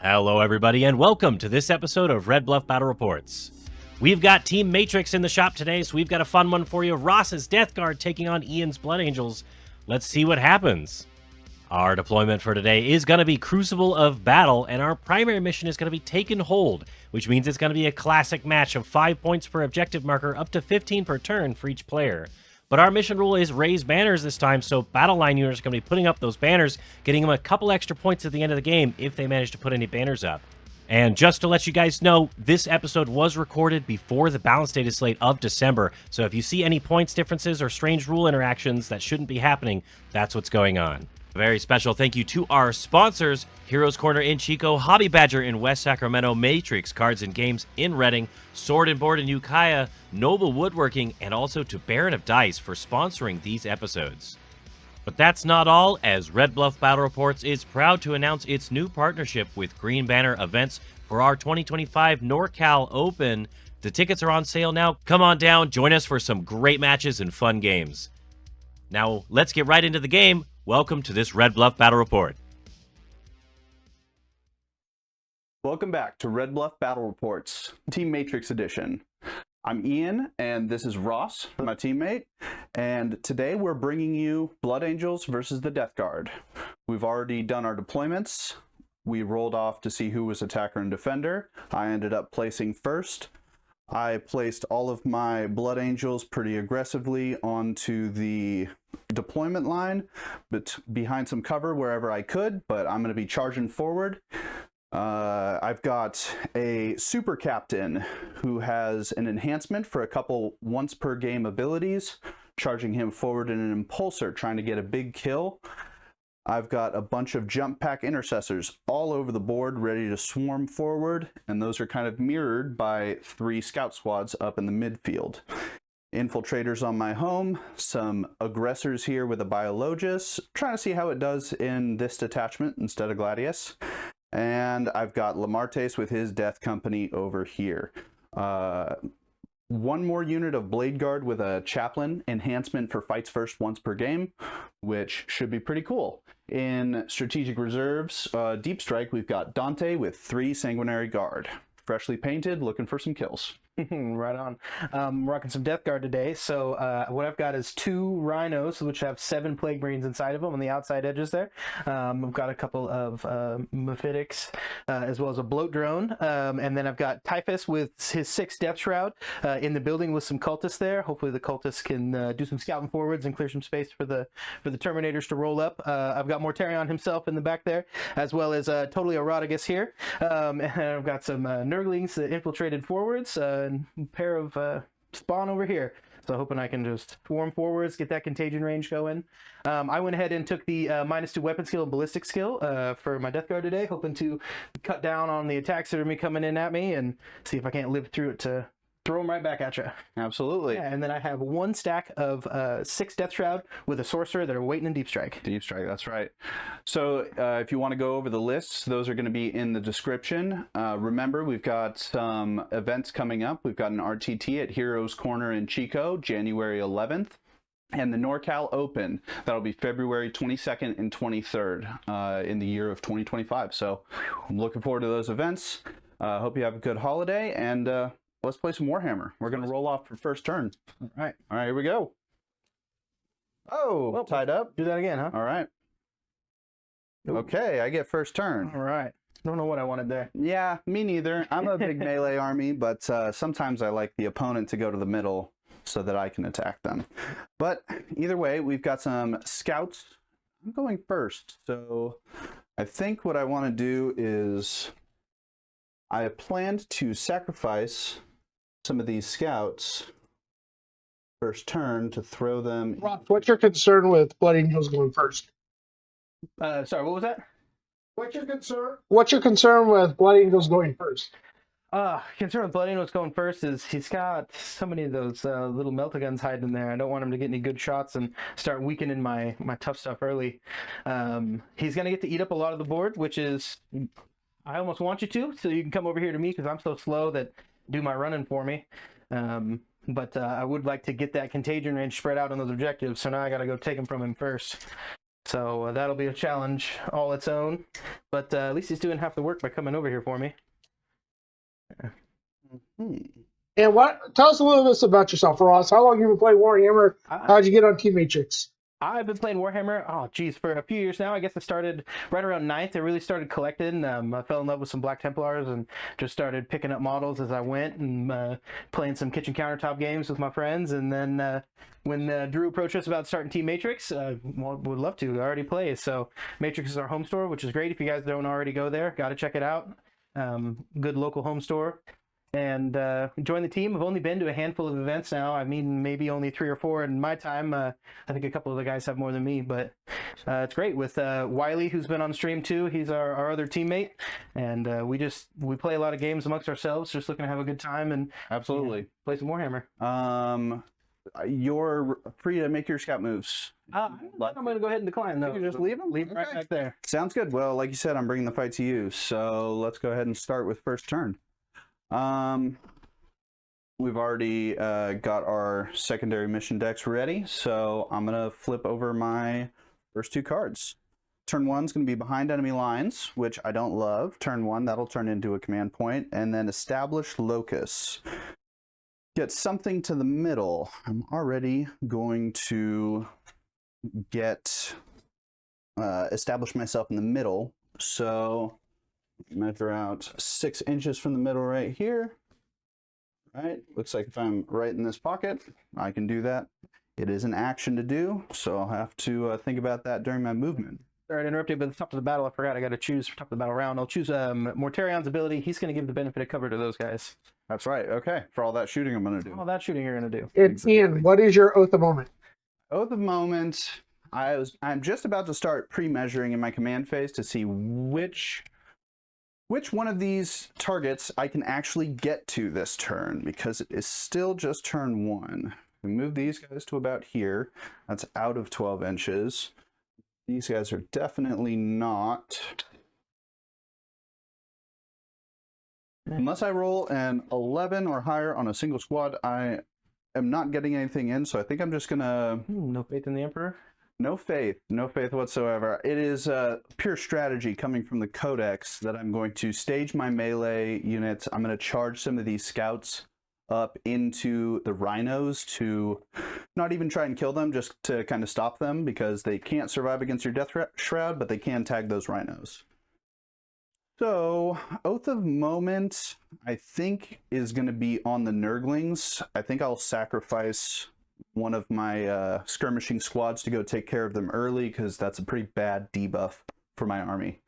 Hello everybody and welcome to this episode of Red Bluff Battle Reports. We've got Team Matrix in the shop today, so we've got a fun one for you. Ross's Death Guard taking on Ian's Blood Angels. Let's see what happens. Our deployment for today is going to be Crucible of Battle, and our primary mission is going to be Taken Hold, which means it's going to be a classic match of 5 points per objective marker, up to 15 per turn for each player. But our mission rule is raise banners this time, so battle line units are going to be putting up those banners, getting them a couple extra points at the end of the game if they manage to put any banners up. And just to let you guys know, this episode was recorded before the Balance Dataslate of December, so if you see any points differences or strange rule interactions that shouldn't be happening, that's what's going on. A very special thank you to our sponsors, Heroes Corner in Chico, Hobby Badger in West Sacramento, Matrix Cards and Games in Reading, Sword and Board in Ukiah, Noble Woodworking, and also to Baron of Dice for sponsoring these episodes. But that's not all, as Red Bluff Battle Reports is proud to announce its new partnership with Green Banner Events for our 2025 NorCal Open. The tickets are on sale now. Come on down, join us for some great matches and fun games. Now, let's get right into the game. Welcome to this Red Bluff Battle Report. Welcome back to Red Bluff Battle Reports, Team Matrix Edition. I'm Ian, and this is Ross, my teammate, and today we're bringing you Blood Angels versus the Death Guard. We've already done our deployments. We rolled off to see who was attacker and defender. I ended up placing first. I placed all of my Blood Angels pretty aggressively onto the deployment line, but behind some cover wherever I could, but I'm going to be charging forward. I've got a super captain who has an enhancement for a couple once per game abilities, charging him forward in an impulsor, trying to get a big kill. I've got a bunch of jump pack intercessors all over the board ready to swarm forward, and those are kind of mirrored by 3 scout squads up in the midfield. Infiltrators on my home, some aggressors here with a Biologus, trying to see how it does in this detachment instead of Gladius. And I've got Lamartes with his Death Company over here. One more unit of Blade Guard with a Chaplain enhancement for fights first once per game, which should be pretty cool. In Strategic Reserves, Deep Strike, we've got Dante with 3 Sanguinary Guard. Freshly painted, looking for some kills. Right on. Rocking some Death Guard today. So what I've got is 2 Rhinos, which have 7 Plague Marines inside of them on the outside edges there. I've got a couple of Matirx, as well as a Bloat Drone. And then I've got Typhus with his 6 Death Shroud in the building with some Cultists there. Hopefully the Cultists can do some scouting forwards and clear some space for the Terminators to roll up. I've got Mortarion himself in the back there, as well as totally Eroticus here. And I've got some Nurglings that infiltrated forwards. And a pair of spawn over here, so hoping I can just swarm forwards, get that contagion range going. I went ahead and took the -2 weapon skill and ballistic skill for my Death Guard today, hoping to cut down on the attacks that are coming in at me and see if I can't live through it to throw them right back at you. Absolutely. Yeah, and then I have 1 stack of 6 Death Shroud with a Sorcerer that are waiting in Deep Strike. Deep Strike, that's right. So if you want to go over the lists, those are going to be in the description. Remember, we've got some events coming up. We've got an RTT at Heroes Corner in Chico, January 11th. And the NorCal Open, that'll be February 22nd and 23rd in the year of 2025. So I'm looking forward to those events. Hope you have a good holiday, and let's play some Warhammer. We're going to roll off for first turn. All right, here we go. Oh, well, tied up. Do that again, huh? All right. Okay, I get first turn. All right. Don't know what I wanted there. Yeah, me neither. I'm a big melee army, but sometimes I like the opponent to go to the middle so that I can attack them. But either way, we've got some scouts. I'm going first, so I think what I want to do is I planned to sacrifice some of these scouts first turn to throw them. Ross, what's your concern with Blood Angels going first? Sorry, what was that? What's your concern with Blood Angels going first? Concern with Blood Angels going first is he's got so many of those little melta-guns hiding in there. I don't want him to get any good shots and start weakening my tough stuff early. He's going to get to eat up a lot of the board, which is, I almost want you to, so you can come over here to me because I'm so slow that do my running for me. But I would like to get that contagion range spread out on those objectives, so now I got to go take them from him first. So that'll be a challenge all its own. But at least he's doing half the work by coming over here for me. And tell us a little bit about yourself, Ross. How long have you been playing Warhammer? How'd you get on Team Matrix? I've been playing Warhammer, for a few years now. I guess I started right around 9th. I really started collecting. I fell in love with some Black Templars and just started picking up models as I went and playing some kitchen countertop games with my friends. And then when Drew approached us about starting Team Matrix, would love to. I already play. So Matrix is our home store, which is great. If you guys don't already go there, got to check it out. Good local home store. And join the team. I've only been to a handful of events now. I mean, maybe only 3 or 4 in my time. I think a couple of the guys have more than me, but it's great with Wiley, who's been on stream too. He's our other teammate, and we play a lot of games amongst ourselves, just looking to have a good time and Absolutely. play some Warhammer. You're free to make your scout moves. I'm going to go ahead and decline. No, You can just leave them? Leave them right Okay. back there. Sounds good. Well, like you said, I'm bringing the fight to you. So let's go ahead and start with first turn. We've already got our secondary mission decks ready, so I'm going to flip over my first 2 cards. Turn 1's going to be behind enemy lines, which I don't love. Turn 1, that'll turn into a command point, and then establish locus. Get something to the middle. I'm already going to get establish myself in the middle, so measure out 6 inches from the middle right here. Right, looks like if I'm right in this pocket, I can do that. It is an action to do, so I'll have to think about that during my movement. Sorry to interrupt you, but at the top of the battle, I forgot I got to choose for top of the battle round. I'll choose Mortarion's ability. He's going to give the benefit of cover to those guys. That's right. Okay, for all that shooting I'm going to do. All that shooting you're going to do. And Ian, what is your Oath of Moment? Oath of Moment, I'm just about to start pre-measuring in my command phase to see which one of these targets I can actually get to this turn, because it is still just turn 1. We move these guys to about here. That's out of 12 inches. These guys are definitely not. Unless I roll an 11 or higher on a single squad, I am not getting anything in, so I think I'm just gonna... No faith in the Emperor? No faith whatsoever. It is pure strategy coming from the Codex that I'm going to stage my melee units. I'm going to charge some of these scouts up into the rhinos to not even try and kill them, just to kind of stop them, because they can't survive against your death shroud, but they can tag those rhinos. So, Oath of Moment, I think, is going to be on the Nurglings. I think I'll sacrifice one of my skirmishing squads to go take care of them early, because that's a pretty bad debuff for my army.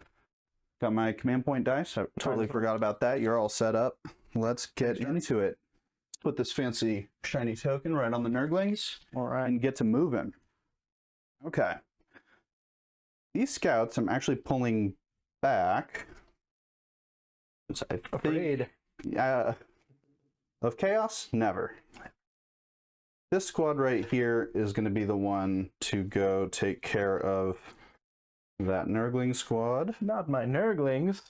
Got my command point dice. I totally forgot about that. You're all set up. Let's get into it. Let's put this fancy shiny token right on the Nurglings. All right. And get to moving. Okay. These scouts, I'm actually pulling back. Afraid. Of chaos? Never. This squad right here is going to be the one to go take care of that Nurgling squad. Not my Nurglings.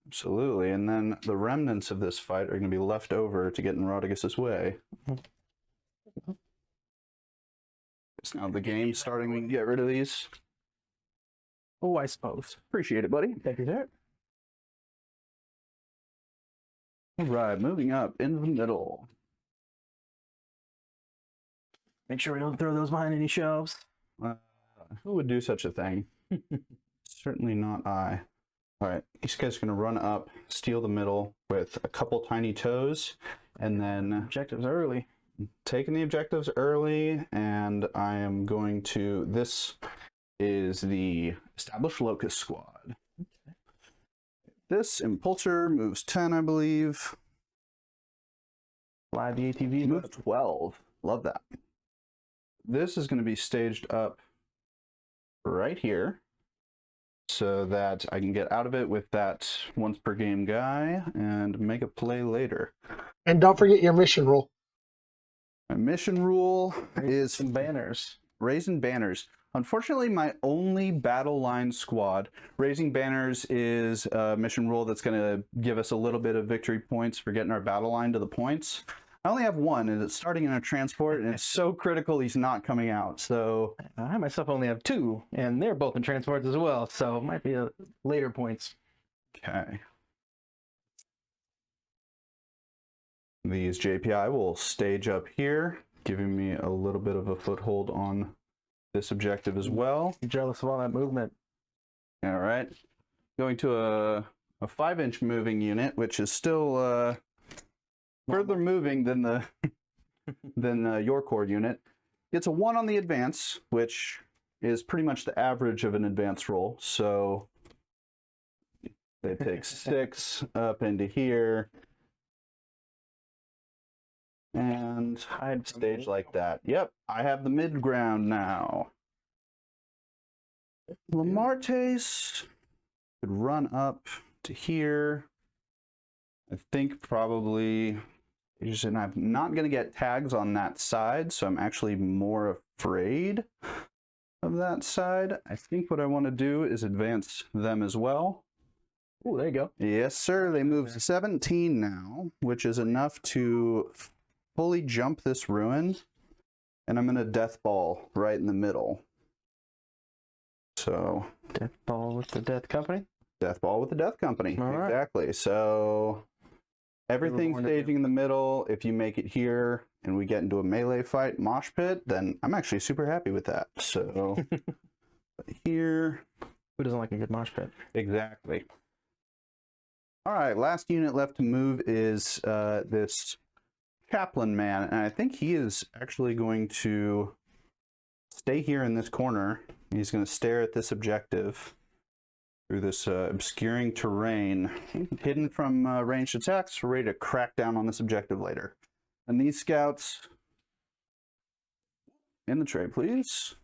Absolutely. And then the remnants of this fight are going to be left over to get in Rodriguez's way. It's now the game starting. We can get rid of these. Oh, I suppose. Appreciate it, buddy. Thank you, sir. All right, moving up into the middle. Make sure we don't throw those behind any shelves. Who would do such a thing? Certainly not I. All right, these guys are going to run up, steal the middle with a couple tiny toes, and then Objectives early. taking the objectives early, and I am going to... This is the Established Locust Squad. Okay. This Impulsor moves 10, I believe. Fly the ATV. Move 12. Love that. This is going to be staged up right here, so that I can get out of it with that once per game guy and make a play later. And don't forget your mission rule. My mission rule is Some banners. raising banners. Unfortunately, my only battle line squad, raising banners is a mission rule that's going to give us a little bit of victory points for getting our battle line to the points. I only have one, and it's starting in a transport, and it's so critical he's not coming out. So I myself only have 2, and they're both in transports as well, so it might be a later points. okay. These JPI will stage up here, giving me a little bit of a foothold on this objective as well. I'm jealous of all that movement. All right. Going to a 5-inch moving unit, which is still further moving than the your core unit. It's a 1 on the advance, which is pretty much the average of an advance roll. So they take 6 up into here. And I'd stage like that. Yep, I have the mid ground now. Lamartes could run up to here. I think probably, and I'm not going to get tags on that side, so I'm actually more afraid of that side. I think what I want to do is advance them as well. Oh, there you go. Yes, sir. They move to 17 now, which is enough to fully jump this ruin, and I'm going to death ball right in the middle. So Death ball with the Death Company. death ball with the death company. All right. Exactly. So everything staging in the middle. If you make it here and we get into a melee fight, mosh pit, then I'm actually super happy with that. So here, Who doesn't like a good mosh pit? exactly. All right, last unit left to move is this chaplain man, and I think he is actually going to stay here in this corner. He's going to stare at this objective through this obscuring terrain, hidden from ranged attacks. We're ready to crack down on this objective later. And these scouts in the tray, please.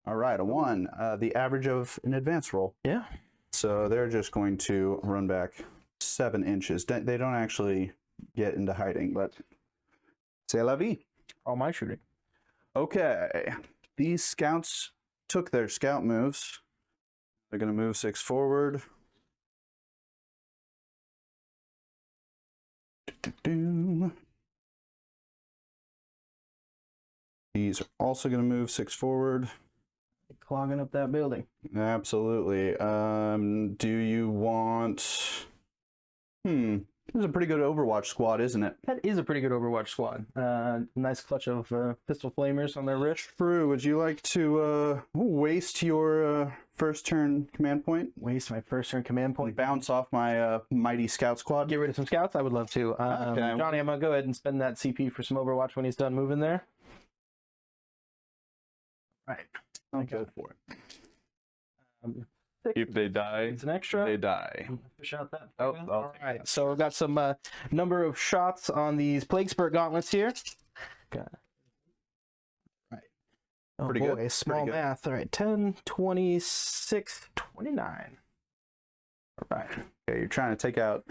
All right, a 1, the average of an advance roll. Yeah. So they're just going to run back 7 inches. They don't actually get into hiding, but c'est la vie. All my shooting. Okay, these scouts took their scout moves. They're going to move 6 forward. These are also going to move 6 forward. Clogging up that building. Absolutely. Do you want... This is a pretty good Overwatch squad, isn't it? That is a pretty good Overwatch squad. Nice clutch of pistol flamers on their wrist. True. Would you like to waste your first turn command point? Waste my first turn command point. Bounce off my mighty scout squad? Get rid of some scouts? I would love to. Okay. Johnny, I'm going to go ahead and spend that CP for some Overwatch when he's done moving there. Right. I'll go for it. 6. If they die, It's an extra. they die. Fish out that. Oh, Okay. I'll All take right. So we've got some number of shots on these Plague Spurt gauntlets here. Got... Right. Oh Pretty boy, good. small Pretty good. math. All right. 10, 26, 29. All right. Okay, you're trying to take out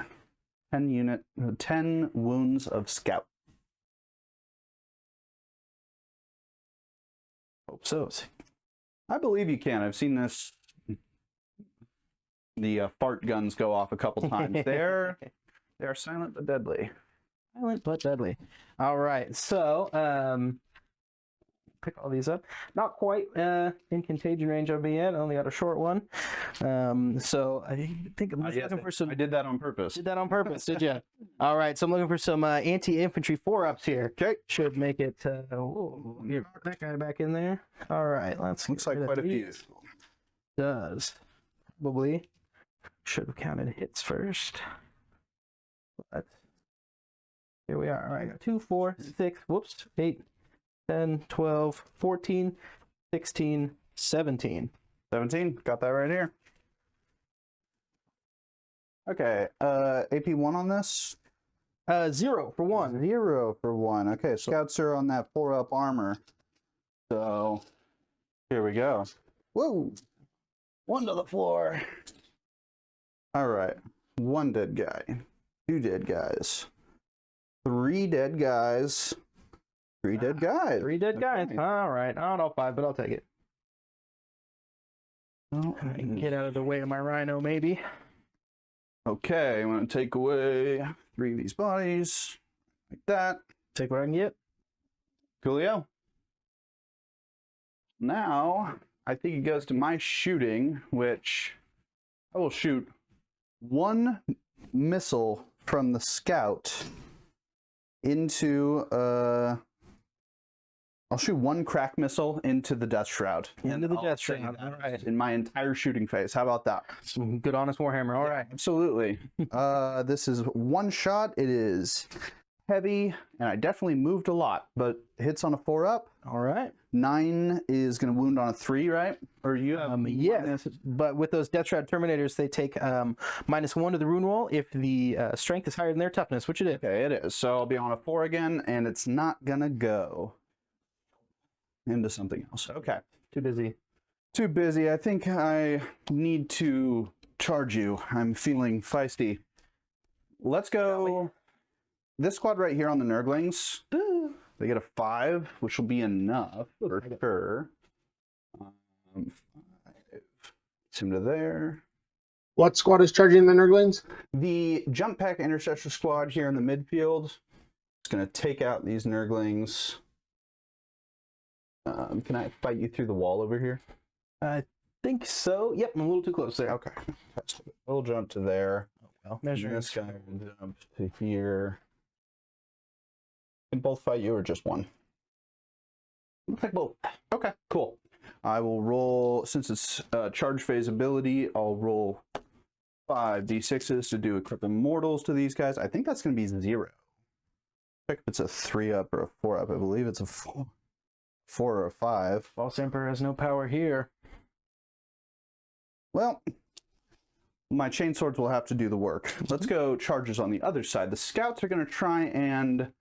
10 wounds of scout. Hope so. I believe you can. I've seen this. The fart guns go off a couple times. They're silent but deadly. Silent but deadly. All right. So, pick all these up. Not quite in contagion range of me yet. I only got a short one. So I think I'm just looking for some. I did that on purpose. Did that on purpose, did you? All right. So I'm looking for some anti-infantry 4-ups here. Okay. Should make it. Whoa, get that guy back in there. All right. Let's. Looks get like rid of quite a few. these. Does probably should have counted hits first. But here we are. All right. 2, 4, 6. Whoops. 8, 10, 12, 14, 16, 17. 17. Got that right here. Okay. AP 1 on this. 0 for 1. 0 for 1. Okay. Scouts are on that 4-up armor. So here we go. Whoa. 1 to the floor. All right. 1 dead guy. 2 dead guys. 3 dead guys. 3 dead guys. 3 dead guys. Okay. All right. Not all 5, but I'll take it. Oh, I can get out of the way of my rhino, maybe. okay, I'm going to take away 3 of these bodies. Like that. Take what I can get. Coolio. Now, I think it goes to my shooting, which I will shoot one missile from the scout into I'll shoot one crack missile into the Death Shroud. Into the I'll Death say Shroud. that All right. in my entire shooting phase. How about that? Some good honest Warhammer. All right. Absolutely. This is one shot. It is heavy, and I definitely moved a lot, but hits on a 4-up. All right. 9 is going to wound on a 3, right? Or you have yes, but with those Death Shroud Terminators, they take -1 to the rune roll if the strength is higher than their toughness, which it is. Okay, it is. So I'll be on a 4 again, and it's not going to go into something else. Okay. Too busy. Too busy. I think I need to charge you. I'm feeling feisty. Let's go. This squad right here on the Nurglings, they get a 5, which will be enough for sure. 5. It's him to there. What squad is charging the Nurglings? The Jump Pack Intercessor squad here in the midfield is going to take out these Nurglings. Can I fight you through the wall over here? I think so. Yep, I'm a little too close there. Okay. We'll jump to there. Oh, well, measuring. This guy will jump to here. Can both fight you or just one? Looks like both. Okay, cool. I will roll, since it's charge phase ability, I'll roll 5d6s to do equip immortals to these guys. I think that's going to be 0. Check if it's a 3-up or a 4-up. I believe it's a 4 or a 5. False Emperor has no power here. Well, my chainswords will have to do the work. Let's go charges on the other side. The scouts are going to try and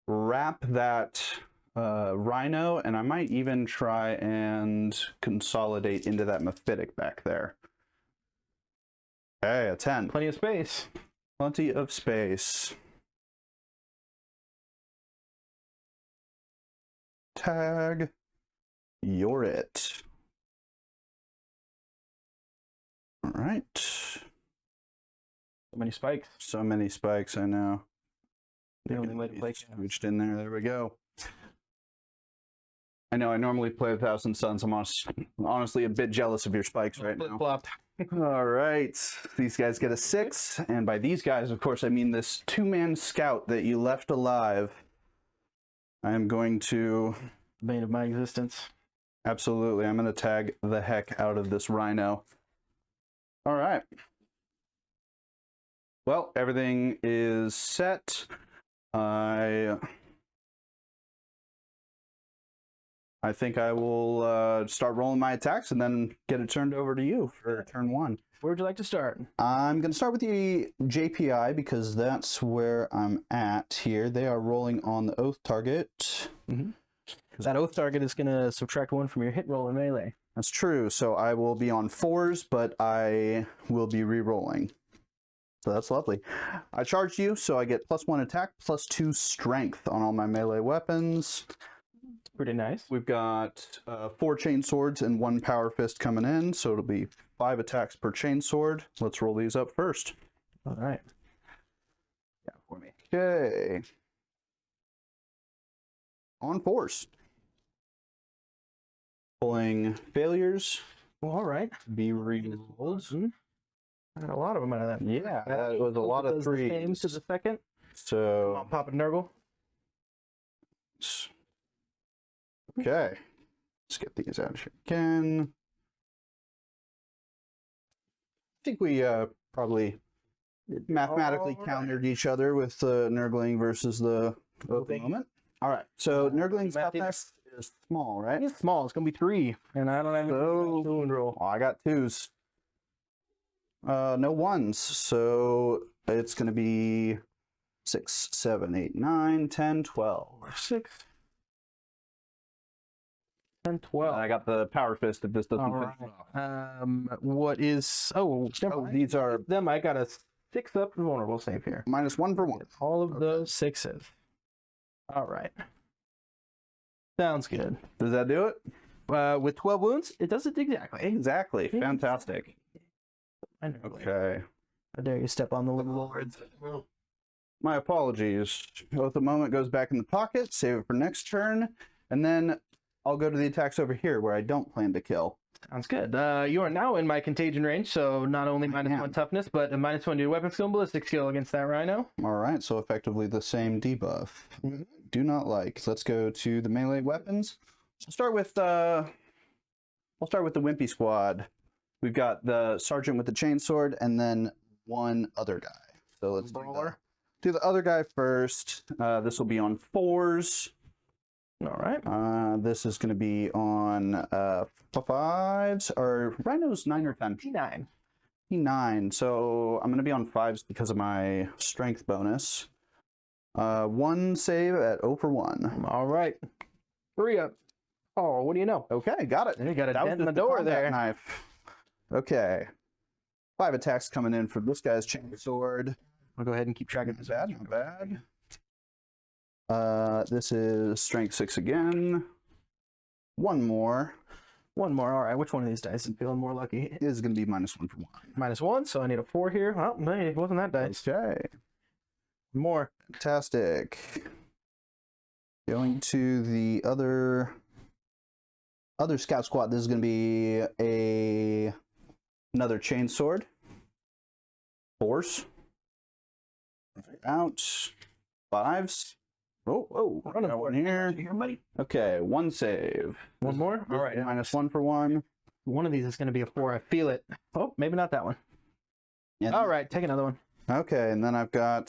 wrap that rhino, and I might even try and consolidate into that mephitic back there. Okay, a 10. Plenty of space. Plenty of space. Tag. You're it. All right. So many spikes. So many spikes, I know. The only way to play chaos. Scooched in there. There we go. I know I normally play 1,000 Suns. I'm honestly a bit jealous of your spikes right now. Flip-flop. All right. These guys get a 6. And by these guys, of course, I mean this 2-man scout that you left alive. I am going to... Bane of my existence. Absolutely. I'm going to tag the heck out of this rhino. All right. Well, everything is set. I think I will start rolling my attacks and then get it turned over to you for turn 1. Where would you like to start? I'm going to start with the JPI because that's where I'm at here. They are rolling on the oath target. Mm-hmm. That oath target is going to subtract 1 from your hit roll in melee. That's true. So I will be on 4s, but I will be re-rolling. So that's lovely. I charged you, so I get +1 attack, +2 strength on all my melee weapons. Pretty nice. We've got 4 chain swords and 1 power fist coming in, so it'll be 5 attacks per chain sword. Let's roll these up first. All right. Yeah, for me. Okay. On 4s. Pulling failures. Well, all right. Be re-rolled. I got a lot of them out of that. Yeah, that was a lot of 3s. Games to the second. So I'll pop a Nurgle. Okay, let's get these out here again. I think we probably mathematically countered each other with the Nurgling versus the moment. All right, so Nurgling's toughness is small, right? It's small. It's gonna be 3, and I don't have any wound roll. Oh, I got 2s. No 1s, so it's gonna be 6, 7, 8, 9, 10, 12. 6. 10, 12. I got the power fist if this doesn't All finish right. What is... Oh, these are them. I got a 6-up vulnerable save here. -1 for 1. All of those 6s. All right. Sounds good. Does that do it? With 12 wounds, it does it exactly. Exactly. Fantastic. I know. Okay. How dare you step on the little lords. My apologies. Both the moment goes back in the pocket, save it for next turn, and then I'll go to the attacks over here where I don't plan to kill. Sounds good. You are now in my contagion range, so not only -1 toughness, but a -1 to your weapon skill and ballistic skill against that rhino. All right, so effectively the same debuff. Do not like. Let's go to the melee weapons. I'll start with the Wimpy Squad. We've got the sergeant with the chainsword, and then one other guy. So let's do the other guy first. This will be on 4s. All right. This is going to be on 5s, or rhinos 9 or 10? P9. P9. So I'm going to be on 5s because of my strength bonus. 1 save at 0 for 1. All right. 3 up. Oh, what do you know? Okay, got it. You got a That was dent in the just door combat there. Knife. Okay. 5 attacks coming in for this guy's chainsword. I'll go ahead and keep track of Not this. bad, not bad. This is strength 6 again. One more. One more. All right. Which one of these dice is feeling more lucky? It is going to be -1 for 1. -1, so I need a 4 here. Well, no, it wasn't that dice. Okay. More. Fantastic. Going to the other scout squad. This is going to be another chainsword. 4s. Out. 5s. Oh, Running got for one it. here. Here, buddy. Okay, 1 save. One more. All right. -1 for 1. One of these is going to be a 4. I feel it. Oh, maybe not that one. Yeah. All right. Take another one. Okay, and then I've got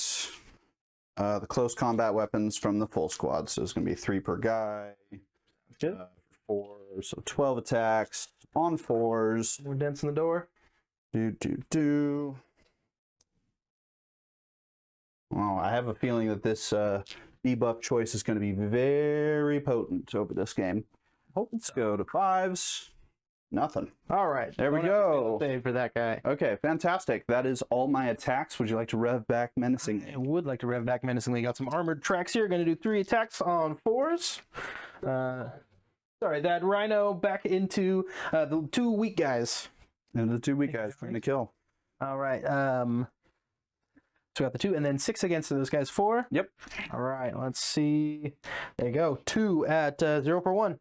the close combat weapons from the full squad. So it's going to be 3 per guy. Good. 4, so 12 attacks on 4s. More dents in the door. Oh, I have a feeling that this debuff choice is going to be very potent over this game. Let's go to 5s. Nothing. All right. There we Don't have to go. save for that guy. Okay, fantastic. That is all my attacks. Would you like to rev back menacingly? I would like to rev back menacingly. Got some armored tracks here. Going to do 3 attacks on 4s. Sorry, that rhino back into the 2 weak guys. And the 2 weak guys trying to kill. All right. So we got the 2, and then 6 against those guys. 4. Yep. All right. Let's see. There you go. 2 at 0 for 1.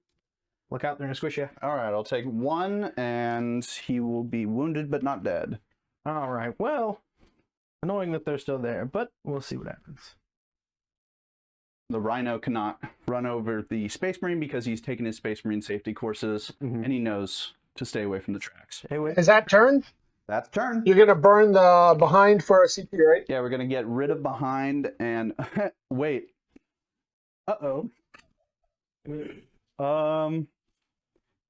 Look out! They're gonna squish you. All right, I'll take 1, and he will be wounded but not dead. All right. Well, annoying that they're still there, but we'll see what happens. The rhino cannot run over the Space Marine because he's taken his Space Marine safety courses, and he knows to stay away from the tracks. Hey, wait. Is that turn? That's turn. You're gonna burn the behind for a CP, right? Yeah, we're gonna get rid of behind and wait.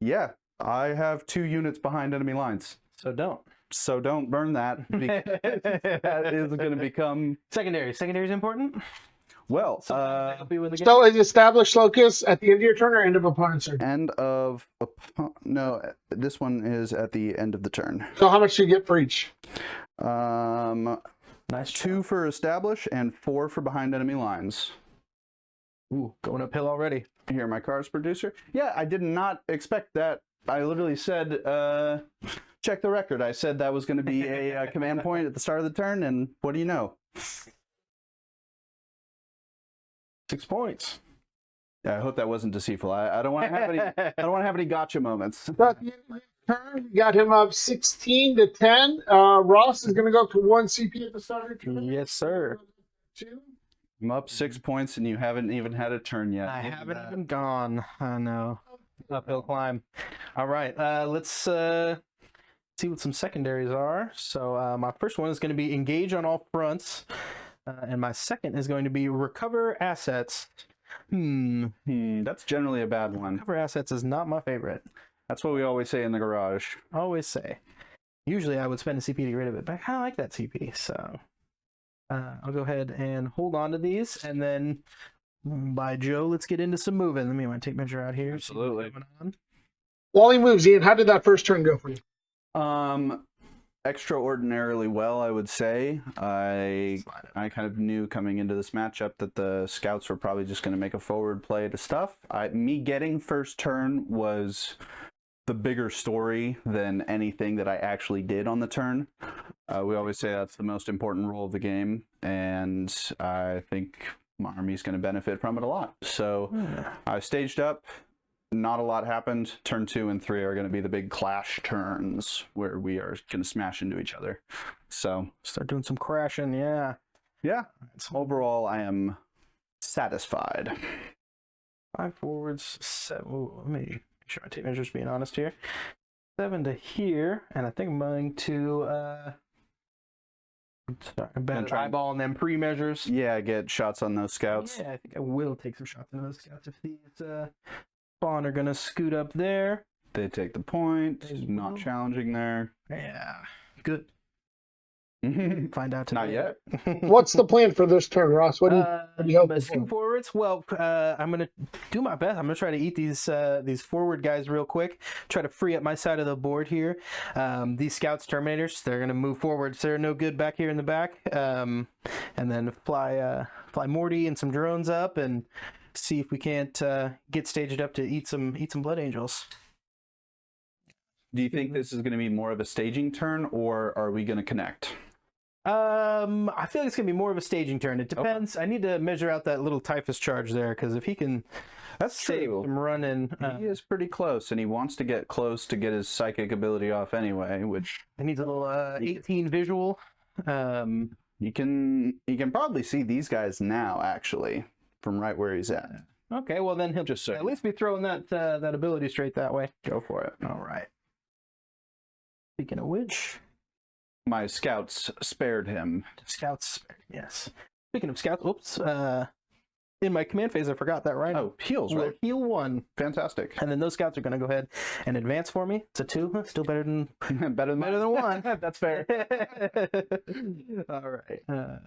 Yeah, I have 2 units behind enemy lines. So don't. So don't burn that because that is going to become Secondary. Secondary is important. well. Sometimes they help you win the game. So is established locus at the end of your turn or end of opponent's turn? End of no. This one is at the end of the turn. So how much do you get for each? Nice. 2 for establish and 4 for behind enemy lines. Ooh, going uphill already. Here, my cards producer. Yeah, I did not expect that. I literally said, check the record. I said that was going to be a command point at the start of the turn, and what do you know? 6 points. Yeah, I hope that wasn't deceitful. I don't want to have any. I don't want to have any gotcha moments. So at the end of your turn, you got him up 16 to 10. Ross is gonna go up to 1 CP at the start of your turn. Yes, sir. 2. I'm up 6 points, and you haven't even had a turn yet. I haven't even gone. I know. Uphill climb. All right. Let's see what some secondaries are. So my first one is going to be engage on all fronts, and my second is going to be recover assets. That's generally a bad one. Recover assets is not my favorite. That's what we always say in the garage. Always say. Usually I would spend a CP to get rid of it, but I kind of like that CP, so I'll go ahead and hold on to these, and then by Joe, let's get into some moving. Let me my tape measure out here. Absolutely. See what's going on. While he moves, Ian, how did that first turn go for you? Extraordinarily well, I would say. I kind of knew coming into this matchup that the scouts were probably just going to make a forward play to stuff. Me getting first turn was the bigger story than anything that I actually did on the turn. We always say that's the most important role of the game, and I think my army's going to benefit from it a lot. So I staged up. Not a lot happened. Turn 2 and 3 are going to be the big clash turns where we are going to smash into each other. So Start doing some crashing, yeah. yeah, overall I am satisfied. 5 forwards, 7. Ooh, let me make sure my tape measure's being honest here. 7 to here, and I think I'm going to eyeballing them pre-measures. Yeah, get shots on those scouts. Yeah, I think I will take some shots into those scouts if these spawn are gonna scoot up there. They take the point. They Not will. challenging there. Yeah, good. Find out Not today. yet. What's the plan for this turn, Ross? What do you hope Scoot for? forwards. Well, I'm gonna do my best. I'm gonna try to eat these forward guys real quick. Try to free up my side of the board here. These scouts, terminators, they're gonna move forwards. They're no good back here in the back. And then fly Morty and some drones up and see if we can't get staged up to eat some blood angels. Do you think this is going to be more of a staging turn, or are we going to connect? I feel like it's gonna be more of a staging turn. It depends. I need to measure out that little typhus charge there, because if he can, That's save true. some running. He is pretty close, and he wants to get close to get his psychic ability off anyway, which He needs a little 18 visual. you can probably see these guys now, actually, from right where he's at. Okay, well then he'll Just so at least be throwing that ability straight that way. Go for it. All right. Speaking of which, My scouts spared him. scouts. Yes. Speaking of scouts, oops. In my command phase, I forgot that Rhino. Oh, heals, will right? heal 1, Fantastic. and then those scouts are going to go ahead and advance for me. It's a 2, still better than Better than 1. That's fair. All right. I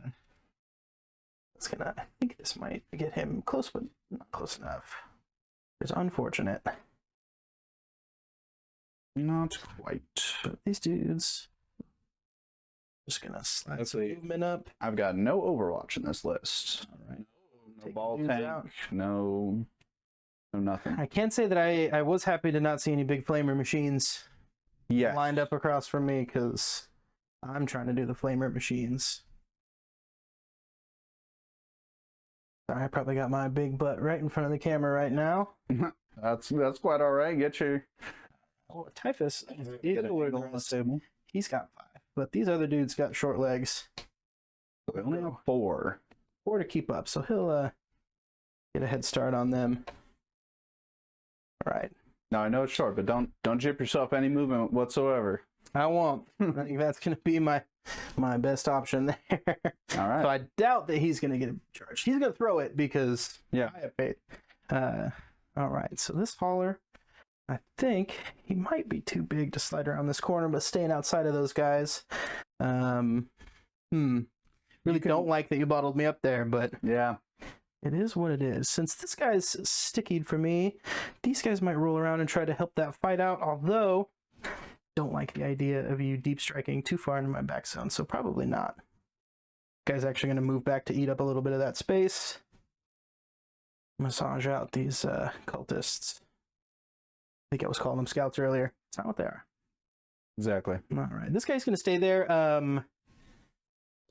think this might get him close, but not close enough. It's unfortunate. Not quite. But these dudes, just gonna slide some Actually, movement up. I've got no Overwatch in this list. All right. No Take ball dudes tank. out. No nothing. I can't say that I was happy to not see any big flamer machines Yes. lined up across from me, because I'm trying to do the flamer machines. Sorry, I probably got my big butt right in front of the camera right now. That's quite all right. Get your Oh, Typhus is Get an a little angle on aggressive. this. He's got 5, but these other dudes got short legs. We only have 4. 4 to keep up, so he'll get a head start on them. All right. Now I know it's short, but don't jip yourself any movement whatsoever. I won't. I think that's going to be my best option there. All right. So I doubt that he's going to get a charge. He's going to throw it because Yeah. I have faith. All right. So this hauler, I think he might be too big to slide around this corner, but staying outside of those guys. Really don't like that you bottled me up there, but Yeah. it is what it is. Since this guy's stickied for me, these guys might roll around and try to help that fight out, although don't like the idea of you deep striking too far into my back zone, so probably not. Guy's actually going to move back to eat up a little bit of that space. Massage out these cultists. I think I was calling them scouts earlier. It's not what they are. Exactly. All right, this guy's going to stay there.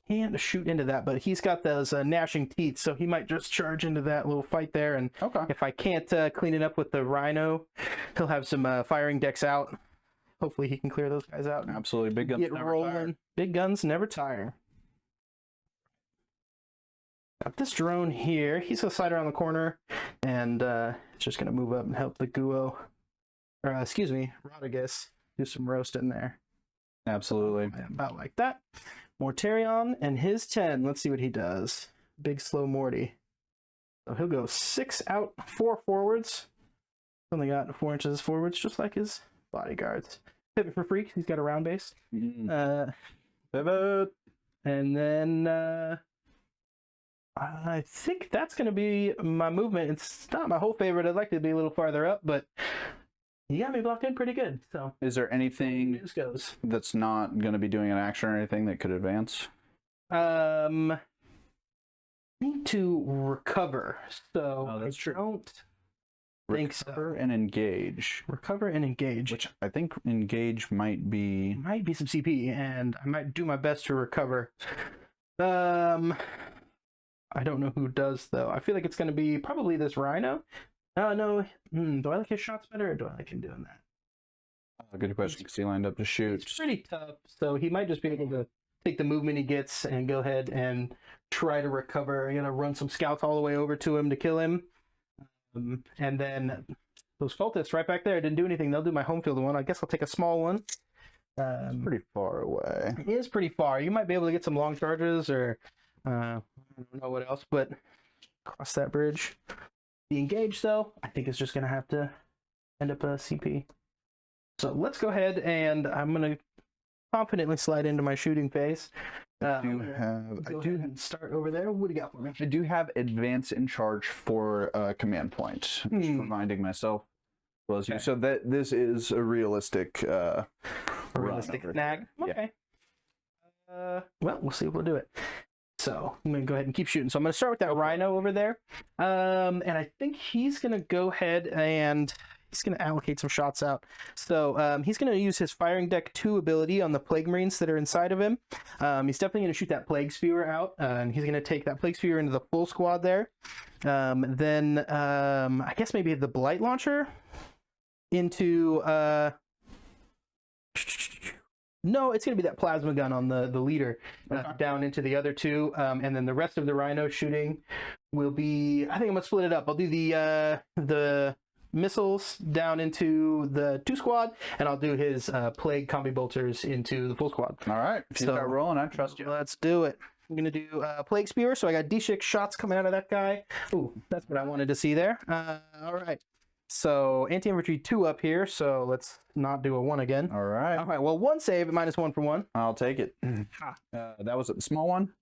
Can't shoot into that, but he's got those gnashing teeth, so he might just charge into that little fight there. And Okay. if I can't clean it up with the Rhino, he'll have some firing decks out. Hopefully he can clear those guys out. And Absolutely. Big guns get never rolling. tire. Big guns never tire. Got this drone here. He's going to slide around the corner, and it's just going to move up and help the Guo, or excuse me, Rodriguez, do some roast in there. Absolutely. About like that. Mortarion and his 10. Let's see what he does. Big slow Morty. So he'll go 6 out, 4 forwards. Only got 4 inches forwards, just like his bodyguards. Pivot for free, 'cause he's got a round base. Pivot. And then I think that's going to be my movement. It's not my whole favorite. I'd like to be a little farther up, but you got me blocked in pretty good. So Is there anything news goes. that's not going to be doing an action or anything that could advance? Need to recover. So Oh, that's I true. don't think so. Recover and engage. Recover and engage. Which I think engage might be some CP, and I might do my best to recover. I don't know who does though. I feel like it's going to be probably this Rhino. No. Do I like his shots better, or do I like him doing that? Good question, because he lined up to shoot. It's pretty tough, so he might just be able to take the movement he gets and go ahead and try to recover. I'm gonna run some scouts all the way over to him to kill him, and then those cultists right back there didn't do anything. They'll do my home field one. I guess I'll take a small one. It's pretty far away. It is pretty far. You might be able to get some long charges, or I don't know what else, but cross that bridge. The engage, though, I think is just going to have to end up a CP. So let's go ahead, and I'm going to confidently slide into my shooting phase. I do start over there. What do you got for me? I do have advance in charge for command point. Just reminding myself as well as you. So that this is a realistic snag. Okay. Well, we'll see if we'll do it. So I'm gonna go ahead and keep shooting. So I'm gonna start with that Rhino over there, and I think he's gonna go ahead and he's gonna allocate some shots out. So he's gonna use his Firing Deck 2 ability on the Plague Marines that are inside of him. He's definitely gonna shoot that Plague Spear out, and he's gonna take that Plague Spear into the full squad there. Then I guess maybe the Blight Launcher into. No, it's going to be that plasma gun on the leader down into the other two. And then the rest of the Rhino shooting will be... I think I'm going to split it up. I'll do the missiles down into the 2 squad, and I'll do his Plague Combi Bolters into the full squad. All right. If you start rolling, I trust you. Let's do it. I'm going to do Plague Spear, so I got D6 shots coming out of that guy. Ooh, that's what I wanted to see there. All right. So anti-infantry 2 up here, so let's not do a 1 again. All right. All right, well, 1 save, -1 for 1. I'll take it. That was a small one?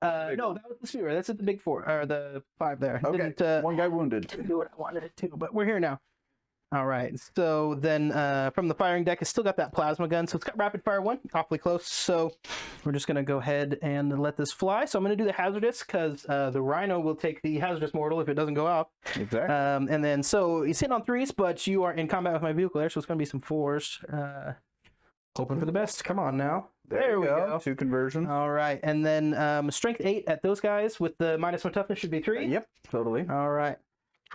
No, that was the spear. That's at the big 4, or the 5 there. Okay, one guy wounded. Didn't do what I wanted it to, but we're here now. All right, so then from the firing deck, it's still got that plasma gun, so it's got rapid fire 1, awfully close. So we're just gonna go ahead and let this fly. So I'm gonna do the hazardous, because the Rhino will take the hazardous mortal if it doesn't go off. Exactly. And then so he's hitting on 3s, but you are in combat with my vehicle there, so it's gonna be some 4s. Hoping for the best. Come on now. There we go. 2 conversions. All right, and then strength 8 at those guys with the -1 toughness should be 3. Yep, totally. All right.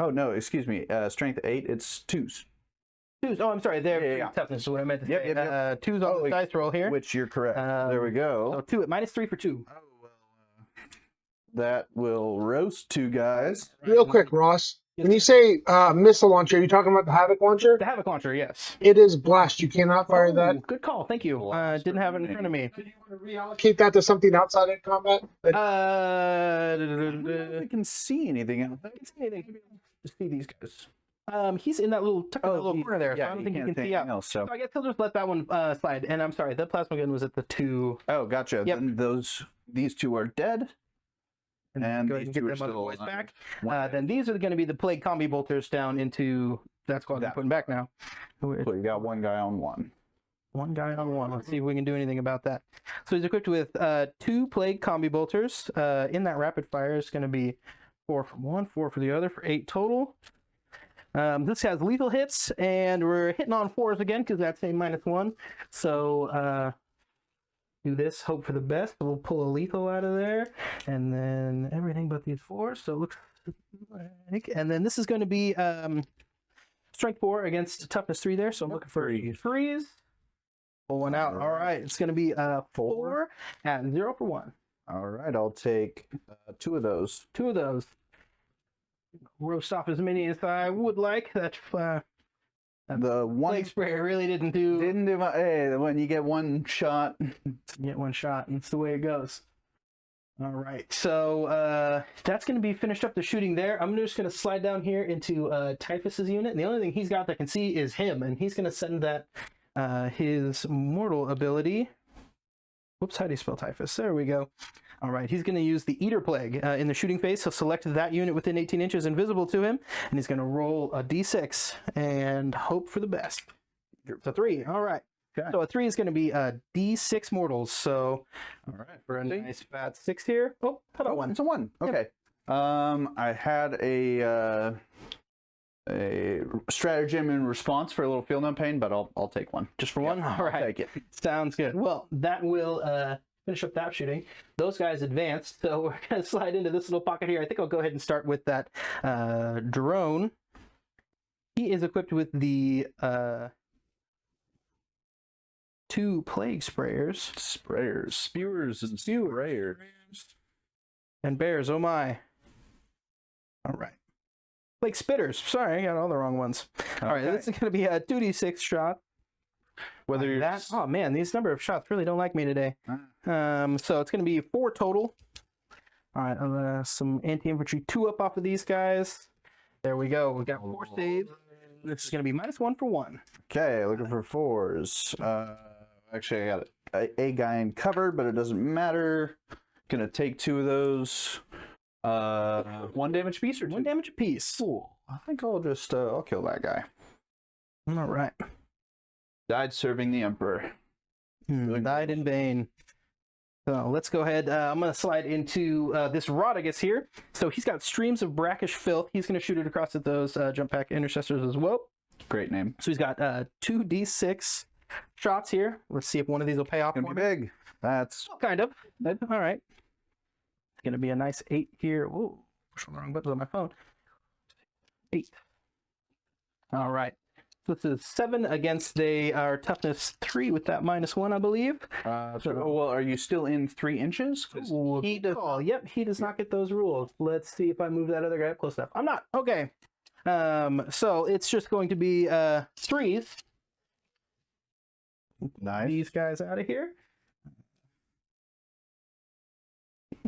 Oh, no, excuse me. Strength 8, it's 2s. 2s. Oh, I'm sorry. There, toughness is what I meant to say. Yep. 2s on the dice roll here. Which you're correct. There we go. So 2 at -3 for 2. Oh, well, that will roast 2 guys. Real quick, Ross. When you say missile launcher, are you talking about the Havoc launcher? The Havoc launcher, yes. It is blast. You cannot fire that. Good call. Thank you. Didn't have it in front of me. Do you want to reallocate that to something outside of combat? I don't know if I can see anything out there. I can see anything. Just see these guys. He's in that little corner there, so I don't think you can see out. Else, so I guess he'll just let that one slide. And I'm sorry, the plasma gun was at the 2. Oh, gotcha. Yep. Then these 2 are dead. And go ahead these and 2 get are them other still boys alive. back. Then these are going to be the Plague Combi Bolters down into that squad I'm putting back now. So you got 1 guy on 1. 1 guy on 1. Let's see if we can do anything about that. So he's equipped with 2 Plague Combi Bolters. In that rapid fire is going to be 4 from 1, 4 for the other, for 8 total. This has lethal hits, and we're hitting on 4s again because that's a -1. So do this, hope for the best. We'll pull a lethal out of there, and then everything but these 4s. So it looks like, and then this is going to be strength 4 against toughness 3 there. So I'm looking for 3s. Pull 1 out. All right, it's going to be 4 at 0 for 1. All right, I'll take 2 of those. 2 of those. Roast off as many as I would like. That's the one Plague Spray really didn't do. Hey, when you get 1 shot, you get 1 shot, and it's the way it goes. All right, so that's going to be finished up the shooting there. I'm just going to slide down here into Typhus's unit, and the only thing he's got that can see is him, and he's going to send that his mortal ability. Whoops, how do you spell Typhus? There we go. All right, he's going to use the Eater Plague in the shooting phase. He'll select that unit within 18 inches invisible to him, and he's going to roll a d6 and hope for the best. It's a 3. All right. Okay. So a 3 is going to be d6 mortals. So, all right, for a nice fat 6 here. Oh, how about 1? It's a 1. Okay. Yep. I had a a stratagem in response for a little field note pain, but I'll take one. Just for one? All right. I'll take it. Sounds good. Well, that will finish up that shooting. Those guys advanced, so we're going to slide into this little pocket here. I think I'll go ahead and start with that drone. He is equipped with the 2 plague sprayers. Spewers and sprayers. And bears, oh my. All right. Plague spitters. Sorry, I got all the wrong ones. Okay. All right, this is going to be a 2d6 shot. Whether you're that, oh man, these number of shots really don't like me today. So it's going to be 4 total. All right, some anti-infantry 2 up off of these guys. There we go. We got 4 saves. This is going to be -1 for 1. Okay, looking for 4s. Actually, I got a guy in cover, but it doesn't matter. Gonna take 2 of those. 1 damage apiece or 2? 1 damage apiece. Cool. I think I'll just I'll kill that guy. All right. Died serving the Emperor. Died in vain. So let's go ahead. I'm going to slide into this Rodriguez here. So he's got streams of brackish filth. He's going to shoot it across at those jump pack intercessors as well. Great name. So he's got 2d6 shots here. Let's see if one of these will pay off. Gonna be big. That's kind of. All right. It's going to be a nice 8 here. Whoa, push on the wrong buttons on my phone. 8. All right. So this is 7 against our toughness 3 with that -1, I believe. well, are you still in 3 inches? He does. Oh, yep, he does not get those rules. Let's see if I move that other guy up close enough. I'm not. Okay. So it's just going to be 3s. Nice. These guys out of here.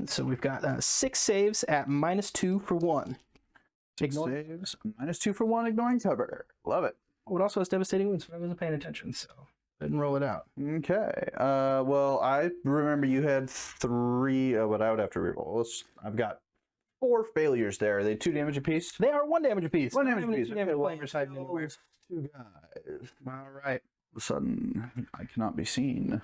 So we've got 6 saves at -2 for 1. Ignore saves. -2 for 1, ignoring cover. Love it. Oh, it also has devastating wounds, but I wasn't paying attention, so didn't roll it out. Okay. Well, I remember you had 3, but I would have to reroll. I've got 4 failures there. Are they 2 damage apiece? They are 1 damage apiece. 1 damage apiece. Damage Okay, playing your side anywhere. 2 guys. All right. All of a sudden, I cannot be seen.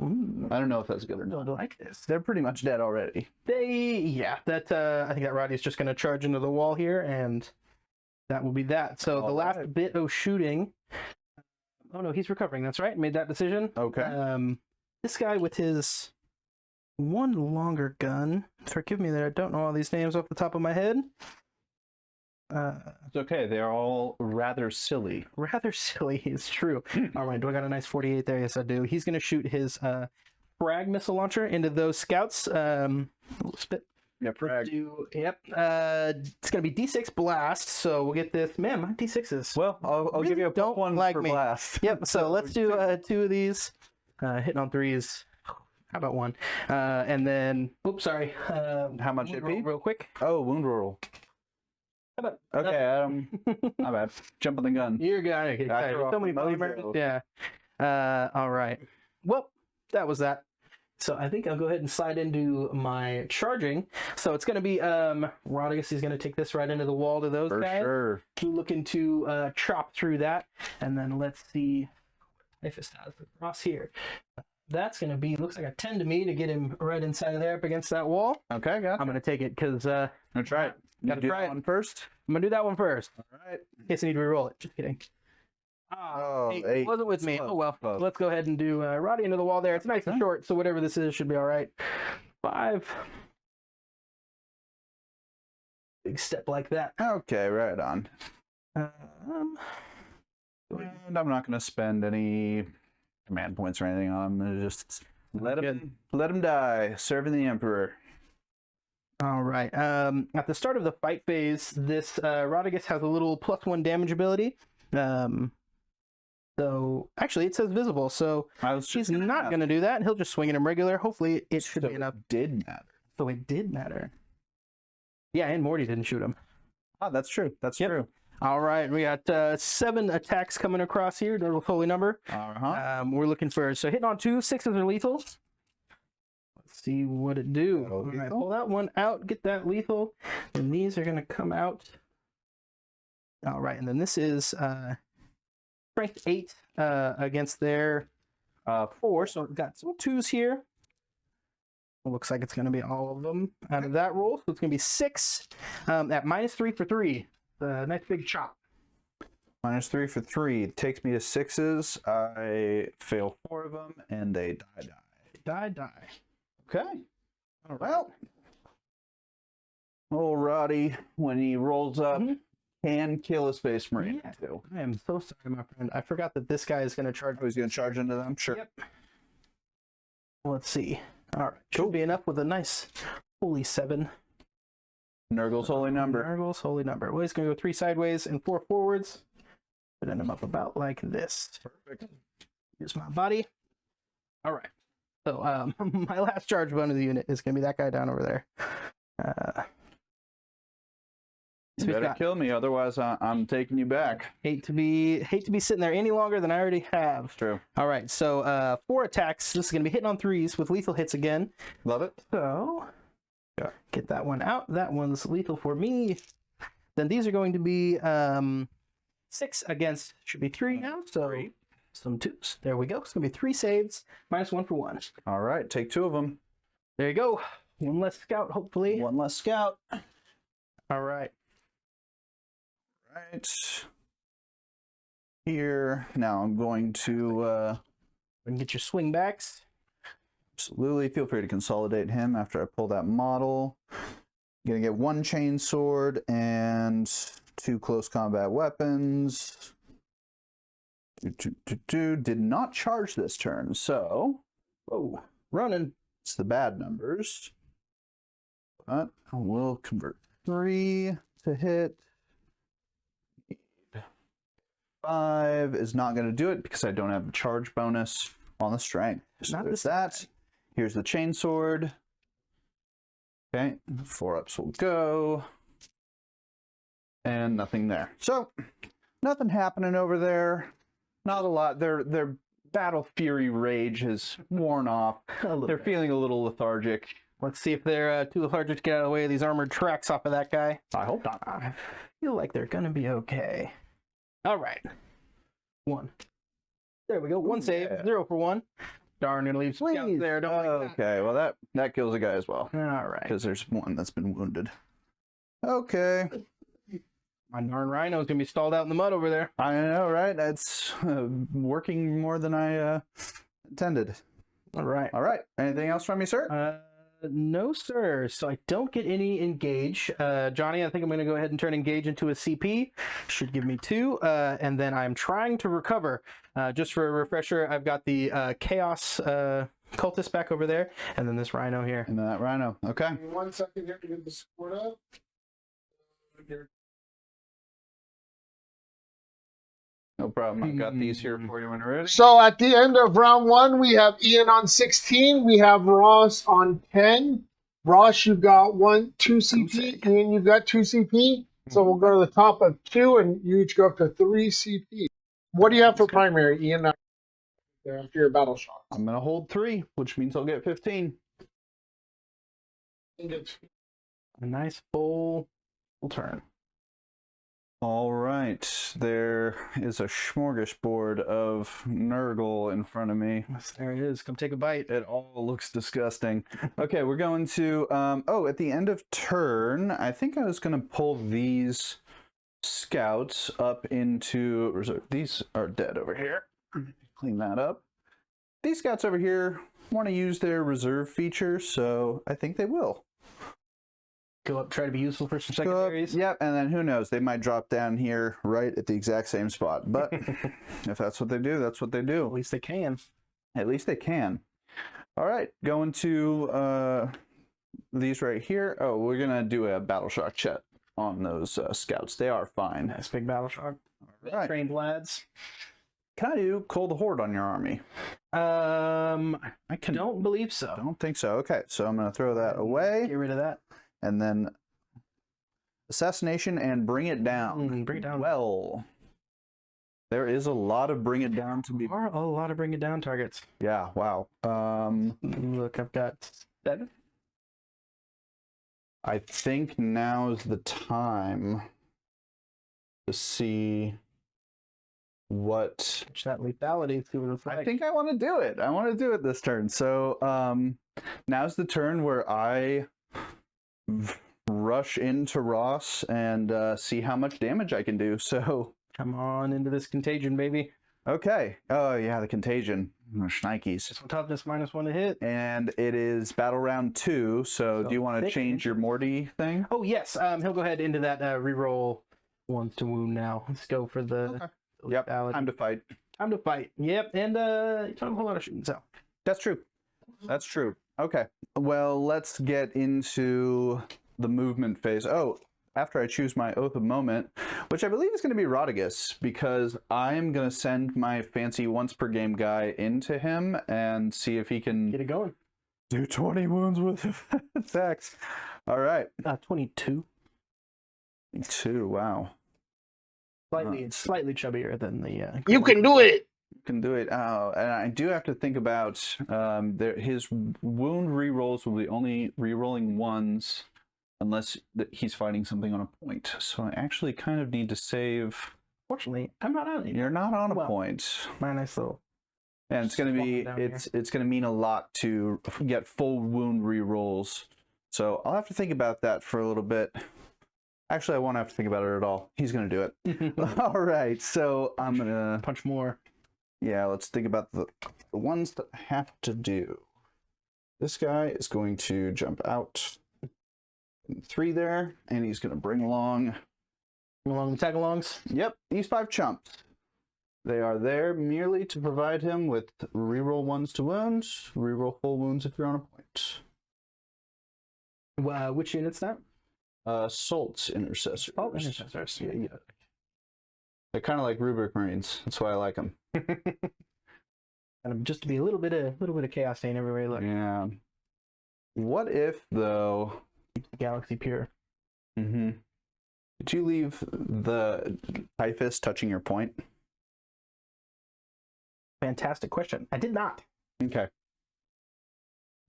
Ooh. I don't know if that's good or I not. don't like this. They're pretty much dead already. Yeah, that I think that Roddy's just going to charge into the wall here, and that will be that. So the last bit of shooting. Oh no, he's recovering. That's right. Made that decision. Okay. This guy with his 1 longer gun. Forgive me that I don't know all these names off the top of my head. It's okay. They're all rather silly. Rather silly, it's true. All right, do I got a nice 48 there? Yes, I do. He's going to shoot his frag missile launcher into those scouts. Spit. Yeah, frag. Yep. It's going to be D6 blast, so we'll get this. Man, my D6s. Well, I'll really give you a don't one like for me. blast. Yep, so let's do 2 of these. Hitting on 3s. How about 1? And then, oops, sorry. How much wound AP? roll real quick. Oh, wound roll. How about Okay, Adam. My bad. Jump on the gun. You're good. Okay, excited. So many polymers. Yeah. All right. Well, that was that. So I think I'll go ahead and slide into my charging. So it's going to be Rodriguez. He's going to take this right into the wall to those guys. For sure. Looking to chop through that, and then let's see if it has across here. That's going to be, looks like a 10 to me to get him right inside of there up against that wall. Okay, got I'm going to take it because I'm gonna try it. Gotta do try that it. one first. I'm going to do that one first. All right. In case I need to re-roll it. Just kidding. Oh, 8 8. wasn't with It's me. close, Oh well. close. Let's go ahead and do Roddy into the wall there. It's nice and short, so whatever this is should be all right. 5. Big step like that. Okay, right on. Um, And I'm not gonna spend any command points or anything on him. Just let him die, serving the Emperor. all right. At the start of the fight phase, this Rodriguez has a little +1 damage ability. So actually, it says visible, so he's not going to do that. He'll just swing at him regular. Hopefully, it should be enough. Did matter. So it did matter. Yeah, and Morty didn't shoot him. Oh, that's true. That's true. All right, we got 7 attacks coming across here. Total holy number. We're looking for, so hitting on 2, 6s are lethal. Let's see what it do. All right, pull that one out, get that lethal, and these are going to come out. All right, and then this is strength 8 against their 4, so we've got some 2s here. It looks like it's going to be all of them out of that roll, so it's going to be 6 at -3 for 3. nice big chop. -3 for 3. It takes me to 6s. I fail 4 of them, and they die. Okay. All right. Well, old Roddy, when he rolls up, can kill a Space Marine. Yeah. Too. I am so sorry, my friend. I forgot that this guy is going to charge. Oh, he's going to charge into them? Sure. Yep. Let's see. All right. Should be enough with a nice holy 7. Nurgle's holy number. Nurgle's holy number. Well, he's going to go 3 sideways and 4 forwards. Putting him up about like this. Perfect. Here's my body. All right. So my last charge bone of the unit is going to be that guy down over there. You better kill me, otherwise I'm taking you back. Hate to be sitting there any longer than I already have. True. All right, so 4 attacks. This is going to be hitting on 3s with lethal hits again. Love it. So get that one out. That one's lethal for me. Then these are going to be 6 against, should be 3 now. So some 2s. There we go. It's going to be 3 saves, -1 for 1. All right, take 2 of them. There you go. 1 less scout, hopefully. 1 less scout. All right. Right. Here. Now I'm going to... get your swing backs. Absolutely. Feel free to consolidate him after I pull that model. Gonna get 1 chain sword and 2 close combat weapons. Did not charge this turn, so running. It's the bad numbers. But I will convert 3 to hit. 5 is not going to do it because I don't have a charge bonus on the strength. So there's that. Here's the chain sword. Okay, 4 ups will go. And nothing there. So, nothing happening over there. Not a lot. Their battle fury rage has worn off. They're feeling a little lethargic. Let's see if they're too lethargic to get out of the way of these armored tracks off of that guy. I hope not. I feel like they're going to be okay. All right. 1. There we go. 1 save. Yeah. 0 for 1. Darn, gonna leave some scouts there. Don't like that. Okay, well that kills a guy as well. All right. Because there's 1 that's been wounded. Okay. My darn rhino's gonna be stalled out in the mud over there. I know, right? It's working more than I intended. All right. All right. Anything else from you, sir? No, sir. So I don't get any engage. Johnny, I think I'm going to go ahead and turn engage into a CP. Should give me 2. And then I'm trying to recover. Just for a refresher, I've got the Chaos Cultist back over there. And then this Rhino here. And then that Rhino. Okay. Give me 1 second here to get the support up. No problem. I've got these here for you when you're ready. So at the end of round 1, we have Ian on 16. We have Ross on 10. Ross, you've got 2 CP. Ian, you've got 2 CP. So we'll go to the top of 2, and you each go up to 3 CP. What do you have for primary, Ian? There after your battle shot. I'm going to hold 3, which means I'll get 15. A nice full turn. All right. There is a smorgasbord of Nurgle in front of me. Yes, there it is. Come take a bite. It all looks disgusting. Okay, we're going to... at the end of turn, I think I was going to pull these scouts up into reserve. These are dead over here. Clean that up. These scouts over here want to use their reserve feature, so I think they will. Go up, try to be useful for some secondaries. Yep, and then who knows? They might drop down here right at the exact same spot. But if that's what they do, that's what they do. At least they can. At least they can. All right, going to these right here. Oh, we're going to do a battle shock check on those scouts. They are fine. Nice big battle shock. All right. Trained lads. Can I do Cold Horde on your army? I don't believe so. I don't think so. Okay, so I'm going to throw that away. Get rid of that. And then Assassination and Bring It Down. Bring it down. Well, there is a lot of Bring It Down to be... There are a lot of bring it down targets. Yeah, wow. Look, I've got 7. I think now's the time to see what... That lethality, see what it's like. I think I want to do it. I want to do it this turn. So now's the turn where I rush into Ross and see how much damage I can do. So Come on into this contagion, baby. okay. Oh yeah, the contagion. Shnikes. This one toughness -1 to hit. And it is battle round 2. So do you want to thick change your Morty thing? Oh yes, he'll go ahead into that reroll ones to wound now. Let's go for the Okay. Yep. lethality. Time to fight. Time to fight. Yep, and you don't have a whole lot of shooting, so That's true. That's true. Okay. Well, let's get into the movement phase. Oh, after I choose my Oath of Moment, which I believe is going to be Rodigus, because I'm going to send my fancy once per game guy into him and see if he can get it going. do 20 wounds with attacks. All right. 22. 2. Wow. Slightly chubbier than the. You can do it. Can do it. Oh, and I do have to think about his wound rerolls will be only rerolling ones unless he's fighting something on a point. So I actually kind of need to save. Fortunately, I'm not on it. You're not on a point. My nice little. And it's going to be down it's going to mean a lot to get full wound rerolls. So I'll have to think about that for a little bit. Actually, I won't have to think about it at all. He's going to do it. All right. So I'm going to punch more. Yeah, let's think about the ones that I have to do. This guy is going to jump out in 3 there, and he's going to bring along the tag-alongs. Yep, these 5 chumps. They are there merely to provide him with reroll 1s to wounds, reroll full wounds if you're on a point. Which unit's that? Assault Intercessors. Oh, Intercessors. Yeah. They're kind of like Rubric Marines. That's why I like them. And just to be a little bit of chaos stain everywhere you look. Yeah. What if though? Galaxy pure. Mm-hmm. Did you leave the typhus touching your point? Fantastic question. I did not. Okay.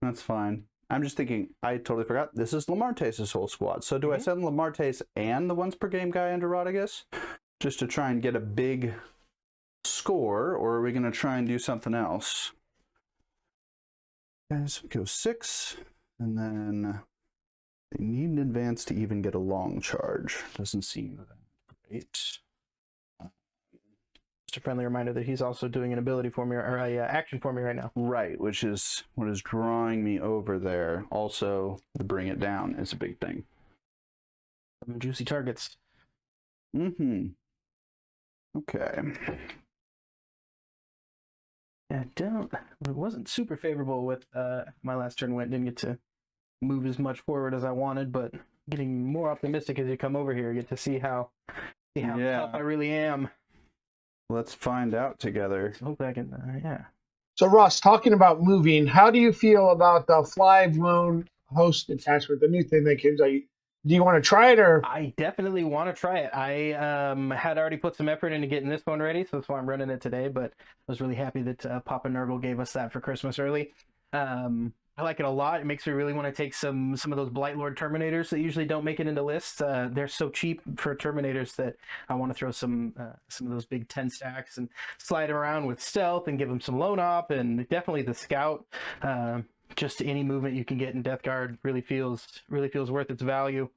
That's fine. I'm just thinking, I totally forgot. This is Lamarte's whole squad. So do I send Lamarte's and the once per game guy into Rodigus just to try and get a big score, or are we going to try and do something else? Guys, go 6, and then they need an advance to even get a long charge. Doesn't seem that great. Just a friendly reminder that he's also doing an ability for me, or a action for me right now. Right, which is what is drawing me over there. Also, the bring it down is a big thing. Some juicy targets. Mm-hmm. Okay. It wasn't super favorable with my last turn went. Didn't get to move as much forward as I wanted, but getting more optimistic as you come over here. Get to see how tough I really am. Let's find out together. Hope I can, yeah. So Ross, talking about moving, how do you feel about the fly blown host attachment, the new thing that came out? Do you want to try it, or? I definitely want to try it. I had already put some effort into getting this one ready, so that's why I'm running it today. But I was really happy that Papa Nurgle gave us that for Christmas early. I like it a lot. It makes me really want to take some of those Blightlord Terminators that usually don't make it into lists. They're so cheap for Terminators that I want to throw some of those big 10 stacks and slide them around with stealth and give them some lone op, and definitely the scout. Just any movement you can get in Death Guard really feels worth its value.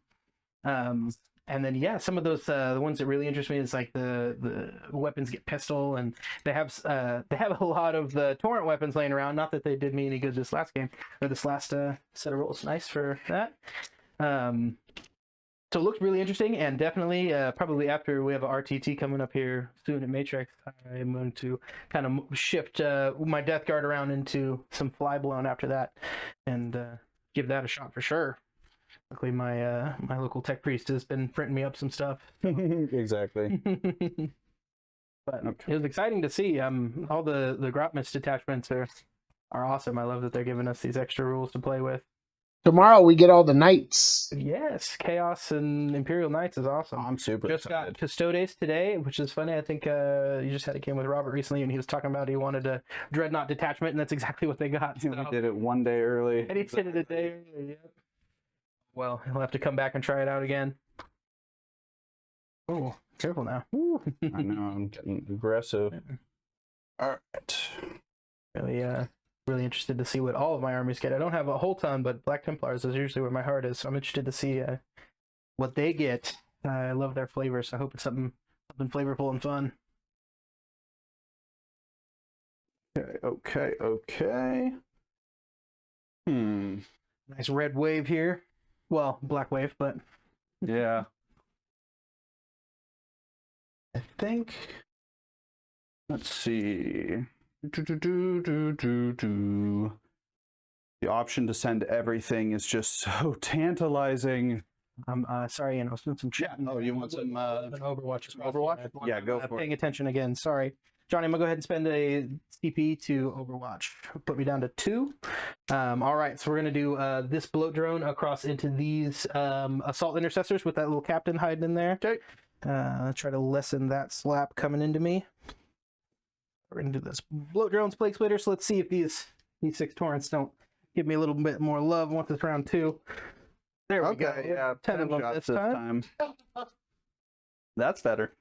And then some of those the ones that really interest me is like the weapons get pistol, and they have a lot of the torrent weapons laying around. Not that they did me any good this last game or this last set of rolls. Nice for that. So it looks really interesting, and definitely probably after we have a RTT coming up here soon at Matrix, I'm going to kind of shift my Death Guard around into some fly blown after that, and give that a shot for sure. Luckily, my my local tech priest has been printing me up some stuff. Exactly. But it was exciting to see. All the Grotmist detachments are awesome. I love that they're giving us these extra rules to play with. Tomorrow we get all the knights. Yes, Chaos and Imperial Knights is awesome. I'm super just excited. Got Custodes today, which is funny. I think you just had a game with Robert recently, and he was talking about he wanted a Dreadnought detachment, and that's exactly what they got. So. We did it one day early. And he did it a day early, yep. Well, he'll have to come back and try it out again. Oh, careful now. I know, I'm getting aggressive. All right. Really interested to see what all of my armies get. I don't have a whole ton, but Black Templars is usually where my heart is, so I'm interested to see what they get. I love their flavors. I hope it's something flavorful and fun. Okay. Nice red wave here. Well, black wave, but Yeah. I think. Let's see. The option to send everything is just so tantalizing. I'm sorry, and I was doing some chat. Oh, you want some Overwatch? Overwatch? Yeah, go for Paying it. attention again. Sorry, Johnny. I'm gonna go ahead and spend a CP to Overwatch. Put me down to 2. All right, so we're gonna do this bloat drone across into these assault intercessors with that little captain hiding in there. Okay. Try to lessen that slap coming into me. We're gonna do this bloat drones plague splitter. So let's see if these 6 torrents don't give me a little bit more love once it's round 2. There we go. Yeah, 10 of them shots this time. That's better.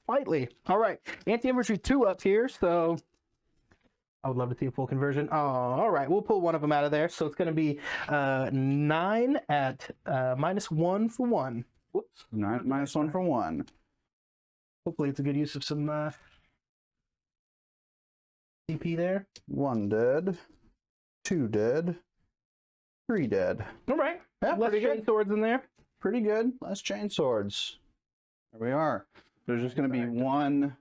Slightly. All right. Anti-infantry 2 up here, so I would love to see a full conversion. Oh, all right. We'll pull one of them out of there. So it's going to be 9 at -1 for 1. Whoops. 9 -1 for 1. Hopefully it's a good use of some CP there. 1 dead. 2 dead. 3 dead. All right. Yeah, Less pretty good. chain swords in there. Pretty good. Less chain swords. There we are. There's just going to be one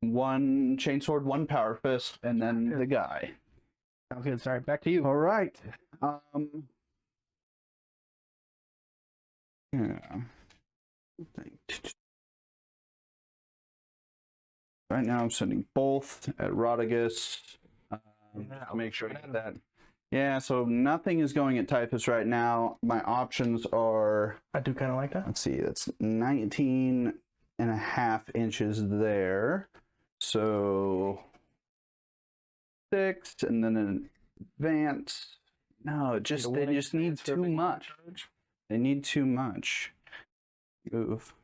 chainsword, 1 power fist, and then the guy. Sounds good. Sorry. Back to you. All right. Yeah. Right now, I'm sending both at Rodigus. To make sure I get that. Yeah, so nothing is going at Typhus right now. My options are, I do kind of like that. let's see, that's 19.5 inches there. So 6, and then an advance. No, they just need too much. They need too much. Move.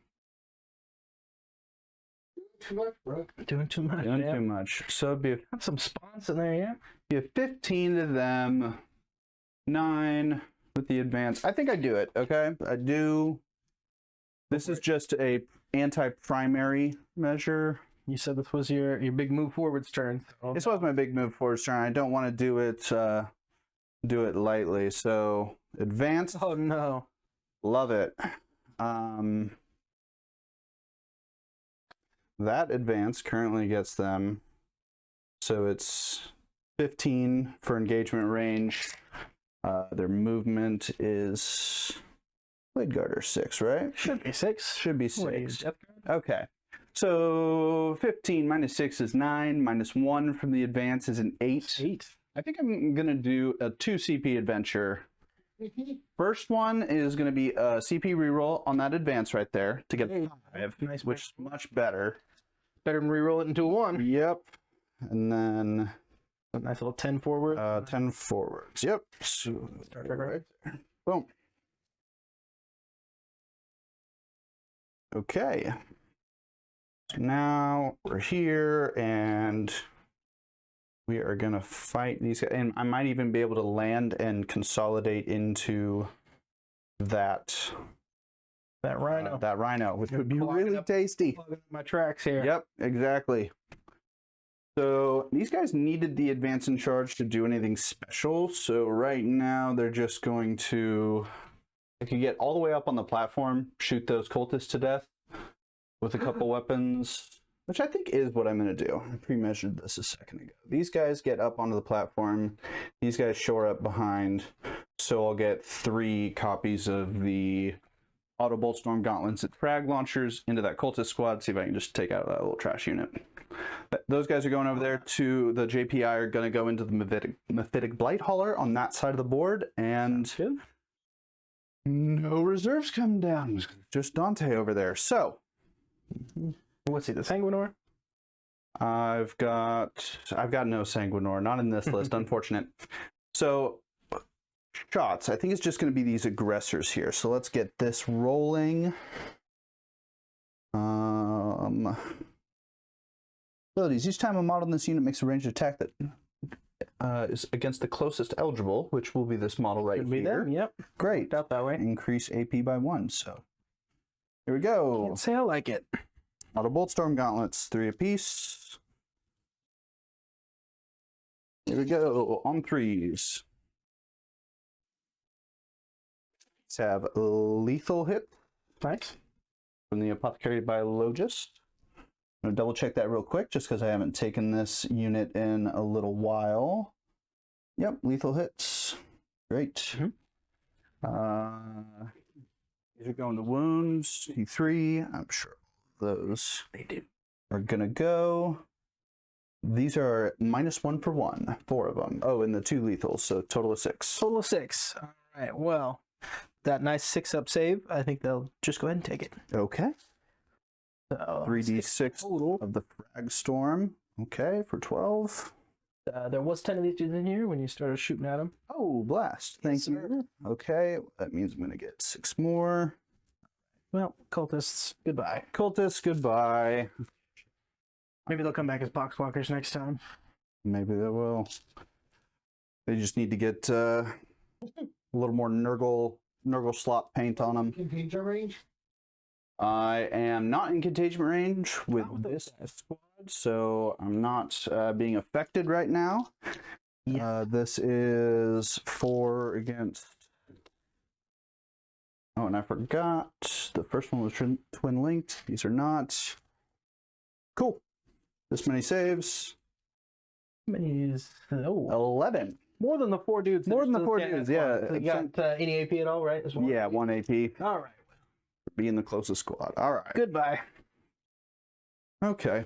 Too much, bro. Doing too much. Doing yeah. too much. So it'd be Have some spawns in there, yeah. you have 15 of them, 9 with the advance. I think I do it, okay? I do. This is just a anti-primary measure. You said this was your big move forwards turn. So. This was my big move forward turn. I don't want to do it lightly. So advance, Oh no. love it. That advance currently gets them. So it's 15 for engagement range. Their movement is Blade Guarder 6, right? Should be 6. Should be What is 6. Death Guard? Okay. So 15 minus 6 is 9, minus 1 from the advance is an 8. 8. I think I'm going to do a 2 CP adventure. First one is going to be a CP reroll on that advance right there to get 5, Nice, which is much better. Better than reroll it into a 1. Yep. And then A nice little 10 forward. 10 forwards. Yep. So, right there. Boom. Okay. So now we're here and we are going to fight these guys. And I might even be able to land and consolidate into that Rhino. that rhino, which would be Clogging really up- tasty. Plugging up my tracks here. Yep, exactly. So these guys needed the advance in charge to do anything special. So right now they're just going to, they can get all the way up on the platform, shoot those cultists to death with a couple weapons, which I think is what I'm going to do. I pre-measured this a second ago. These guys get up onto the platform. These guys shore up behind. So I'll get 3 copies of the Auto Bolt Storm Gauntlets and frag launchers into that cultist squad. See if I can just take out that little trash unit. Those guys are going over there to the JPI, are going to go into the Mephitic Blight Hauler on that side of the board, and no reserves come down. Just Dante over there. So, What's he, the Sanguinor? I've got no Sanguinor, not in this list, unfortunate. So, shots. I think it's just going to be these aggressors here. So let's get this rolling. Abilities. Each time a model in this unit makes a ranged attack that is against the closest eligible, which will be this model right Should be here. them. Yep. Great. Out that way. Increase AP by 1. So here we go. Can't say I like it. Auto Bolt Storm Gauntlets, 3 apiece. Here we go, on 3s. Let's have Lethal Hit Nice. from the Apothecary Biologist. I'm going to double check that real quick, just because I haven't taken this unit in a little while. Yep, lethal hits. Great. These are going to wounds. T3. I'm sure those are going to go. These are -1 for 1. 4 of them. Oh, and the 2 lethals, so total of 6. Total of 6. All right. Well, that nice 6-up save. I think they'll just go ahead and take it. Okay. So, 3d6 total. of the Frag Storm. Okay, for 12. There was 10 of these dudes in here when you started shooting at them. Oh, blast. Thank you. Okay, that means I'm going to get 6 more. Well, cultists, goodbye. Cultists, goodbye. Maybe they'll come back as boxwalkers next time. Maybe they will. They just need to get a little more Nurgle slot paint on them. Contagion range. I am not in contagion range with this squad, so I'm not being affected right now. This is 4 against... Oh, and I forgot. The first one was twin linked. These are not. Cool. This many saves. How many is... Oh, 11. more than the 4 dudes. More than the Still 4 standing dudes, at yeah. one. So you got any AP at all, right? As well? Yeah, 1 AP. All right. Being the closest squad. All right. Goodbye. Okay.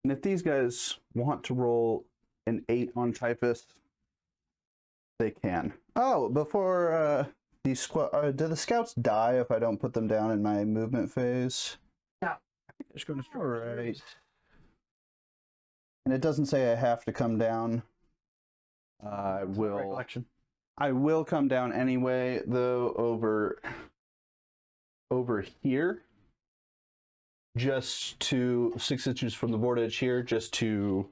And if these guys want to roll an 8 on Typhus, they can. Oh, before these squad, do the scouts die if I don't put them down in my movement phase? Yeah. Just going to All right. And it doesn't say I have to come down. I will come down anyway, though, over here, just to 6 inches from the board edge here, just to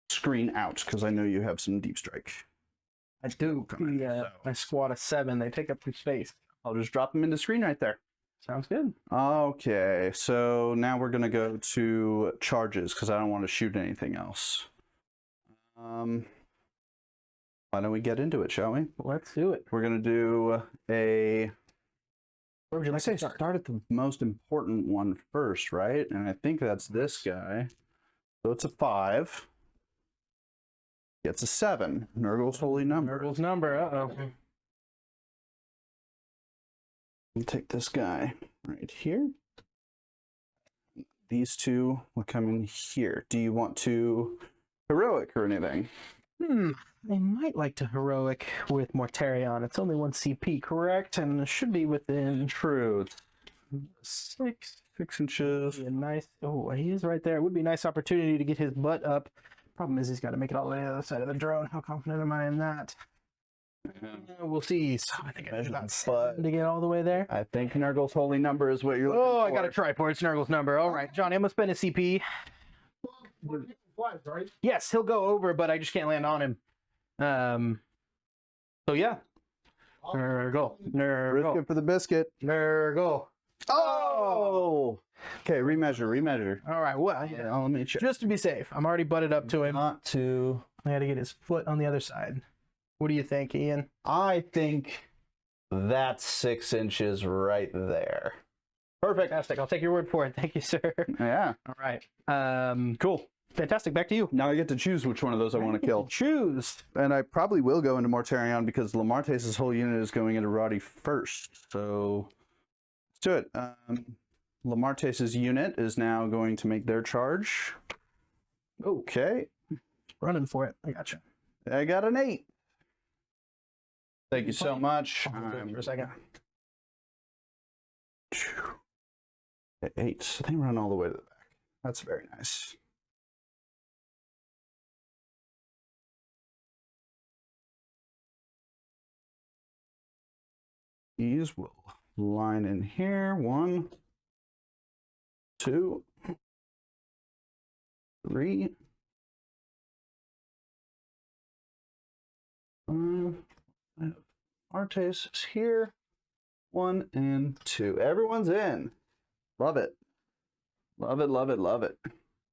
screen out, because I know you have some deep strike. I do. My squad of 7, they take up some space. I'll just drop them into screen right there. Sounds good. Okay, so now we're gonna go to charges, because I don't want to shoot anything else. Why don't we get into it, shall we? Let's do it. We're gonna do a... Where would you like to start start? at the most important one first, right? And I think that's this guy. So it's a 5. Gets a 7. Nurgle's holy number. Nurgle's number. Uh-oh. We'll take this guy right here. These 2 will come in here. Do you want to heroic or anything? I might like to heroic with Mortarion. It's only 1 CP, correct? And it should be within... Truth. 6 inches. Be a nice... Oh, he is right there. It would be a nice opportunity to get his butt up. Problem is he's got to make it all the way to the other side of the drone. How confident am I in that? We'll see. So I think I measure that 7 to get all the way there. I think Nurgle's holy number is what you're looking for. Oh, I got to try for it. It's Nurgle's number. All right, Johnny, I'm going to spend a CP. Right? Yes, he'll go over, but I just can't land on him. So yeah. Nurgle. Risk it for the biscuit. Nurgle. Oh! Okay, remeasure. All right, well, Yeah, let me check. just to be safe, I'm already butted up to him. Not to... I got to get his foot on the other side. What do you think, Ian? I think that's 6 inches right there. Perfect. Fantastic. I'll take your word for it. Thank you, sir. Yeah. All right. Cool. Fantastic. Back to you. Now I get to choose which one of those I want to kill. Choose. And I probably will go into Mortarion because Lamarte's whole unit is going into Roddy first. So let's do it. Lamarte's unit is now going to make their charge. Okay. Running for it. I gotcha. I got an 8. Thank you so much. For a second. 8. So they run all the way to the back. That's very nice. These will line in here. 1, 2, 3, Artes is here. 1 and 2. Everyone's in. Love it. Love it, love it, love it.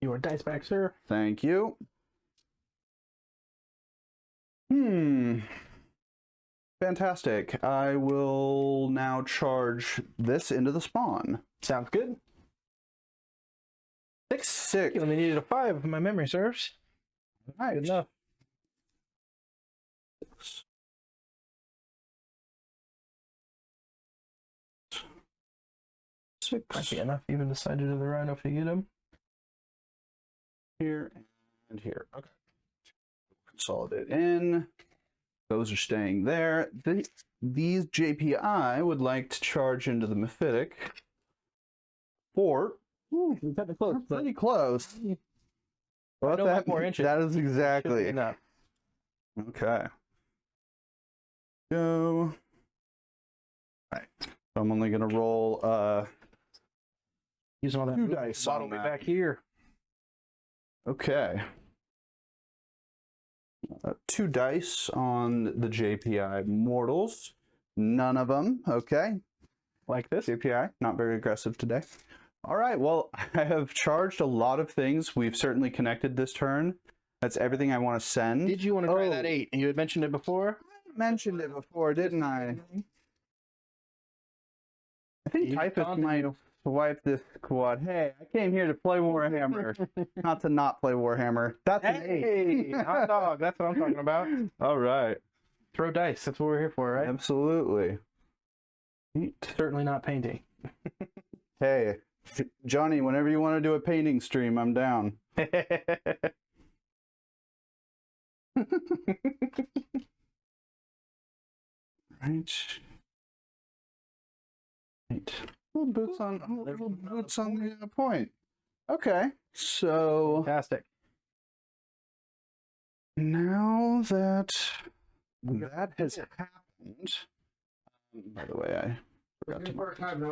Your dice back, sir. Thank you. Fantastic. I will now charge this into the spawn. Sounds good. 6. You only needed a 5 if my memory serves. Right. Good enough. 6. Might be enough even to side to the rhino if you get him. Here and here. Okay. Consolidate in. Those are staying there. These JPI would like to charge into the Mephitic. 4. Ooh, we're kind of close. Pretty close. Well, know my 4 inches. that is exactly enough. okay. Go. Right. So I'm only gonna roll Using all that 2 dice bottle on me that. back here. Okay. 2 dice on the JPI mortals. None of them. Okay. Like this. JPI, not very aggressive today. All right. Well, I have charged a lot of things. We've certainly connected this turn. That's everything I want to send. Did you want to try that 8? You had mentioned it before. I mentioned it before, didn't I? I think You Typhus taunted might you. wipe this squad. Hey, I came here to play Warhammer, not to not play Warhammer. That's an 8. Hey, hot dog. That's what I'm talking about. All right. Throw dice. That's what we're here for, right? Absolutely. Certainly not painting. Hey, Johnny, whenever you want to do a painting stream, I'm down. Right. Little boots on the point. Okay, so Fantastic. now that that has happened, by the way, I forgot to mark. Spend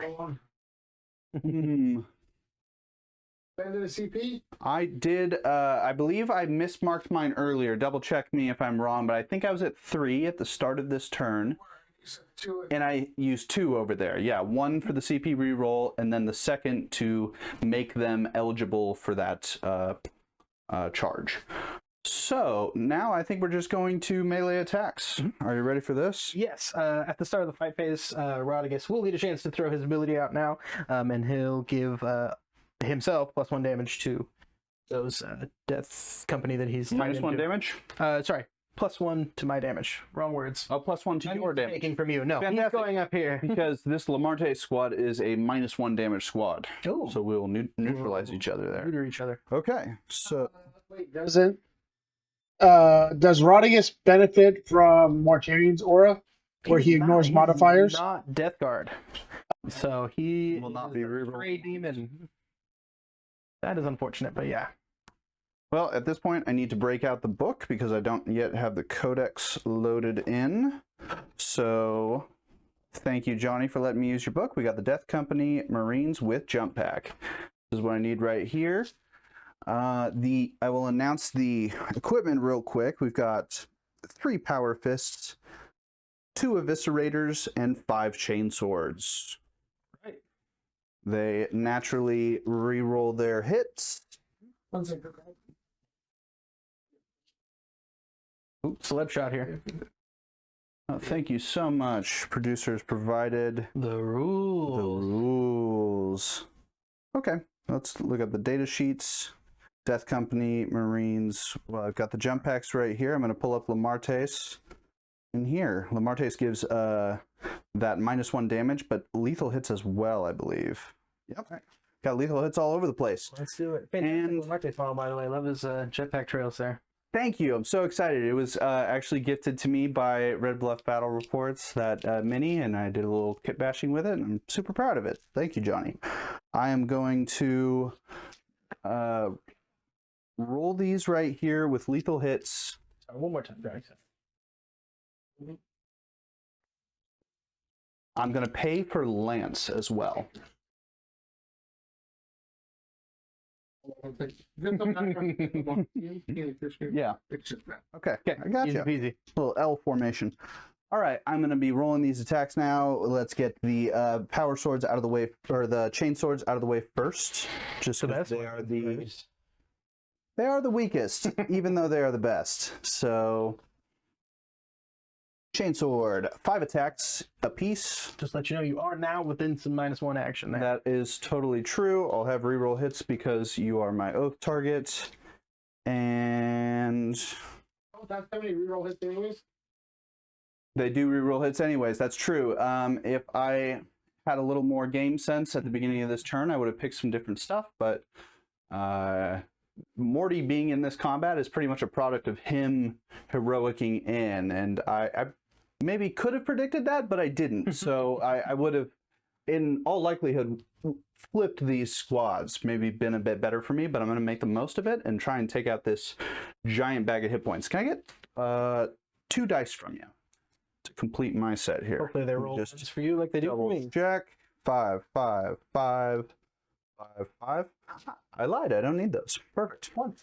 in a CP? I did. I believe I mismarked mine earlier. Double check me if I'm wrong, but I think I was at 3 at the start of this turn. And I used 2 over there. Yeah, 1 for the CP reroll, and then the second to make them eligible for that charge. So now I think we're just going to melee attacks. Are you ready for this? Yes, at the start of the fight phase, Rodriguez will get a chance to throw his ability out now, and he'll give himself +1 damage to those death company that he's tied -1 into. damage. Sorry, +1 to my damage. Wrong words. Oh, +1 to your damage. Taking from you. No, he's Fantastic. going up here. Because this Lamarte squad is a -1 damage squad. Oh, So we'll neutralize each other there. neuter each other. Okay, so Wait, doesn't does Rodigus benefit from Martirian's aura, where he He's ignores he's modifiers? Not Death Guard. So he Will not is be a rerolled. stray demon. That is unfortunate, but yeah. well, at this point, I need to break out the book because I don't yet have the codex loaded in. So, thank you, Johnny, for letting me use your book. We got the Death Company Marines with Jump Pack. This is what I need right here. I will announce the equipment real quick. We've got 3 Power Fists, 2 Eviscerators, and 5 Chainswords. Right. They naturally reroll their hits. One second. Ooh, celeb shot here. Oh, thank you so much. Producers provided The the rules. rules. Okay, let's look at the data sheets. Death Company, Marines. Well, I've got the jump packs right here. I'm going to pull up Lamartes in here. Lamartes gives that -1 damage, but lethal hits as well, I believe. Yep. Got lethal hits all over the place. Let's do it. And- Fantastic Marte model, by the way. Love his jetpack trails there. Thank you. I'm so excited. It was actually gifted to me by Red Bluff Battle Reports, that mini, and I did a little kit bashing with it, and I'm super proud of it. Thank you, Johnny. I am going to roll these right here with lethal hits. Sorry, one more time. Sorry. I'm going to pay for Lance as well. Yeah. It's just that. Okay, I got Easy you. peasy. Little L formation. All right, I'm going to be rolling these attacks now. Let's get the power swords out of the way, or the chain swords out of the way first. Just because they are the weakest, even though they are the best. So, chainsword, 5 attacks apiece. Just let you know you are now within some -1 action there. That is totally true. I'll have reroll hits because you are my oath target. And Oh, that's how many reroll hits anyways? they do reroll hits anyways. That's true. If I had a little more game sense at the beginning of this turn, I would have picked some different stuff. But Morty being in this combat is pretty much a product of him heroicing in. And I maybe could have predicted that, but I didn't. So I would have, in all likelihood, flipped these squads. Maybe been a bit better for me, but I'm going to make the most of it and try and take out this giant bag of hit points. Can I get 2 dice from you to complete my set here? Hopefully they roll just for you like they do for Double me. check. 5, 5, 5, 5, 5. I lied. I don't need those. Perfect. 1.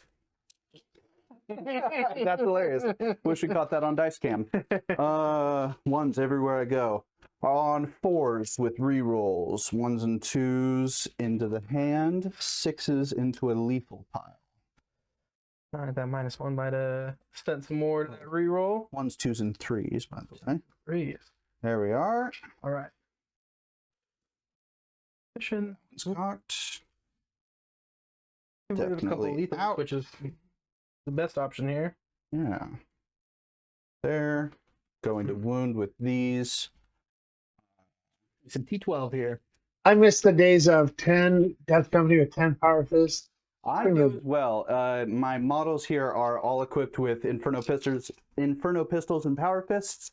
That's hilarious. Wish we caught that on dice cam. 1s everywhere I go. On 4s with rerolls. 1s and 2s into the hand. 6s into a lethal pile. All right, that -1 might have sent some more to that reroll. 1s, 2s, and 3s, by the way. 3. There we are. All right. Mission. It's cocked. Get rid of a couple Definitely lethals, out. which is the best option here. Yeah. There. Going to wound with these. Some T12 here. I miss the days of 10 Death Company with 10 Power Fists. I do as well. My models here are all equipped with Inferno Pistols, and Power Fists.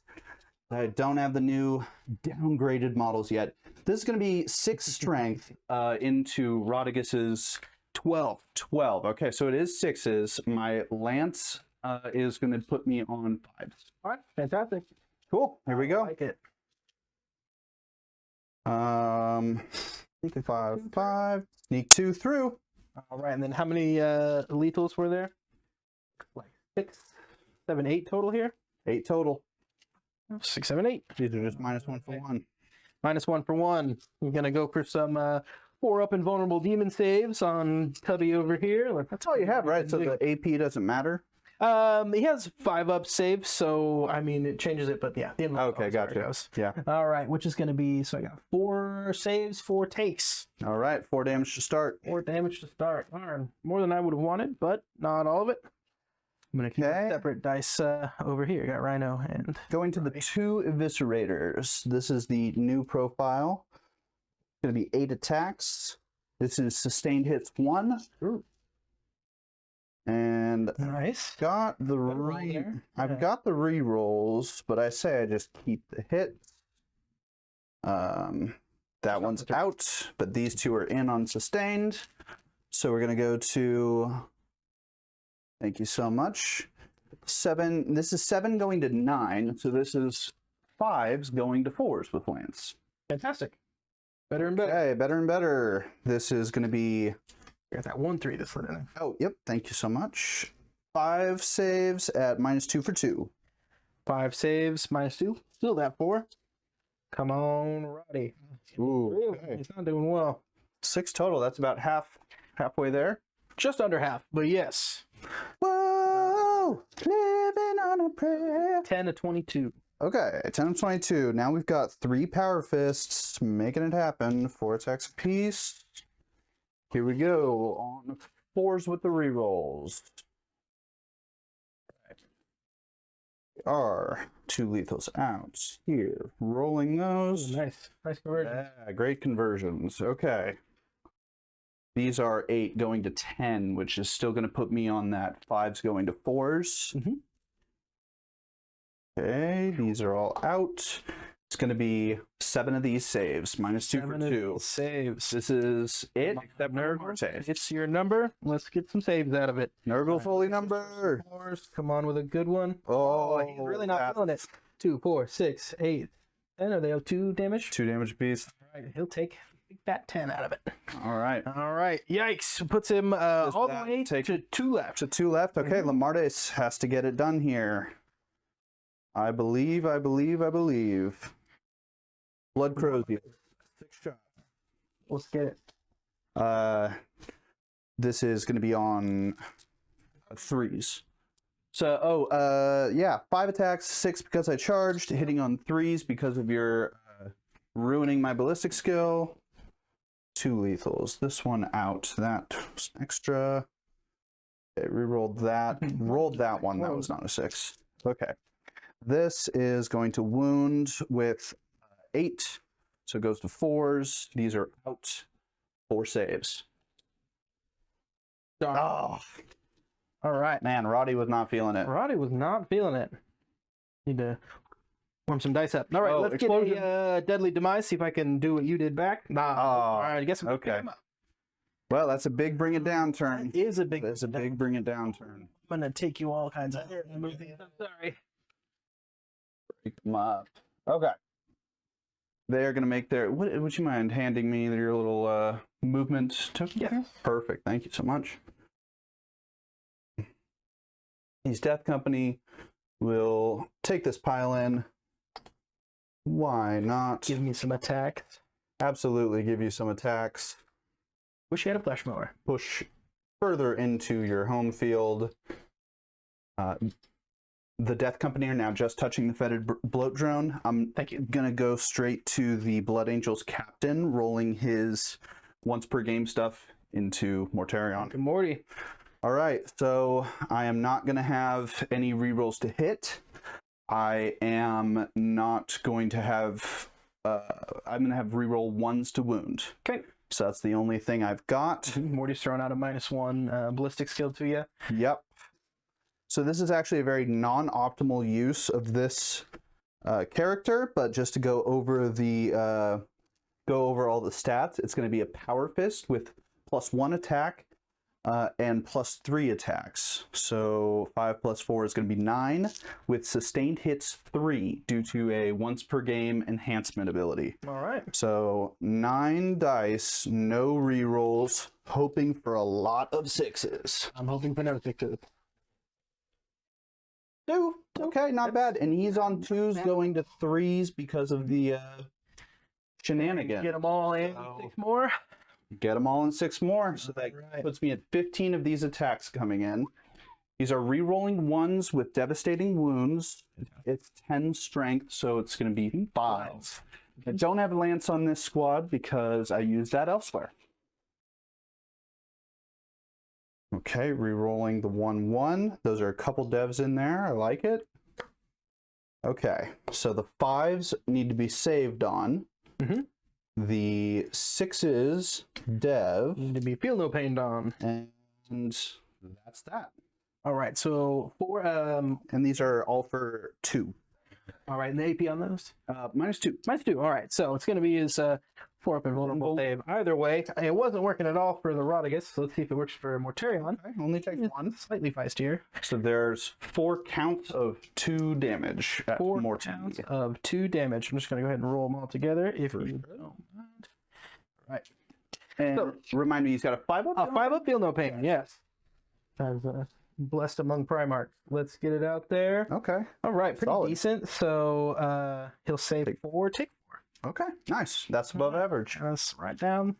I don't have the new downgraded models yet. This is going to be 6 strength into Rodriguez's 12. Okay, so it is 6s. My lance is going to put me on 5s. All right, fantastic. Cool. Here we I go. like it. 5, 5. Sneak 2 through. All right, and then how many lethals were there? Like 6, 7, 8 total here. 8 total. 6, 7, 8. These are just -1 for 1. -1 for 1. I'm gonna go for some 4-up invulnerable demon saves on Tubby over here. That's all you have, right? So the AP doesn't matter? He has 5-up saves, so I mean it changes it, but yeah. The Okay, gotcha. goes. Yeah. All right, which is gonna be, so I got 4 saves, 4 takes. All right, 4 damage to start. 4 damage to start. Darn, more than I would have wanted, but not all of it. I'm gonna keep Okay. a separate dice over here. Got Rhino and Going to the 2 Eviscerators. This is the new profile. It's going to be 8 attacks. This is sustained hits 1. Ooh. And nice. got the roll there. I've Yeah. got the re-rolls, but I say I just keep the hits. That one's out, but these 2 are in on sustained. So we're going to go to, thank you so much, 7. This is 7 going to 9, so this is 5s going to 4s with Lance. Fantastic. Better and better. Okay, better and better. This is going to be, Got that 1-3 that's lit in there. oh, yep, thank you so much. 5 saves at -2 for 2. 5 saves, -2. Still that 4. Come on, Roddy. Ooh, He's not doing well. 6 total. That's about halfway there. Just under half, but yes. Whoa, living on a prayer. 10 to 22. Okay, 10 of 22. Now we've got 3 Power Fists making it happen. 4 attacks apiece. Here we go on 4s with the rerolls. Are 2 lethals out here. Rolling those. Nice. Nice conversion. Yeah, great conversions. Okay. These are 8 going to 10, which is still going to put me on that 5s going to 4s. Mhm. Okay, these are all out. It's going to be 7 of these saves, -2 for 2. Saves. This is it, except Nurgle. Nurgle. It's your number. Let's get some saves out of it. Nurgle's holy number. Come on with a good one. Oh, He's really not feeling it. 2, 4, 6, 8, 10. Are they all 2 damage? 2 damage apiece. All right, he'll take big fat 10 out of it. All right. All right. Yikes. Puts him all the way to 2 left. To 2 left. Okay, Lamartis has to get it done here. I believe. Blood Crows. 6 shots. Let's get it. This is going to be on 3s. So, yeah, 5 attacks, 6 because I charged, hitting on 3s because of your ruining my ballistic skill. 2 lethals. This one out. That was extra. Okay, rerolled that. Rolled that one. That was not a 6. Okay. This is going to wound with 8. So it goes to 4s. These are out. 4 saves. Oh. All right. Man, Roddy was not feeling it. Roddy was not feeling it. Need to warm some dice up. All right, let's explosion. get a deadly demise. See if I can do what you did back. Nah. All right, I guess I'm okay. Well, that's a big bring it down turn. That is a big. That's a big bring it down turn. I'm gonna take you all kinds of. I'm sorry. Break them up. Okay. They are gonna make their. Would you mind handing me your little movement token? Yeah. Perfect. Thank you so much. His Death Company will take this pile in. Why not? Give me some attacks. Absolutely give you some attacks. Wish you had a flash mower. Push further into your home field. The Death Company are now just touching the fetid bloat drone. I'm gonna go straight to the Blood Angels captain, rolling his once per game stuff into Mortarion. Good Morty. All right, so I am not going to have any rerolls to hit. I am not going to have. I'm going to have reroll 1s to wound. Okay. So that's the only thing I've got. Morty's throwing out a -1 ballistic skill to you. Yep. So this is actually a very non-optimal use of this character, but just to go over all the stats, it's going to be a Power Fist with +1 attack. And +3 attacks. So 5 + 4 is going to be 9, with sustained hits 3 due to a once per game enhancement ability. All right. So 9 dice, no rerolls, hoping for a lot of 6s. I'm hoping for no 6s. Okay, not bad. And he's on 2s going to 3s because of the shenanigans. Get them all in. 6 more. Get them all in 6 more. So that puts me at 15 of these attacks coming in. These are re-rolling 1s with devastating wounds. It's 10 strength, so it's going to be 5. I don't have Lance on this squad because I used that elsewhere. Okay, re-rolling the 1/1. Those are a couple devs in there. I like it. Okay, so the 5s need to be saved on. The 6s, dev. Need to be feel no pain on. And that's that. All right, so 4. And these are all for 2. All right, and the AP on those? -2. -2. All right, so it's going to be his 4 up and vulnerable save. Either way, it wasn't working at all for the Rodigus, so let's see if it works for Mortarion. Okay, only takes 1. Slightly feistier. So there's 4 counts of 2 damage at 4 Mortarion. counts of 2 damage. I'm just going to go ahead and roll them all together if you don't mind. All right. And So, remind me, he's got a 5-up? A 5-up, feel no pain, yes. As blessed among Primarchs. Let's get it out there. Okay. All right, pretty Solid. decent. So he'll save 4, take 4. Okay, nice. That's above average. That's right down.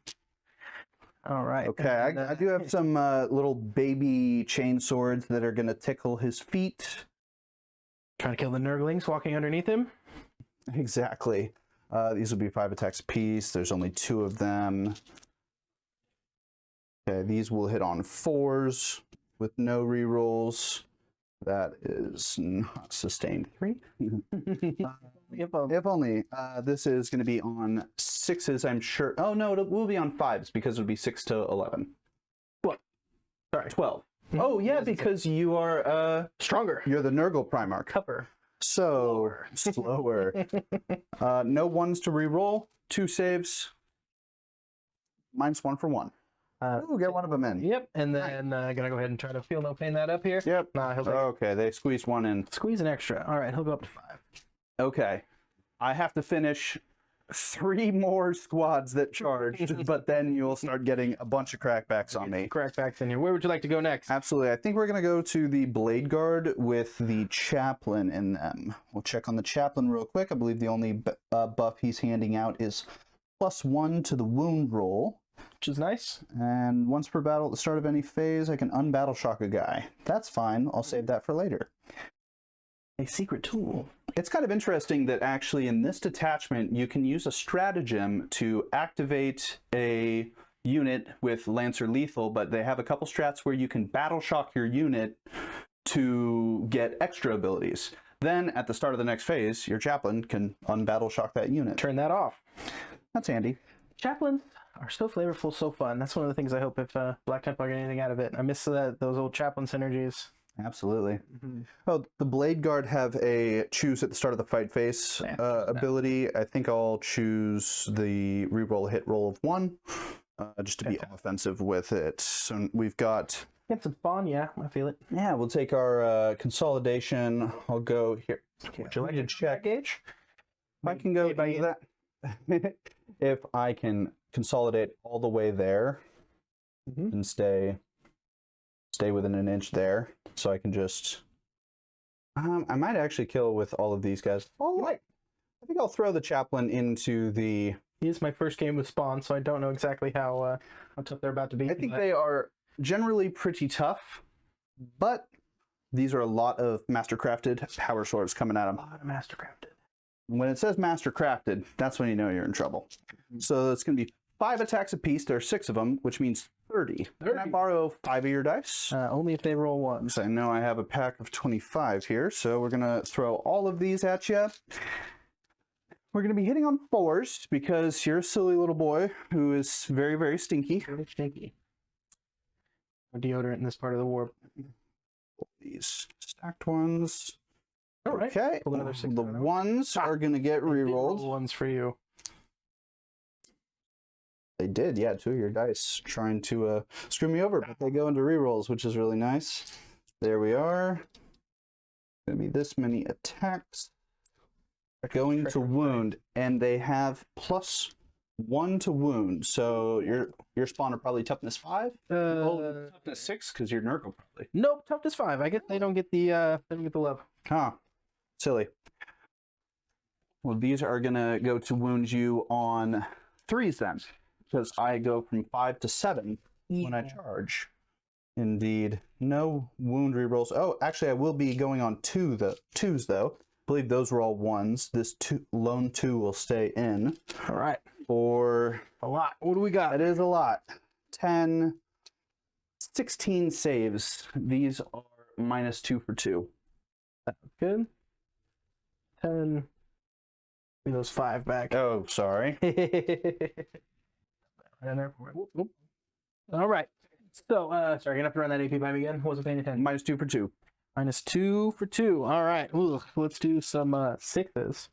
All right. Okay, I do have some little baby chain swords that are going to tickle his feet. Trying to kill the Nurglings walking underneath him. Exactly. These will be 5 attacks apiece. There's only 2 of them. Okay, these will hit on 4s with no rerolls. That is not sustained 3. If If only. This is going to be on 6s, I'm sure. Oh, no, it will be on 5s because it'll be 6 to 11. What? Sorry. 12. Oh, yeah, because you are... Stronger. You're the Nurgle Primarch. Cover. So, slower. No 1s to reroll. 2 saves. -1 for 1. Ooh, get one of them in. Yep, and then gonna go ahead and try to feel no pain that up here. Yep. Nah, he'll Okay, they squeezed 1 in. squeeze an extra. All right, he'll go up to 5. Okay. I have to finish 3 more squads that charged, but then you'll start getting a bunch of crackbacks on me. Crackbacks in here. Where would you like to go next? Absolutely. I think we're going to go to the Blade Guard with the Chaplain in them. We'll check on the Chaplain real quick. I believe the only buff he's handing out is +1 to the wound roll. Which is nice. And once per battle at the start of any phase, I can unbattle shock a guy. That's fine. I'll save that for later. A secret tool. It's kind of interesting that actually in this detachment, you can use a stratagem to activate a unit with Lancer Lethal, but they have a couple strats where you can battle shock your unit to get extra abilities. Then at the start of the next phase, your Chaplain can unbattle shock that unit. Turn that off. That's handy. Chaplains are so flavorful, so fun. That's one of the things I hope if Black Temple get anything out of it. I miss those old Chaplain synergies. Absolutely. Oh, the Blade Guard have a choose at the start of the fight phase ability. I think I'll choose the reroll a hit roll of 1 just to be offensive with it. So we've got... Get some spawn, yeah, I feel it. Yeah, we'll take our consolidation. I'll go here. Would you like to check gauge? If I can go by that. If I can consolidate all the way there and stay within an inch there, so I can just I might actually kill with all of these guys. Oh, I think I'll throw the Chaplain into the... It is my first game with spawn, so I don't know exactly how tough they're about to be. I think they are generally pretty tough, but these are a lot of mastercrafted power swords coming at them. A lot of mastercrafted. When it says mastercrafted, that's when you know you're in trouble. So it's going to be 5 attacks apiece. There are 6 of them, which means 30. Can I borrow 5 of your dice? Only if they roll 1. So I know I have a pack of 25 here, so we're going to throw all of these at you. We're going to be hitting on 4s because you're a silly little boy who is very, very stinky. Very stinky. No deodorant in this part of the war. These stacked ones. All right. Okay. Pull another 6 the ones are going to get rerolled. Ones for you. They did, yeah. 2 of your dice trying to screw me over, but they go into rerolls, which is really nice. There we are. Going to be this many attacks. Going to wound, and they have +1 to wound. So your spawn are probably toughness 5. Toughness 6 because you're Nurgle probably. Nope, toughness 5. I guess they don't get the love. Huh. Silly. Well, these are gonna go to wound you on 3s then, because I go from 5 to 7 when I charge. Indeed. No wound rerolls. Oh, actually, I will be going on 2s though. I believe those were all 1s. This lone 2 will stay in. All right. For a lot. What do we got? That is a lot. 10, 16 saves. These are -2 for 2. That's good. 10. Give me those 5 back. Oh, sorry. All right. So, sorry, you're gonna have to run that AP by me again. Wasn't paying attention. -2 for 2. -2 for 2. All right. Ooh, let's do some 6s.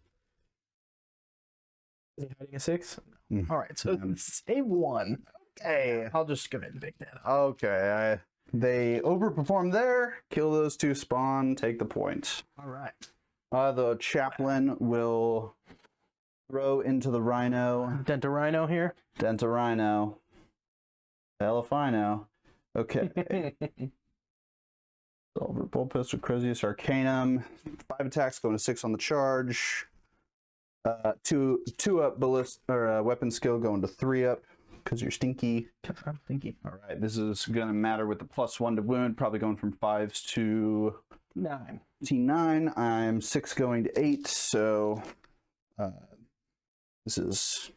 Is he hiding a 6? All right. So save 1. Okay. I'll just go ahead and take that. Okay. They overperform there. Kill those 2 spawn. Take the point. All right. The Chaplain will throw into the Rhino. Dent a Rhino here. Dent a Rhino. Hell if I know. Okay. Silver Bull Pistol, Crozius Arcanum. 5 attacks going to 6 on the charge. 2 up ballist or weapon skill going to 3 up because you're stinky. I'm stinky. All right, this is gonna matter with the +1 to wound. Probably going from 5s to 9. T9. I'm 6 going to 8, so this is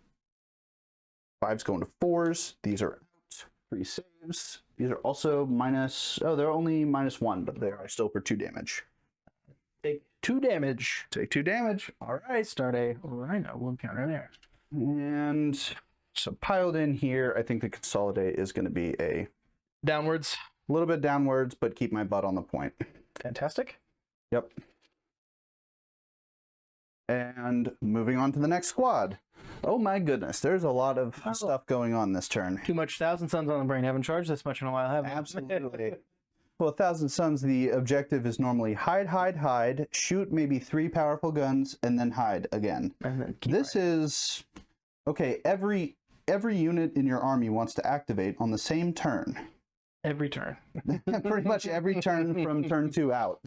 5s going to 4s. These are out. 3 saves. These are also minus. Oh, they're only -1, but they are still for 2 damage. Take 2 damage. Take 2 damage. All right, start a Rhino. One counter there. And so piled in here, I think the consolidate is going to be a downwards. A little bit downwards, but keep my butt on the point. Fantastic. Yep. And moving on to the next squad. Oh my goodness, there's a lot of stuff going on this turn. Too much Thousand Suns on the brain. Haven't charged this much in a while, have I? Absolutely. Well, 1,000 Suns, the objective is normally hide, hide, hide, shoot maybe 3 powerful guns, and then hide again. And then This is okay. Every unit in your army wants to activate on the same turn. every turn. Pretty much every turn from turn 2 out.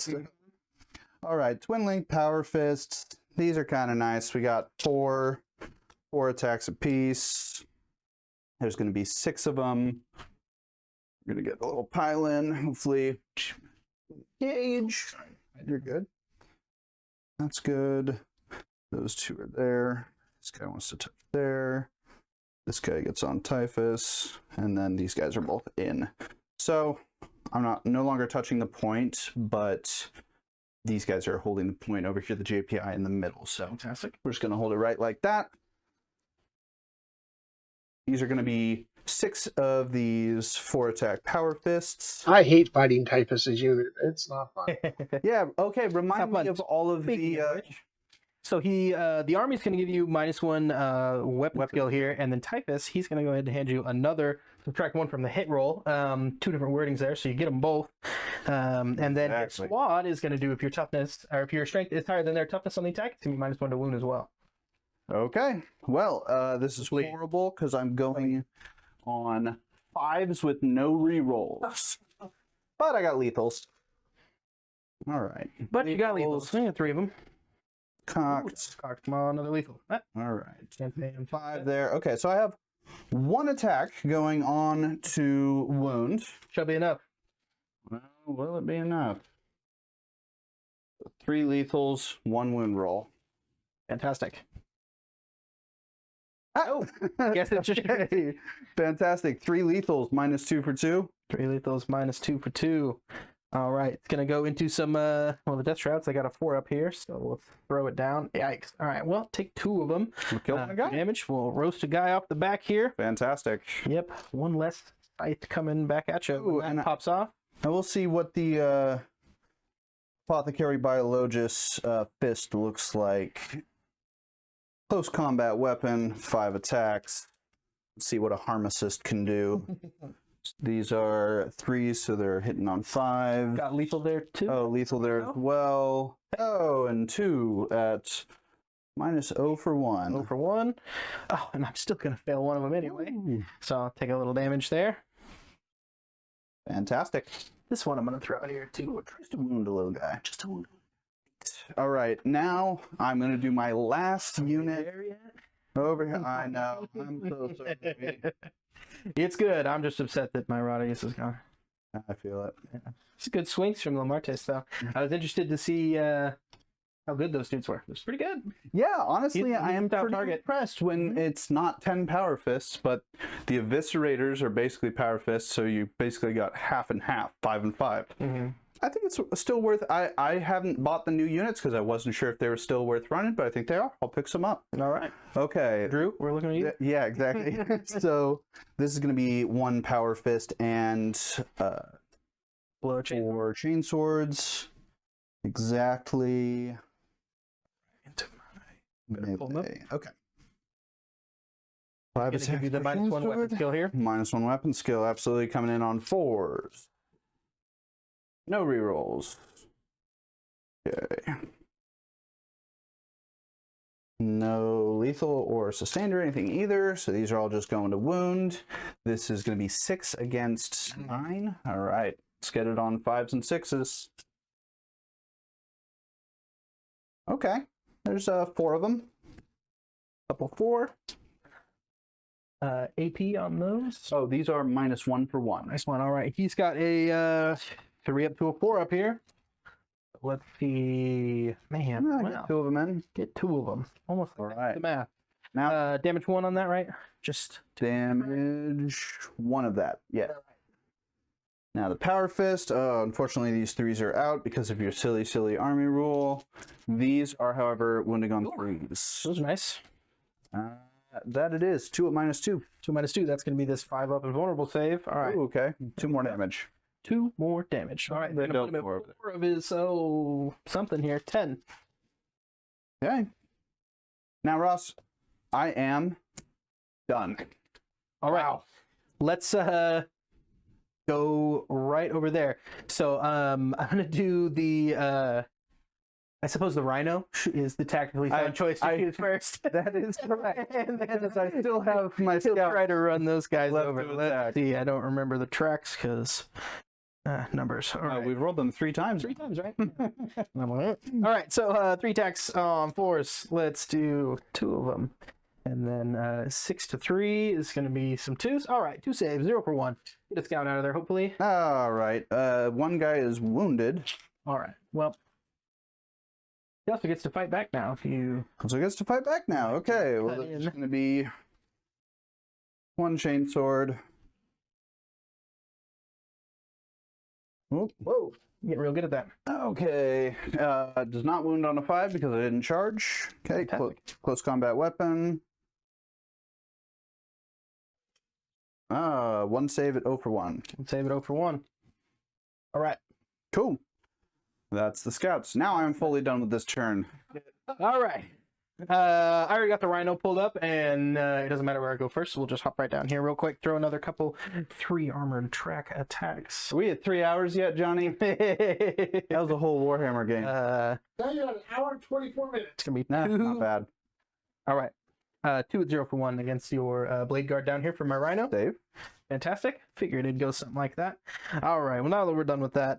All right, Twin Link Power Fists. These are kind of nice. We got four attacks apiece. There's going to be 6 of them. We're going to get a little pile in, hopefully. Gauge. You're good. That's good. Those 2 are there. This guy wants to touch there. This guy gets on Typhus. And then these guys are both in. So I'm no longer touching the point, but these guys are holding the point over here, the JPI in the middle. So Fantastic. we're just going to hold it right like that. These are going to be 6 of these 4 attack power fists. I hate fighting Typhus's unit. It's not fun. Yeah, okay, remind me fun. of all of the... So the army's going to give you -1 weapon skill here, and then Typhus, he's going to go ahead and hand you another, subtract 1 from the hit roll. 2 different wordings there, so you get them both. And then your squad is going to do, if your toughness, or if your strength is higher than their toughness on the attack, it's going to be -1 to wound as well. Okay, well, this is horrible because I'm going on 5s with no rerolls. But I got lethals. All right. But you got lethals. You got 3 of them. Cocked. Cocked. Come on, another lethal. Ah, All right. can't pay him. 5 there. Okay, so I have 1 attack going on to wound. Should be enough. Well, will it be enough? 3 lethals, 1 wound roll. Fantastic. Oh, Guess it should okay. Fantastic. 3 lethals, -2 for 2. 3 lethals, -2 for 2. All right, it's gonna go into some well, the death shrouds. I got a 4 up here, so we'll throw it down. Yikes! All right, well, take 2 of them. We'll kill one guy. Damage. We'll roast a guy off the back here. Fantastic. Yep, 1 less scythe coming back at you. Ooh, When and that pops off. And we'll see what the Apothecary Biologist fist looks like. Close combat weapon, 5 attacks. Let's see what a harm assist can do. These are 3s, so they're hitting on 5. Got lethal there too. Oh, lethal there as well. Oh, and 2 at -0 for 1. 0 for 1. Oh, and I'm still gonna fail 1 of them anyway. Ooh. So I'll take a little damage there. Fantastic. This one I'm gonna throw out here too. Just to wound a little guy. Just to wound. All right, now I'm gonna do my last unit There yet? over here. I know. I'm so sorry. It's good. I'm just upset that my Radius is gone. I feel it. It's good swings from Lamartes, though. I was interested to see how good those dudes were. It was pretty good. Yeah, honestly, He's I am top pretty target. impressed when it's not 10 power fists, but the eviscerators are basically power fists, so you basically got half and half, 5 and 5. I think it's still worth. I haven't bought the new units because I wasn't sure if they were still worth running, but I think they are. I'll pick some up. All right. Okay. Drew, we're looking at you. Yeah, exactly. So this is going to be 1 power fist and Blow chain. 4 chain swords. Exactly. Into my pull 'em up. Melee. Okay. 5 Gonna give you the attack for -1 weapon sword. skill here. -1 weapon skill, absolutely coming in on 4s. No rerolls. Okay. No lethal or sustained or anything either, so these are all just going to wound. This is going to be 6 against 9. All right, let's get it on 5s and 6s. Okay, there's 4 of them. Couple 4. AP on those. Oh, these are -1 for 1. Nice one. All right. He's got a 3 up to a 4 up here. Let's see. Man, Yeah, wow. get 2 of them in. Get 2 of them. Almost All like right. the math. Now Damage 1 on that, right? Just damage 1 of that. Yeah. Now the power fist. Unfortunately, these 3s are out because of your silly army rule. These are, however, wounding on 3s. those are nice. That it is. 2 at -2. 2 -2. That's going to be this 5 up and vulnerable save. All right. Ooh, okay. 2 more damage. 2 more damage. All right. They Then don't put him at for over there. 4 of his something here. 10. Okay. Now, Ross, I am done. All right. Let's go right over there. So I'm gonna do the I suppose the Rhino is the tactically sound choice to choose first. That is correct. And then Because I still have my he'll scout. try to run those guys left over. to Let's attack. see. I don't remember the tracks because numbers. All right. We've rolled them 3 times. 3 times, right? All right. So 3 attacks on 4s. Let's do 2 of them. And then 6 to 3 is going to be some 2s. All right. 2 saves, 0 for 1. Get a scout out of there, hopefully. All right. One guy is wounded. All right. Well, he also gets to fight back now if you. So he gets to fight back now. Okay. Well, Cut there's in. going to be 1 chainsword. Oh, Whoa. You get real good at that. okay. Does not wound on a 5 because I didn't charge. Okay. Close combat weapon. 1 save at 0 for 1. Save it 0 for 1. All right. Cool. That's the scouts. Now I'm fully done with this turn. All right. I already got the Rhino pulled up, and it doesn't matter where I go first, so we'll just hop right down here real quick. Throw another couple 3 armored track attacks. Are we at 3 hours yet, Johnny? That was a whole Warhammer game. Now you're at 1 hour and 24 minutes. It's gonna be Nah, 2. not bad. All right. 2 at 0 for 1 against your Blade Guard down here for my Rhino. Save. Fantastic. Figured it'd go something like that. All right. Well, now that we're done with that,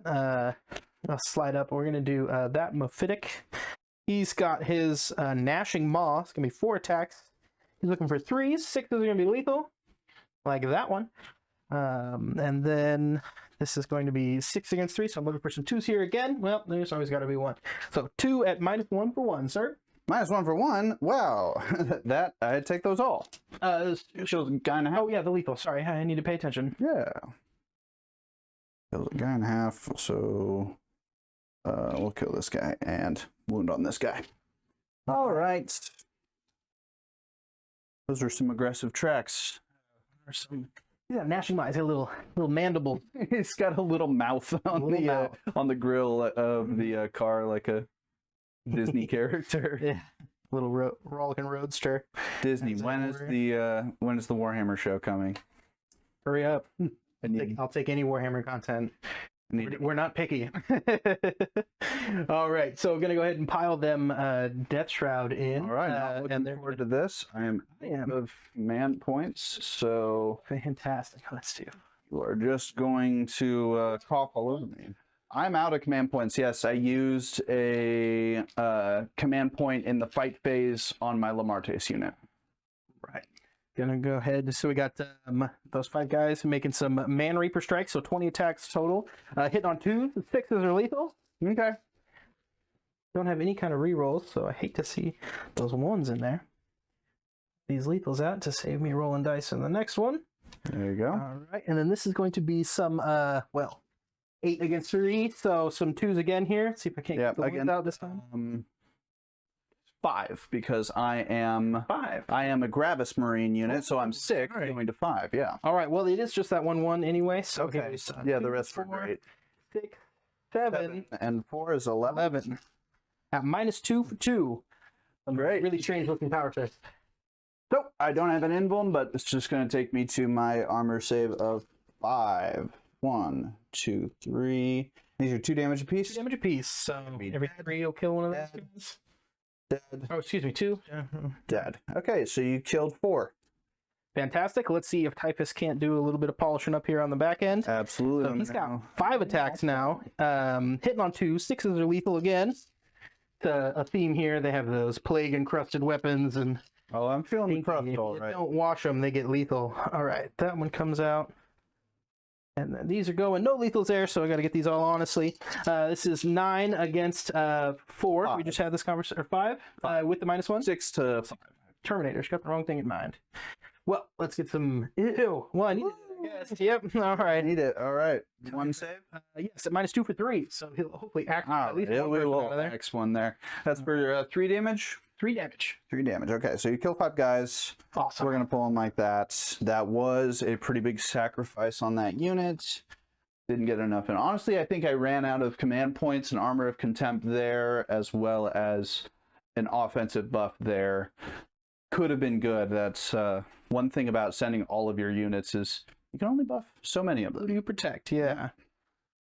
I'll slide up. We're gonna do that Mephitic. He's got his Gnashing Maw. It's gonna be 4 attacks. He's looking for 3s. 6s are gonna be lethal, like that one. And then this is going to be 6 against 3. So I'm looking for some 2s here again. Well, there's always got to be 1. So 2 at -1 for 1, sir. -1 for 1. Wow. That I'd take those all. Shows a guy and a half. Oh yeah, the lethal. Sorry, I need to pay attention. Yeah. Kills a guy and a half. So we'll kill this guy and wound on this guy. All right. Those are some aggressive tracks. There's some. Yeah, Gnashing Maw. He's got a little mandible. He's got a little mouth on Little mouth. on the grill of the car, like a Disney character. Yeah. Little rollicking roadster. Disney. That's When is the Warhammer show coming? Hurry up. I need, I'll take any Warhammer content. I need We're not picky. All right, so we're gonna go ahead and pile them Death Shroud in. all right. Now looking and they're forward to this. I am out of man points, so fantastic. Let's do. you are just going to cough all over me. I'm out of command points. Yes, I used a command point in the fight phase on my Lamartes unit. Right. Gonna go ahead. So we got those 5 guys making some Man Reaper strikes. So 20 attacks total. Hitting on 2s. 6s are lethal. Okay. Don't have any kind of rerolls, so I hate to see those 1s in there. These lethals out to save me rolling dice in the next one. There you go. All right, and then this is going to be some well, 8 against 3, so some 2s again here. Let's see if I can't get the ones out this time. 5 because I am 5. I am a Gravis Marine unit, so I'm 6 all right. going to 5. Yeah. All right, well it is just that 1/1 anyway. So Okay. Yeah, the rest are great. 6, 7, And 4 is 11. 11. At -2 for 2. Great. Really strange looking power fist. So I don't have an invuln, but it's just going to take me to my armor save of 5. 1, 2, 3. These are 2 damage apiece. 2 damage apiece. So every 3 will kill one of those guys. Dead. Oh, excuse me, 2. Dead. Okay, so you killed 4. Fantastic. Let's see if Typhus can't do a little bit of polishing up here on the back end. Absolutely. So he's got 5 attacks now. Hitting on 2. 6s are lethal again. It's a theme here. They have those plague encrusted weapons, and Oh, I'm feeling the if crust you all right. don't wash them, they get lethal. All right, that one comes out. And then these are going. No lethals there, so I got to get these all honestly. This is 9 against 4. 5. We just had this conversation. Or 5 with the -1. 6 to 5. Terminator's got the wrong thing in mind. Well, let's get some. Ew. Well, I need it, I guess. Yep. All I right. need it. All right. 1 save. Yes, at -2 for 3. So he'll hopefully act Ah, at least we one person will out of there. X one there. That's for 3 damage. 3 damage. 3 damage. Okay, so you kill 5 guys. So Awesome. we're gonna pull them like that. That was a pretty big sacrifice on that unit. Didn't get enough. And honestly, I think I ran out of command points and Armor of Contempt there, as well as an offensive buff there. Could have been good. That's one thing about sending all of your units is You can only buff so many of Who them. do you protect? Yeah.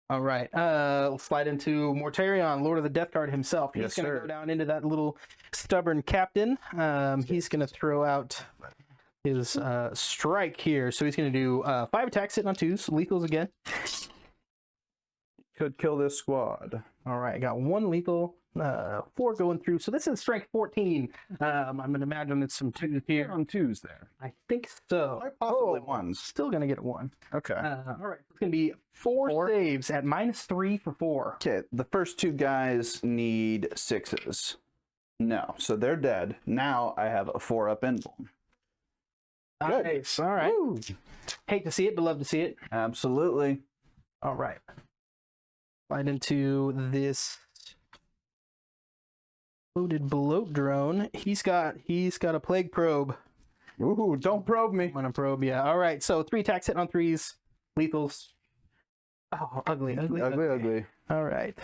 All right. We'll slide into Mortarion, Lord of the Death Guard himself. He's Yes, going to sir. go down into that little stubborn captain. He's going to throw out his strike here. So he's going to do 5 attacks, hitting on 2s, lethals again. Could kill this squad. All right, got 1 lethal, 4 going through. So this is strength 14. I'm going to imagine it's some 2s here. On 2s there. I think so. Possibly 1s. Still going to get 1. Okay. All right, it's going to be 4 saves at -3 for 4. Okay, the first 2 guys need 6s. No, so they're dead. Now I have a 4-up emblem. Good. Nice. All right. Woo. Hate to see it, but love to see it. Absolutely. All right. Slide into this loaded bloat drone. He's got a plague probe. Ooh, don't probe me. I'm gonna probe, yeah. All right, so 3 attacks hitting on 3s, lethals. Oh, ugly. Ugly. All right.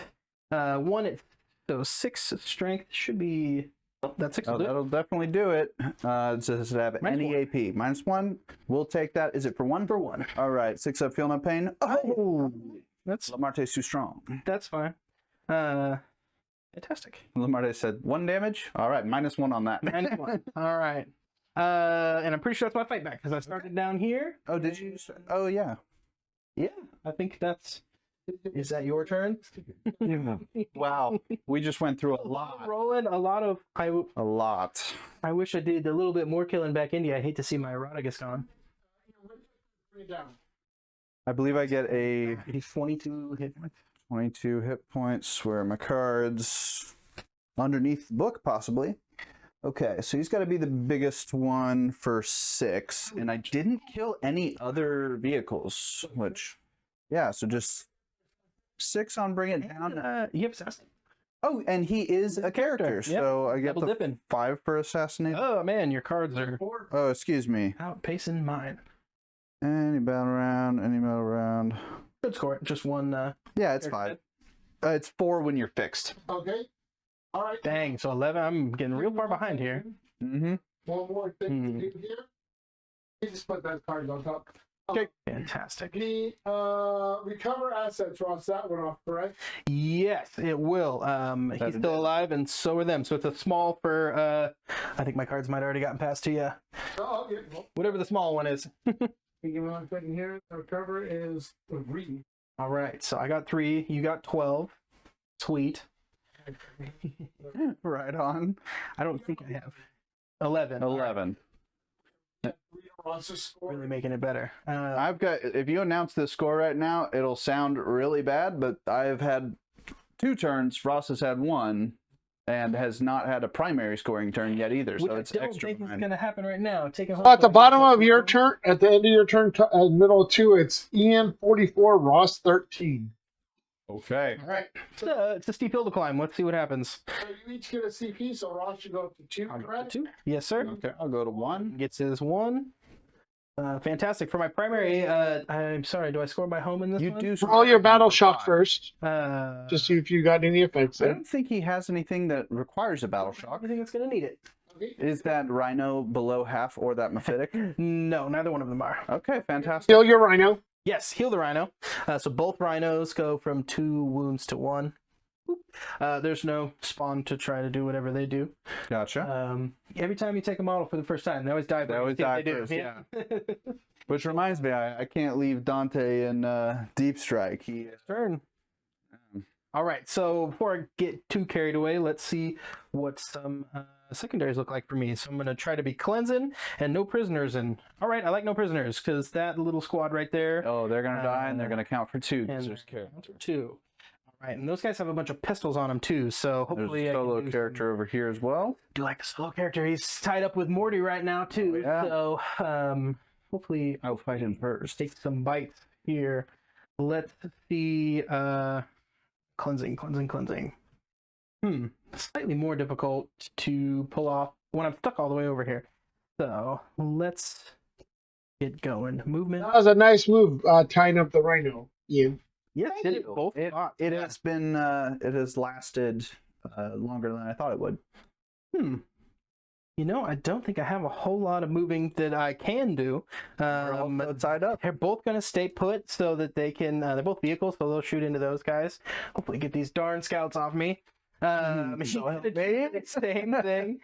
1 at so 6 strength should be. Oh, that's 6. Oh, that'll definitely do it. Does it have any AP? -1. We'll take that. Is it for 1? For 1. All right. 6 up, feel no pain. Oh, That's Lamarte's too strong. fine. Fantastic. Lamarte said 1 damage. All right, -1 on that. -1. All right. And I'm pretty sure that's my fight back because I started down here. Oh, did you? Oh, yeah. Yeah, I think that's. Is that your turn? Wow. We just went through a lot. Rolling a lot of. A lot. I wish I did a little bit more killing back India. I hate to see my Eroticus gone. I believe I get a 22 hit points. 22 hit points. Where are my cards? Underneath the book, possibly. Okay, so he's got to be the biggest one for 6. And I didn't kill any other vehicles, which, yeah, so just 6 on Bring It Down. You have assassin. Oh, and he is a character, Yep. so I get Double the dipping. 5 for Assassinate. Oh man, your cards are Oh, excuse me. outpacing mine. Any battle round. Good score. Just 1. Yeah, it's Character 5. It's 4 when you're fixed. Okay. All right. Dang. So 11. I'm getting real far behind here. Mm-hmm. One more thing to do here. You just put that card on top. Okay. Fantastic. The recover assets, Ross, that one off, correct? Yes, it will. He's still alive, and so are them. So it's a small for. I think my cards might have already gotten past to you. Oh, yeah. Well, Whatever the small one is. give me 1 second here. The recover is 3. All right. So I got 3. You got 12. Sweet. Right on. I don't think I have 11. 11. Ross's score. Really making it better. I've got, if you announce the score right now, it'll sound really bad, but I've had 2 turns. Ross has had 1 and has not had a primary scoring turn yet either. Which So I it's don't extra think is behind. going to happen right now. Take a So at the bottom of your turn, at the end of your turn, middle of 2, it's Ian 44, Ross 13. Okay. All right. It's a steep hill to climb. Let's see what happens. So you each get a CP, so Ross should go up to 2, correct? 2. Yes, sir. Okay, I'll go to 1. Gets his 1. Fantastic. For my primary, I'm sorry, do I score by home in this You one? do Roll your battle shock 5. first. Just See if you got any effects I there. don't think he has anything that requires a battle I shock. think it's going to need it. Okay. Is that Rhino below half or that Mephitic? No, neither one of them are. Okay, fantastic. Kill your Rhino. Yes, heal the Rhino. So both Rhinos go from 2 wounds to 1. There's no spawn to try to do whatever they do. Gotcha. Every time you take a model for the first time, they always die. They always die first, Which reminds me, I can't leave Dante in Deep Strike. He Turn. All right, so before I get too carried away, let's see what some secondaries look like for me. So I'm going to try to be cleansing and no prisoners. And all right, I like no prisoners because that little squad right there. Oh, they're going to die and they're going to count for 2. And There's counts for 2. All right, and those guys have a bunch of pistols on them too. So hopefully a I can solo do character over here as well. do like a solo character. He's tied up with Morty right now too. Oh, yeah. So hopefully I'll fight him first. take some bites here. Let's see. Cleansing. Slightly more difficult to pull off when I'm stuck all the way over here. So let's get going. Movement. That was a nice move, tying up the Rhino, Ian. Yes, did it both. It has been, it has lasted longer than I thought it would. You know, I don't think I have a whole lot of moving that I can do. Side up. They're both going to stay put so that they can, they're both vehicles, so they'll shoot into those guys. Hopefully get these darn scouts off me. Same thing.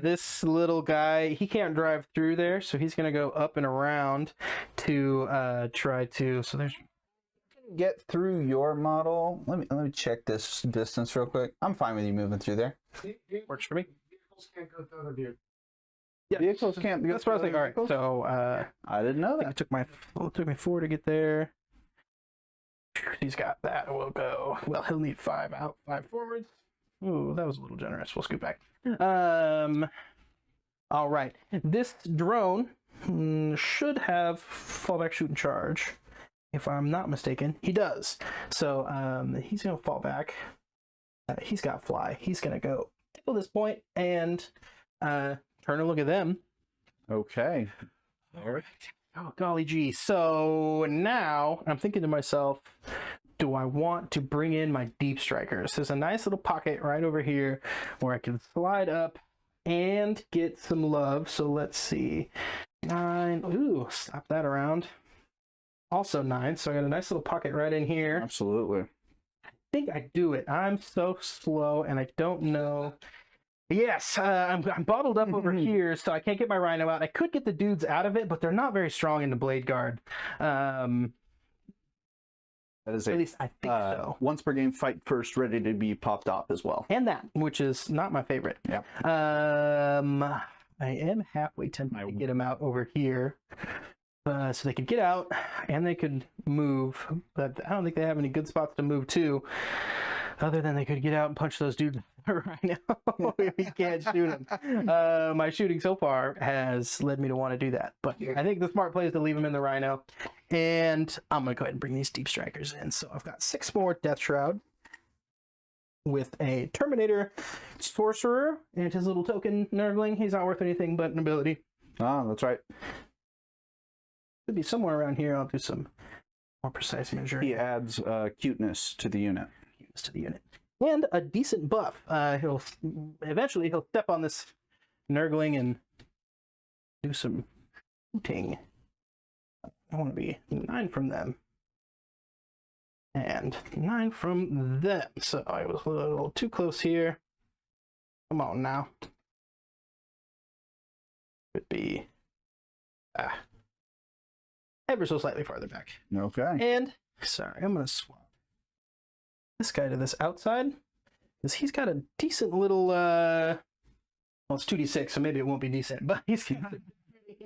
This little guy, he can't drive through there, so he's going to go up and around to try to, so there's... Get through your model. Let me check this distance real quick. I'm fine with you moving through there. Works for me. Vehicles can't go through the view. Yeah, Vehicles can't. that's what I was like. All right, so I didn't know I think that. it took me 4 to get there. He's got that. We'll go. Well, he'll need 5 out, 5 forwards. Ooh, that was a little generous. We'll scoot back. All right. This drone should have fallback, shoot, and charge. If I'm not mistaken, he does. So he's going to fall back. He's got fly. He's going to go tickle this point and turn and look at them. Okay. All right. Oh, golly gee. So now I'm thinking to myself, do I want to bring in my deep strikers? There's a nice little pocket right over here where I can slide up and get some love. So let's see. 9. Ooh, slap that around. Also 9, so I got a nice little pocket right in here. Absolutely. I think I do it. I'm so slow, and I don't know. Yes, I'm bottled up over here, so I can't get my rhino out. I could get the dudes out of it, but they're not very strong in the blade guard. That is At least I think so. Once per game, fight first, ready to be popped off as well. And that, which is not my favorite. Yeah. I am halfway tempted to get them out over here. So they could get out and they could move, but I don't think they have any good spots to move to, other than they could get out and punch those dudes right now if you can't shoot them. My shooting so far has led me to want to do that, but I think the smart play is to leave them in the rhino, and I'm going to go ahead and bring these deep strikers in. So I've got 6 more Death Shroud with a Terminator Sorcerer and his little token Nurgling. He's not worth anything but an ability. Ah, that's right. Could be somewhere around here. I'll do some more precise measuring. He adds cuteness to the unit. Cuteness to the unit. And a decent buff. He'll step on this Nurgling and do some shooting. I want to be 9 from them. And 9 from them. So I was a little too close here. Come on now. Could be ever so slightly farther back. Okay. And, sorry, I'm going to swap this guy to this outside, because he's got a decent little, well, it's 2d6, so maybe it won't be decent, but he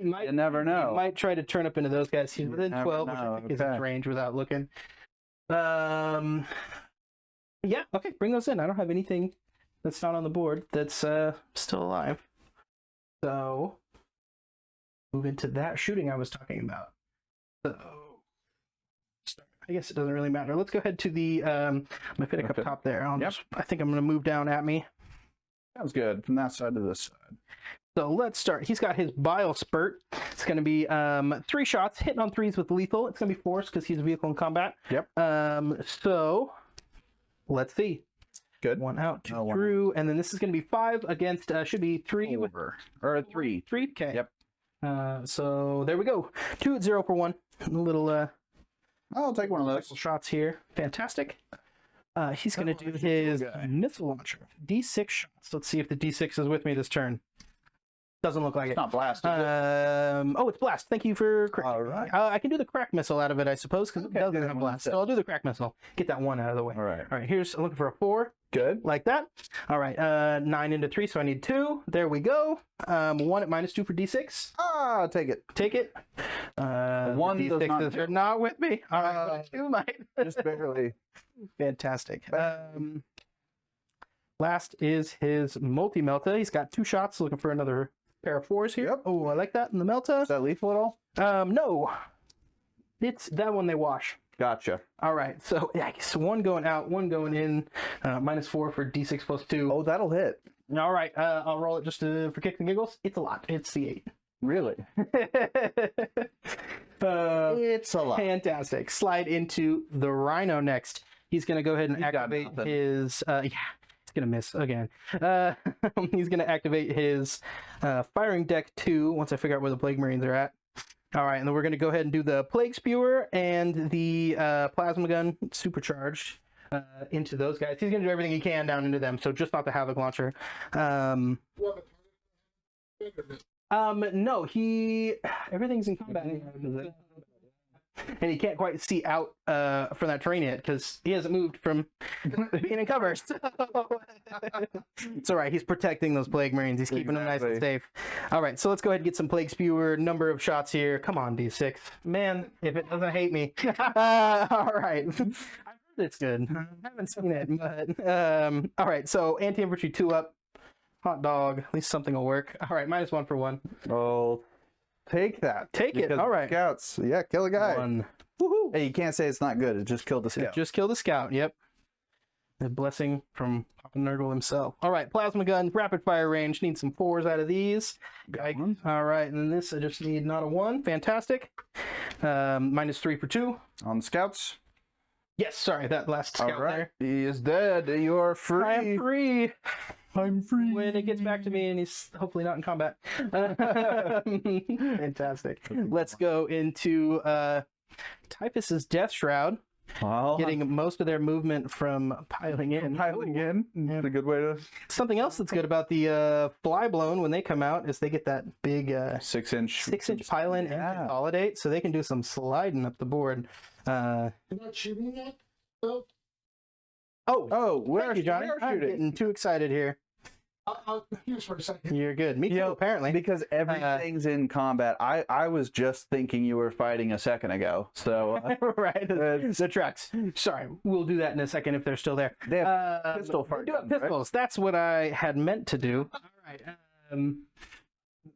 might, You never know. He might try to turn up into those guys. He's within never 12, which I know. think is his range without looking. Yeah, okay, bring those in. I don't have anything that's not on the board that's still alive. So, move into that shooting I was talking about. So, I guess it doesn't really matter. Let's go ahead to the Matirx up top there. I think I'm going to move down at me. Sounds good. From that side to this side. So let's start. He's got his Bile Spurt. It's going to be 3 shots, hitting on 3s with lethal. It's going to be force because he's a vehicle in combat. Yep. So let's see. Good. 1 out, 2 through, and then this is going to be 5 against, should be 3 over. Or 3. 3? Okay. Yep. So there we go. 2 at 0 for 1. A little I'll take one of those. shots here. Fantastic. He's going to do his missile launcher. D6 shots. Let's see if the D6 is with me this turn. Doesn't look like It's it. not blast. Oh, it's blast. Thank you for correcting. All right. I can do the crack missile out of it, I suppose, because it doesn't have blast. So I'll do the crack missile. Get that 1 out of the way. All right. All right, here's looking for a 4. Good. Like that. All right, 9 into 3, so I need 2. There we go. 1 at -2 for D6. Ah, take it. Take it. 1 the does not D6s are not with me. All right, 2 might. Just barely. Fantastic. Last is his multi-melta. He's got 2 shots. Looking for another pair of 4s here. Yep. Oh, I like that in the melta. Is that lethal at all? No. It's that one they wash. Gotcha. All right, so yeah, so 1 going out, 1 going in, -4 for D6 plus 2. Oh, that'll hit. All right, I'll roll it just for kicks and giggles. It's a lot. It's the 8. Really? It's a lot. Fantastic. Slide into the Rhino next. He's going to go ahead and He's got activate nothing. his gonna miss again. He's gonna activate his firing deck 2 once I figure out where the Plague Marines are at. All right, and then we're gonna go ahead and do the Plague Spewer and the Plasma Gun supercharged into those guys. He's gonna do everything he can down into them, so just not the Havoc Launcher. No, everything's in combat. And he can't quite see out from that terrain yet because he hasn't moved from being in cover. So it's all right. He's protecting those Plague Marines. He's keeping them nice and safe. All right, so let's go ahead and get some Plague Spewer. Number of shots here. Come on, D6. Man, if it doesn't hate me. All right. I've heard it's good. I haven't seen it, but all right. So anti-infantry 2 up. Hot dog. At least something will work. All right, -1 for 1. Oh. Take that. Take it. Because All right. Scouts. Yeah, kill a guy. 1. Woohoo. Hey, you can't say it's not good. It just killed the scout. Just kill the scout. Yep. A blessing from Papa Nurgle himself. All right, plasma gun, rapid fire range. Need some 4s out of these. All right, and then this I just need not a 1. Fantastic. -3 for 2 on the scouts. Yes, sorry, that last scout there. He is dead. You are free. I am free. I'm free. When it gets back to me and he's hopefully not in combat. Fantastic. Let's go into Typhus's Death Shroud. Well, getting most of their movement from piling in. Piling in. That's a good way to... Something else that's good about the Fly Blown when they come out is they get that big 6-inch pile in and consolidate, so they can do some sliding up the board. You're not shooting that? No? Where are you, Johnny? I'm getting too excited here. Here's for a second. You're good. Me too, apparently. Because everything's in combat. I was just thinking you were fighting a second ago. So right, the trucks. Sorry, we'll do that in a second if they're still there. They have pistol fart do have guns, pistols. Right? That's what I had meant to do. All right.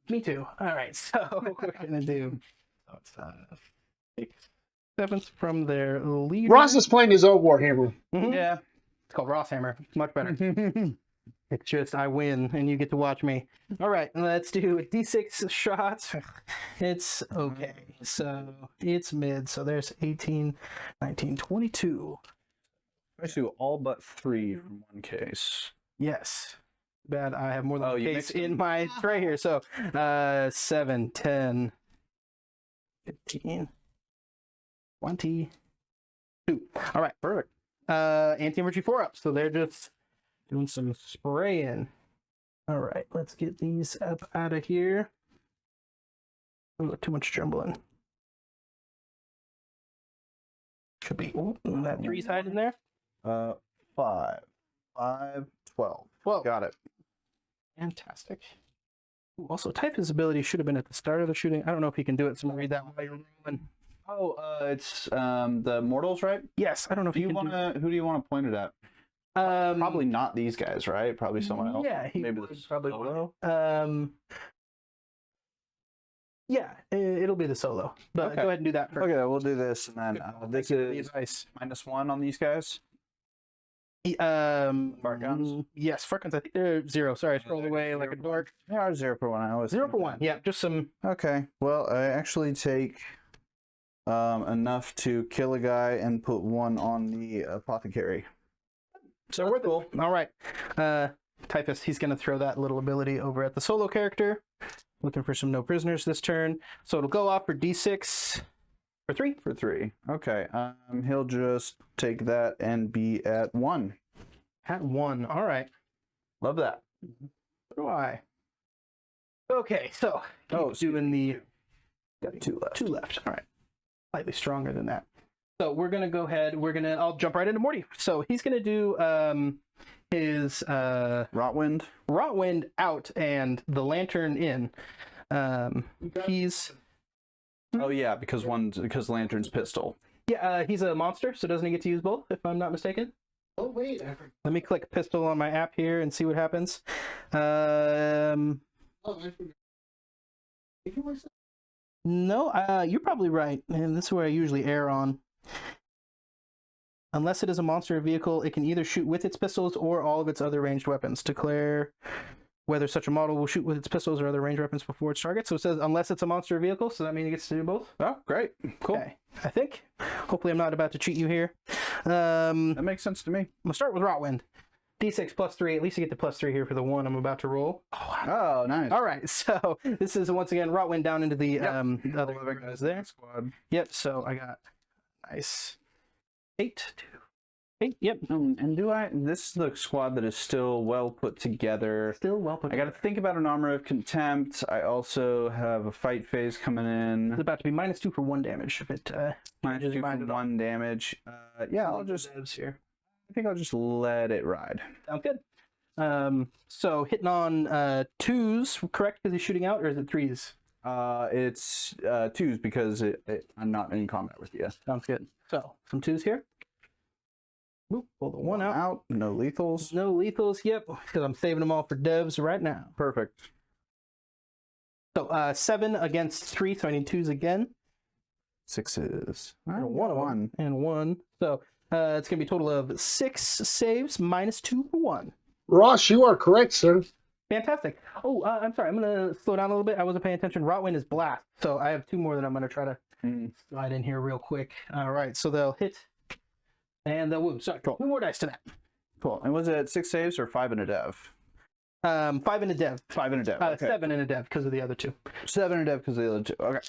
Me too. All right. So we're gonna do. Take 7th from their leader. Ross is playing his own Warhammer. Mm-hmm. Yeah, it's called Ross Hammer. It's much better. It's just I win and you get to watch me. All right, let's do D6 shots. It's okay. So it's mid. So there's 18, 19, 22. I do all but 3 from one case. Yes. Bad. I have more than one you case in my tray here. So 7, 10, 15, 22. All right, perfect. Anti-infantry 4 up. So they're just doing some spraying. All right, let's get these up out of here. Oh, too much jumbling. Should be that 3's hiding there. 5, 12. 12. Got it. Fantastic. Ooh, also, Typhus' ability should have been at the start of the shooting. I don't know if he can do it, so I'm gonna read that while you're rolling. It's the mortals, right? Yes, I don't know if Who do you want to point it at? Probably not these guys, right? Probably someone else. Yeah, maybe would this probably solo. Yeah, it'll be the solo. But Okay. go ahead and do that first. Okay, we'll do this, and then this is nice. -1 on these guys. Farguns? Yes, Farguns. I think they're 0. Sorry, I scrolled away like a dork. They are 0 for 1. I always 0 for 1. Yeah, just some. Okay. Well, I actually take enough to kill a guy and put 1 on the apothecary. So we're cool. All right. Typhus, he's going to throw that little ability over at the solo character. Looking for some no prisoners this turn. So it'll go off for D6 for 3. For 3. Okay. He'll just take that and be at 1. At 1. All right. Love that. What do I? Okay, so doing the... Got 2 left. 2 left. All right. Slightly stronger than that. So we're going to go ahead. I'll jump right into Morty. So he's going to do his Rotwind out and the lantern in. He's... Oh yeah, because Lantern's pistol. Yeah, he's a monster, so doesn't he get to use both, if I'm not mistaken? Oh, wait. Let me click pistol on my app here and see what happens. No, you're probably right, and this is where I usually err on. Unless it is a monster vehicle, it can either shoot with its pistols or all of its other ranged weapons. Declare whether such a model will shoot with its pistols or other ranged weapons before its target. So it says unless it's a monster vehicle, so that means it gets to do both. Oh, great. Cool. Okay. I think. Hopefully I'm not about to cheat you here. That makes sense to me. I'm going to start with Rotwind. D6 +3. At least you get the +3 here for the one I'm about to roll. Oh, nice. All right, so this is once again Rot went down into the Yep. other guys there. Squad. Yep. So I got nice 8, 2, 8. Yep. And this is the squad that is still well put together. Still well put. I got to think about an armor of contempt. I also have a fight phase coming in. It's about to be -2 for 1 damage. If it -2 for mind at all. 1 damage. Yeah, I'll just. here. I think I'll just let it ride. Sounds good. So hitting on 2s, correct? Because he's shooting out, or is it 3s? It's 2s because I'm not in combat with you. Sounds good. So some 2s here. Boop, pull the 1 out. No lethals. No lethals. Yep, because I'm saving them all for devs right now. Perfect. So 7 against 3, so I need 2s again. 6s. And one and 1. So it's gonna be a total of 6 saves -2 for 1. Ross, you are correct, sir. Fantastic. Oh, I'm sorry. I'm gonna slow down a little bit. I wasn't paying attention. Rotwind is blast, so I have 2 more that I'm gonna try to slide in here real quick. All right, so they'll hit and they'll wound. Sorry, Cool. 2 more dice to that. Cool. And was it 6 saves or 5 in a dev? 5 in a dev. 5 in a dev. Okay. 7 in a dev because of the other 2. 7 in a dev because of the other 2. Okay.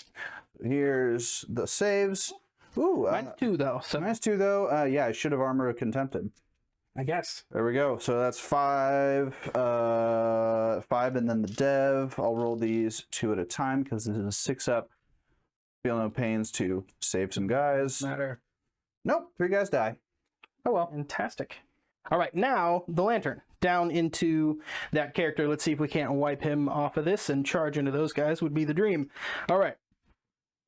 Here's the saves. Ooh. -2 though. So -2 though. Yeah, I should have armor contempted. I guess. There we go. So that's 5. 5 and then the dev. I'll roll these 2 at a time because this is a 6 up. Feel no pains to save some guys. Matter. Nope. 3 guys die. Oh well. Fantastic. All right, now the lantern down into that character. Let's see if we can't wipe him off of this and charge into those guys. Would be the dream. All right.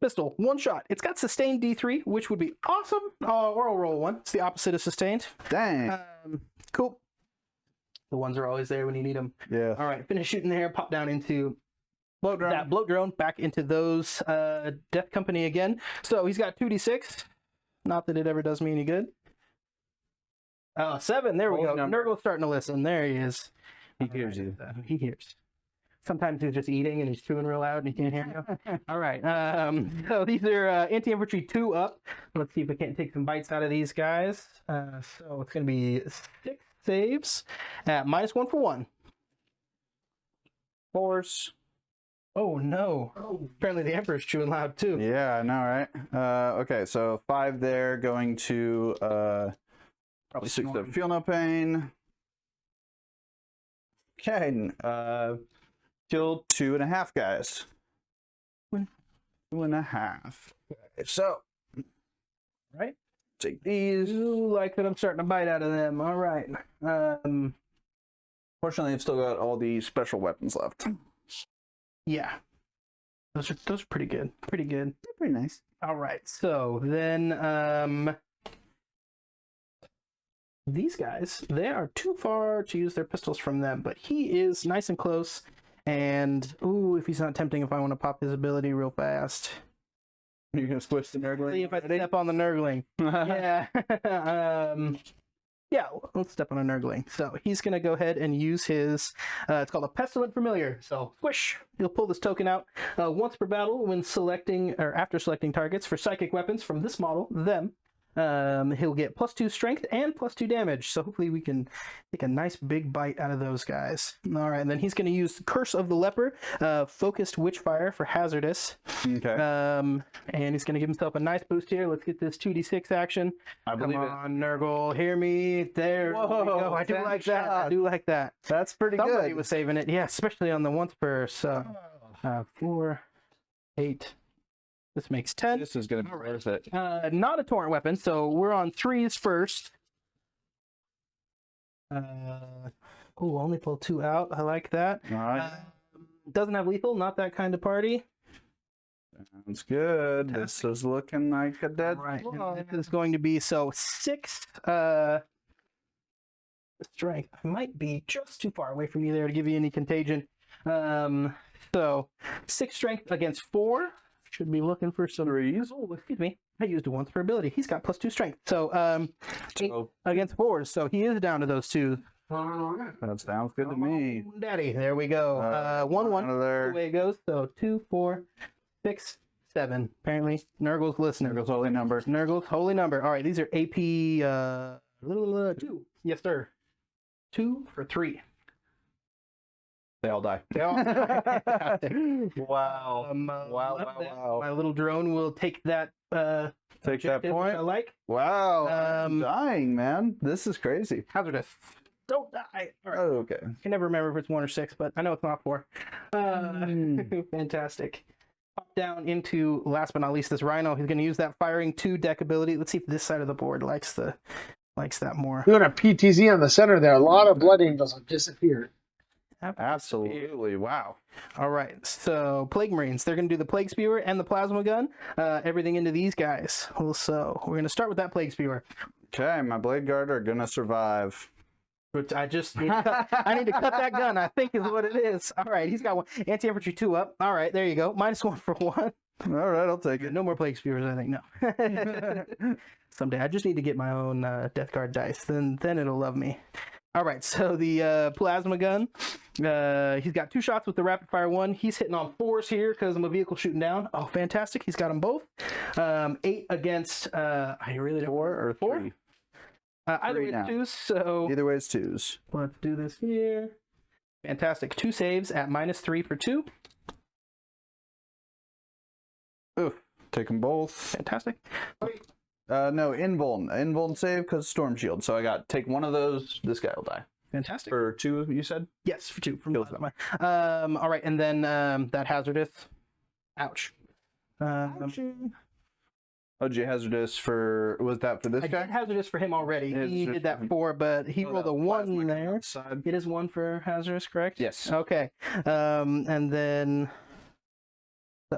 Pistol, 1 shot. It's got sustained D3, which would be awesome. Or I'll roll 1. It's the opposite of sustained. Dang. Cool. The ones are always there when you need them. Yeah. All right, finish shooting there. Pop down into Bloat drone. that bloat drone. Back into those Death Company again. So he's got 2d6. Not that it ever does me any good. 7. There we go. Nurgle's starting to listen. There he is. He hears you. He hears. Sometimes he's just eating and he's chewing real loud and he can't hear you. All right. So these are anti-infantry 2 up. Let's see if we can't take some bites out of these guys. So it's going to be 6 saves at -1 for 1. Force. Oh, no. Apparently the Emperor's chewing loud too. Yeah, I know, right? Okay, so 5 there going to Probably 6 snoring. of feel no pain. Okay, killed 2.5 guys. 2.5. Okay, so Right? take these. Ooh, like that I'm starting to bite out of them. All right. Fortunately, I've still got all the special weapons left. Yeah. Those are pretty good. Pretty good. They're pretty nice. All right. So then these guys, they are too far to use their pistols from them, but he is nice and close. And ooh, if he's not tempting, if I want to pop his ability real fast. You're gonna switch the Nurgling? See if I step on the Nurgling. Yeah. Yeah, let's step on a Nurgling. So he's going to go ahead and use his, it's called a Pestilent Familiar. So squish, he'll pull this token out once per battle when selecting, or after selecting targets for psychic weapons from this model, them. He'll get +2 strength and +2 damage. So hopefully we can take a nice big bite out of those guys. All right, and then he's going to use Curse of the Leper, Focused Witchfire for Hazardous. Okay. And he's going to give himself a nice boost here. Let's get this 2d6 action. I believe Come on, Nurgle, hear me. There we Whoa, go. I do that like that. shot. I do like that. That's pretty Somebody good. was saving it. Yeah, especially on the once per. So 4, 8. This makes 10. This is gonna be worth it. Not a torrent weapon, so we're on 3s first. Only pull 2 out. I like that. All right. Doesn't have lethal. Not that kind of party. Sounds good. This is looking like a dead. Right. blow. And this is going to be 6 strength. I might be just too far away from you there to give you any contagion. So 6 strength against 4. Should be looking for some 3s. Oh, excuse me. I used it once per ability. He's got +2 strength. So 8 So against 4s. So he is down to those 2. that sounds good to me. Daddy, there we go. 1-1. Out of The there. way it goes. So 2, 4, 6, 7. Apparently, Nurgle's listening. There goes holy number. Nurgle's holy number. All right, these are AP 2. Yes, sir. 2 for 3. They all die. Wow. Wow. My little drone will take that. Take that objective, which point. I like. Wow. I'm dying, man. This is crazy. Hazardous. Don't die. All right. Oh, okay. I can never remember if it's 1 or 6, but I know it's not 4. Fantastic. Pop down into, last but not least, this Rhino. He's going to use that firing 2 deck ability. Let's see if this side of the board likes that more. Doing a PTZ on the center there. A lot of Blood Angels have disappeared. Absolutely. Wow. All right. So Plague Marines. They're going to do the Plague Spewer and the Plasma Gun. Everything into these guys. So we're going to start with that Plague Spewer. Okay, my Blade Guard are gonna survive. But I just need to cut that gun, I think is what it is. All right, he's got 1. Anti-infantry 2 up. All right, there you go. -1 for 1. All right, I'll take it. No more Plague Spewers, I think. No. Someday. I just need to get my own Death Guard dice. Then it'll love me. All right, so the Plasma Gun. He's got 2 shots with the Rapid Fire 1. He's hitting on 4s here because I'm a vehicle shooting down. Oh, fantastic. He's got them both. 8 against, I really don't... 4 or 3? Either way, it's 2s, so... Either way, it's 2s. Let's do this here. Fantastic. 2 saves at -3 for 2. Oof. Take them both. Fantastic. No, invuln save because Storm Shield. So I got take 1 of those. This guy will die. Fantastic. For 2, you said? Yes, for 2. From Kills all right, and then that Hazardous. Ouch. OG Hazardous for, was that for this I guy? did Hazardous for him already. He did that 4, but he rolled a 1 there. Side. It is 1 for Hazardous, correct? Yes. Okay. And then...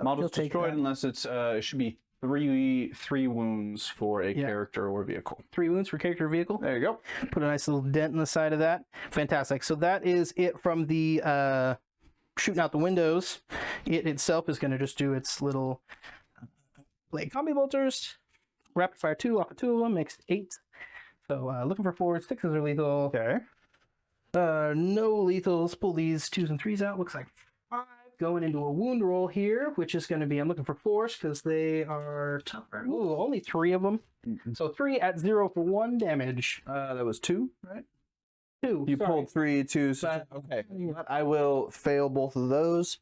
Models destroyed unless it's, it should be 3 wounds for a character or vehicle. 3 wounds for character or vehicle. There you go. Put a nice little dent in the side of that. Fantastic. So that is it from the shooting out the windows. It itself is going to just do its little blade combi bolters. Rapid fire 2 off of 2 of them makes 8. So looking for 4s. 6s are lethal. Okay. No lethals. Pull these 2s and 3s out. Looks like 5. Going into a wound roll here, which is going to be, I'm looking for 4s because they are tougher. Ooh, only 3 of them. So 3 at 0 for 1 damage. That was 2, right? 2. You sorry. pulled 3, 2s. Okay. But I will fail both of those.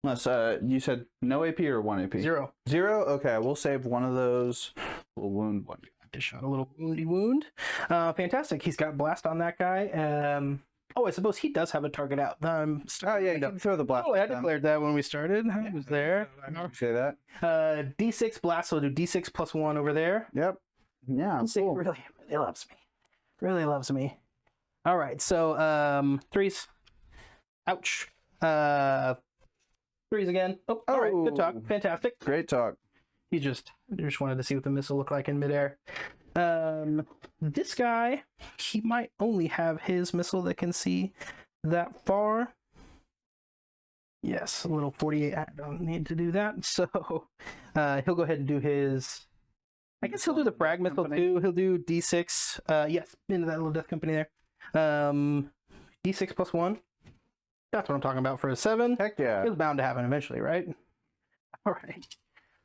Unless you said no AP or 1 AP? 0. 0? Okay, we'll save 1 of those. We'll wound 1. Just shot a little woundy wound. Fantastic. He's got blast on that guy. Oh, I suppose he does have a target out. Oh yeah, you can throw the blast. Oh, I declared that when we started. I was there. Say that. D6 blast, so I'll do D6 plus 1 over there. Yep. Yeah. D6 really loves me. Really loves me. All right, so 3s. Ouch. 3s again. Oh, all right. Good talk. Fantastic. Great talk. I just wanted to see what the missile looked like in midair. This guy, he might only have his missile that can see that far. Yes, a little 48. I don't need to do that. So he'll go ahead and do his... I guess he'll do the frag missile too. He'll do D6. Yes, into that little death company there. D6 plus 1. That's what I'm talking about for a 7. Heck yeah. It's bound to happen eventually, right? All right.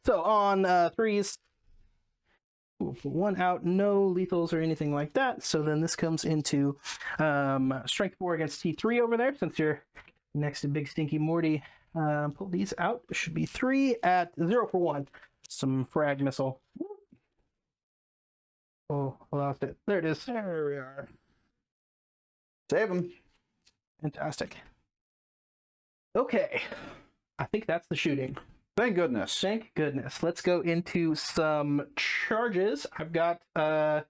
So on 3s, we'll put 1 out, no lethals or anything like that. So then this comes into strength 4 against T3 over there, since you're next to Big Stinky Morty. Pull these out. It should be 3 at 0 for 1. Some frag missile. Oh, I lost it. There it is. There we are. Save him. Fantastic. Okay. I think that's the shooting. Thank goodness. Thank goodness. Let's go into some charges. I've got I've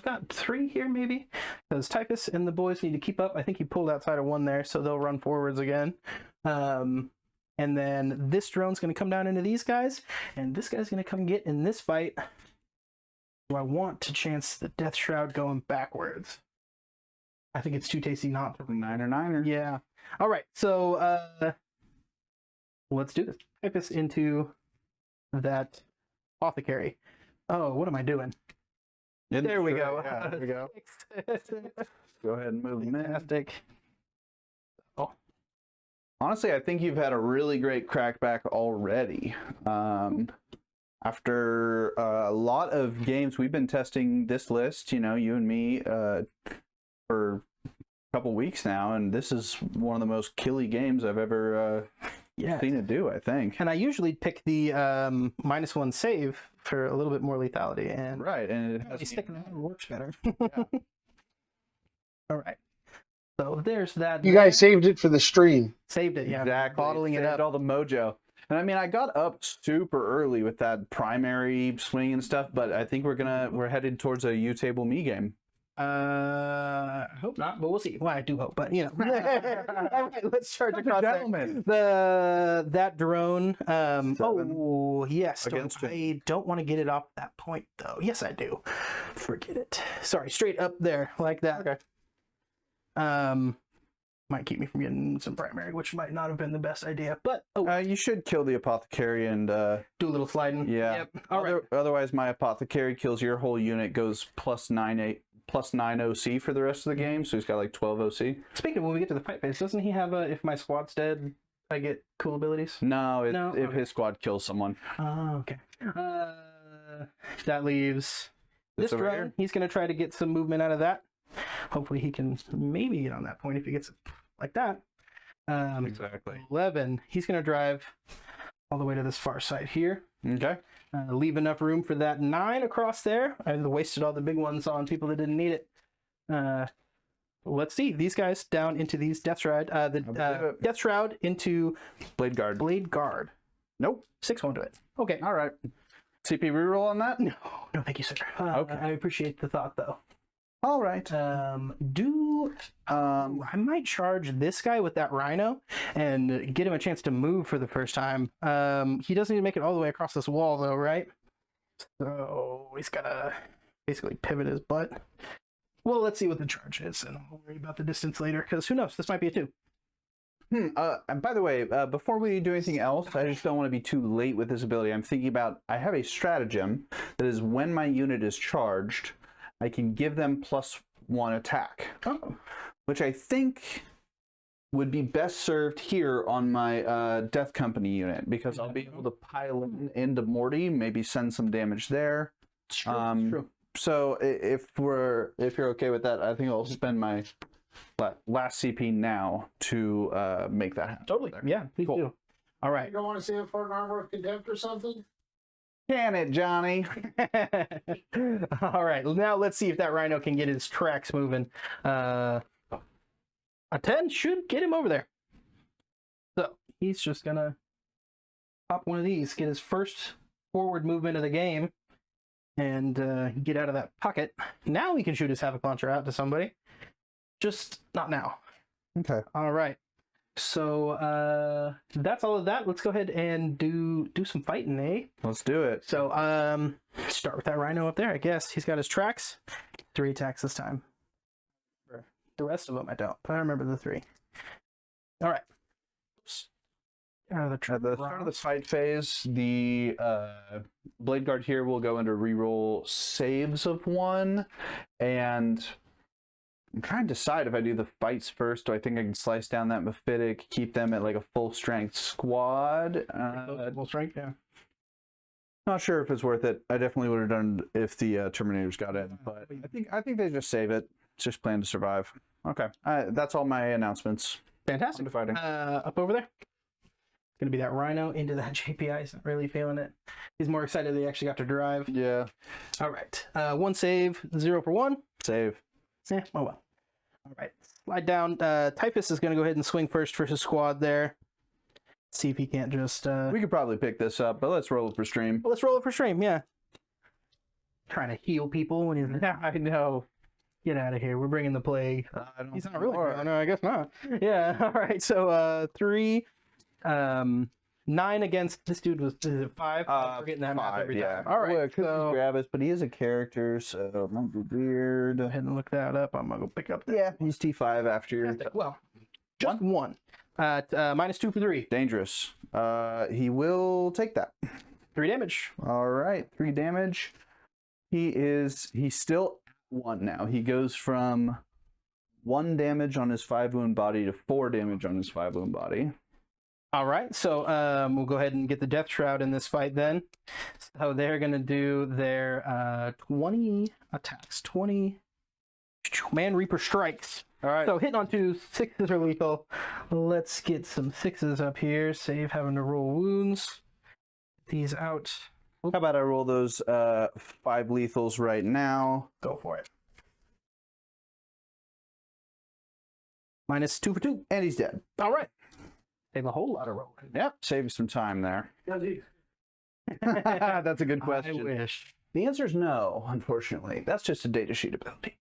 got 3 here maybe, because Typhus and the boys need to keep up. I think he pulled outside of 1 there, so they'll run forwards again. And then this drone's going to come down into these guys, and this guy's going to come get in this fight. Do I want to chance the Death Shroud going backwards? I think it's too tasty not to. Niner. Yeah. All right, so let's do this. Type this into that apothecary. Oh, what am I doing? There we go. Yeah, there we go. Go ahead and move them in. Fantastic. Oh. Honestly, I think you've had a really great crackback already. I after a lot of games, we've been testing this list, you know, you and me, for a couple weeks now, and this is one of the most killy games I've ever seen it do, I think. And I usually pick the -1 save for a little bit more lethality, and Right, and it has sticking around works better. All right. So there's that. You guys saved it for the stream. Saved it, yeah. exactly Bottling it saved up. all the mojo. And I mean, I got up super early with that primary swing and stuff, but I think we're headed towards a U table me game. I hope not, but we'll see. Well, I do hope, but you know. All right, let's charge across Gentlemen. that drone. Seven. Oh yes, Against I don't want to get it off that point though. Yes, I do. Forget it. Sorry, straight up there like that. Okay. Might keep me from getting some primary, which might not have been the best idea. But You should kill the apothecary and do a little sliding. yeah. Yep. All right. Otherwise, my apothecary kills your whole unit, goes +9 OC for the rest of the game, so he's got like 12 OC. Speaking of when we get to the fight phase, doesn't he have a if my squad's dead, I get cool abilities? No, if Okay. his squad kills someone. Oh, okay. That leaves this over drone. here? He's going to try to get some movement out of that. Hopefully he can maybe get on that point if he gets it like that. Exactly. 11. He's going to drive all the way to this far side here. Okay. Leave enough room for that 9 across there. I wasted all the big ones on people that didn't need it. Let's see. These guys down into these Death Shroud. Death Shroud into Blade guard. Blade Guard. Nope. 6 won't do it. Okay. All right. CP reroll on that? No, thank you, sir. Okay. I appreciate the thought, though. All right. I might charge this guy with that rhino and get him a chance to move for the first time. He doesn't need to make it all the way across this wall, though, right? So he's gotta basically pivot his butt. Well, let's see what the charge is, and I'll worry about the distance later, because who knows? This might be a 2. And by the way, before we do anything else, I just don't want to be too late with this ability. I'm thinking about, I have a stratagem that is when my unit is charged, I can give them +1 attack. Oh. Which I think would be best served here on my Death Company unit, because I'll be able to pile into Morty, maybe send some damage there. It's true. It's true. So if you're okay with that, I think I'll spend my last CP now to make that happen. Totally. Yeah, please Cool. do. All You right. don't want to save it for an armor of contempt or something? Can it, Johnny? All right. Now let's see if that rhino can get his tracks moving. A 10 should get him over there. So he's just gonna pop one of these, get his first forward movement of the game, and get out of that pocket. Now he can shoot his havoc launcher out to somebody. Just not now. Okay. All right. So that's all of that. Let's go ahead and do some fighting, eh? Let's do it. So start with that rhino up there, I guess. He's got his tracks. 3 attacks this time. The rest of them I don't, but I remember the 3. All right. Oops. Out of the At the start of the fight phase, the Blade Guard here will go into reroll saves of 1, and I'm trying to decide if I do the fights first. Do I think I can slice down that Mephitic, keep them at like a full strength squad? full strength, yeah. Not sure if it's worth it. I definitely would have done it if the Terminators got in, but I think they just save it. Just plan to survive. Okay, that's all my announcements. Fantastic. On to fighting. Up over there. It's going to be that rhino into that JPI. He's not really feeling it. He's more excited they actually got to drive. Yeah. All right. 1 save, 0 for 1. Save. Yeah, oh well. All right. Slide down. Typhus is going to go ahead and swing first for his squad there. See if he can't just... We could probably pick this up, but let's roll it for stream. Well, let's roll it for stream, yeah. Trying to heal people when he's... Yeah, I know. Get out of here. We're bringing the plague. I don't He's not really... know. No, I guess not. Yeah, all right. So 3... 9 against this dude was 5. I'm forgetting that math every time. All right, well, so he's Gravis, but he is a character, so it might be weird. go ahead and look that up. I'm gonna go pick up that. Yeah, he's T5 after your Well, just 1. -2 for 3. dangerous. He will take that. 3 damage. All right, 3 damage. He's still at 1 now. He goes from 1 damage on his 5 wound body to 4 damage on his 5 wound body. All right, so we'll go ahead and get the Death Shroud in this fight then. So they're going to do their 20 attacks. 20 Man Reaper strikes. All right. So hitting on 2, 6s are lethal. Let's get some 6s up here. Save having to roll wounds. Get these out. How about I roll those 5 lethals right now? Go for it. Minus 2 for 2. And he's dead. All right. Save a whole lot of rolling. Yep, save some time there. That's That's a good question. I wish. The answer is no, unfortunately. That's just a datasheet ability.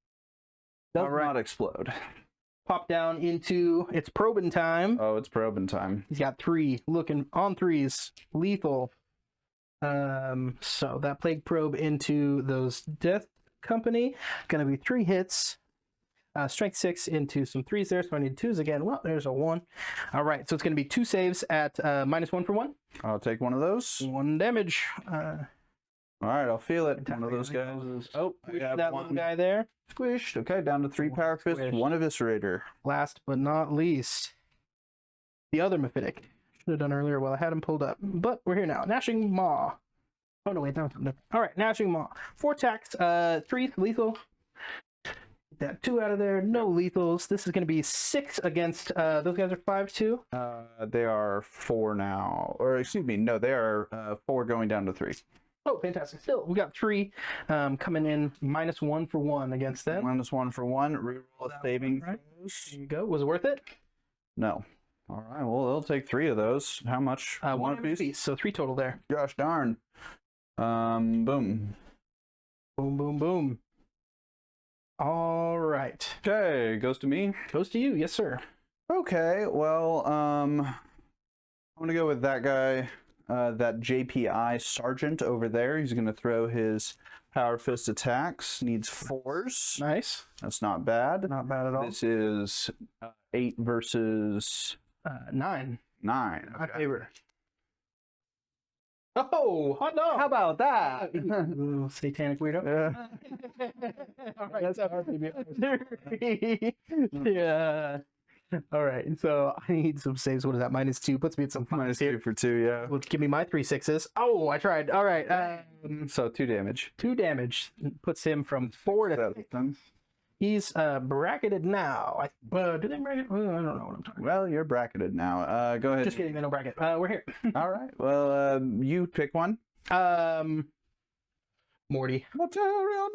Does not explode. Pop down into it's probing time. Oh, it's probing time. He's got 3 looking on 3s. Lethal. So that plague probe into those Death Company. Gonna be 3 hits. Strength 6 into some 3s there, so I need 2s again. Well, there's a 1. All right, so it's going to be 2 saves at minus 1 for 1. I'll take one of those. 1 damage. All right, I'll feel it. One of those guys is... Oh, I have that one little guy there. squished. Okay, down to 3 Power Fist, Squished. 1 Eviscerator. Last but not least, the other Mephitic. Should have done earlier while I had him pulled up. But we're here now. Gnashing Maw. Oh, no, wait. No, no. All right, Gnashing Maw. 4 attacks, 3 lethal. That 2 out of there, no lethals. This is going to be 6 against those guys are 5-2. They are 4 now. Or, excuse me, no, they are 4 going down to 3. Oh, fantastic. Still, we got 3 coming in minus 1 for 1 against them. Minus 1 for 1. Reroll a saving right. throws. There you go. Was it worth it? No. All right, well, they'll take 3 of those. How much? 1 apiece, so 3 total there. Gosh darn. Boom. Boom, boom, boom. All right. Okay, goes to me. Goes to you. Yes, sir. Okay, well, I'm gonna go with that guy, that JPI Sergeant over there. He's gonna throw his Power Fist attacks. Needs 4s. Nice. That's not bad. Not bad at all. This is 8 versus 9. 9. My favorite. Oh, hot dog. How about that? Ooh, satanic weirdo. All right, That's so RBBR. Yeah. All right, so I need some saves. What is that? Minus 2 puts me at some Minus here. 2 for 2, yeah. Well, give me my 3 6s. Oh, I tried. All right. So 2 damage. 2 damage puts him from 4 to 6. He's bracketed now. Do they bracket? Well, I don't know what I'm talking about. Well, you're bracketed now. Go ahead. Just kidding, no bracket. We're here. All right. Well, you pick one. Morty. Matirx.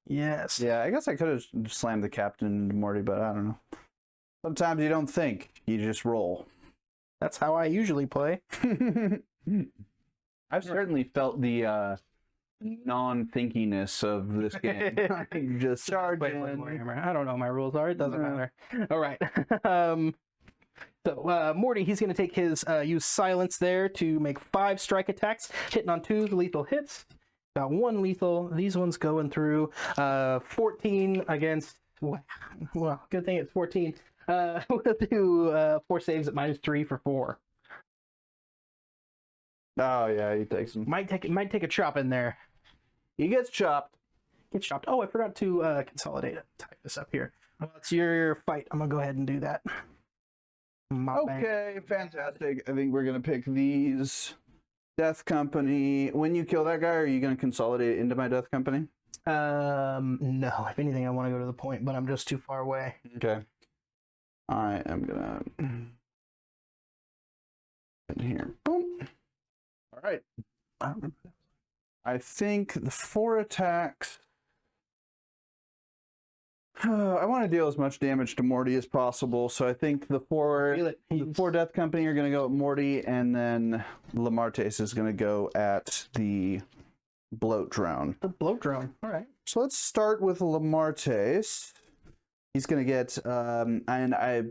Yes. Yeah, I guess I could have slammed the captain into Morty, but I don't know. Sometimes you don't think, you just roll. That's how I usually play. I've certainly felt the non-thinkiness of this game. Just charge in. I don't know what my rules are. It doesn't matter. All right. So Morty, he's going to take his use silence there to make 5 strike attacks, hitting on 2 lethal hits. Got 1 lethal. These ones going through 14 against. Well, good thing it's 14. We'll do 4 saves at minus 3 for 4. Oh yeah, he takes them. Might take a chop in there. He gets chopped. Gets chopped. Oh, I forgot to consolidate it. Type this up here. Well, it's your fight. I'm gonna go ahead and do that. Okay, fantastic. I think we're gonna pick these. Death Company. When you kill that guy, are you gonna consolidate into my Death Company? No. If anything, I want to go to the point, but I'm just too far away. Okay. I am gonna in here. Boom. All right. I think the 4 attacks. I want to deal as much damage to Morty as possible, so I think the 4 Death Company are going to go at Morty, and then Lamartes is going to go at the Bloat Drone. The Bloat Drone. All right. So let's start with Lamartes. He's going to get, and I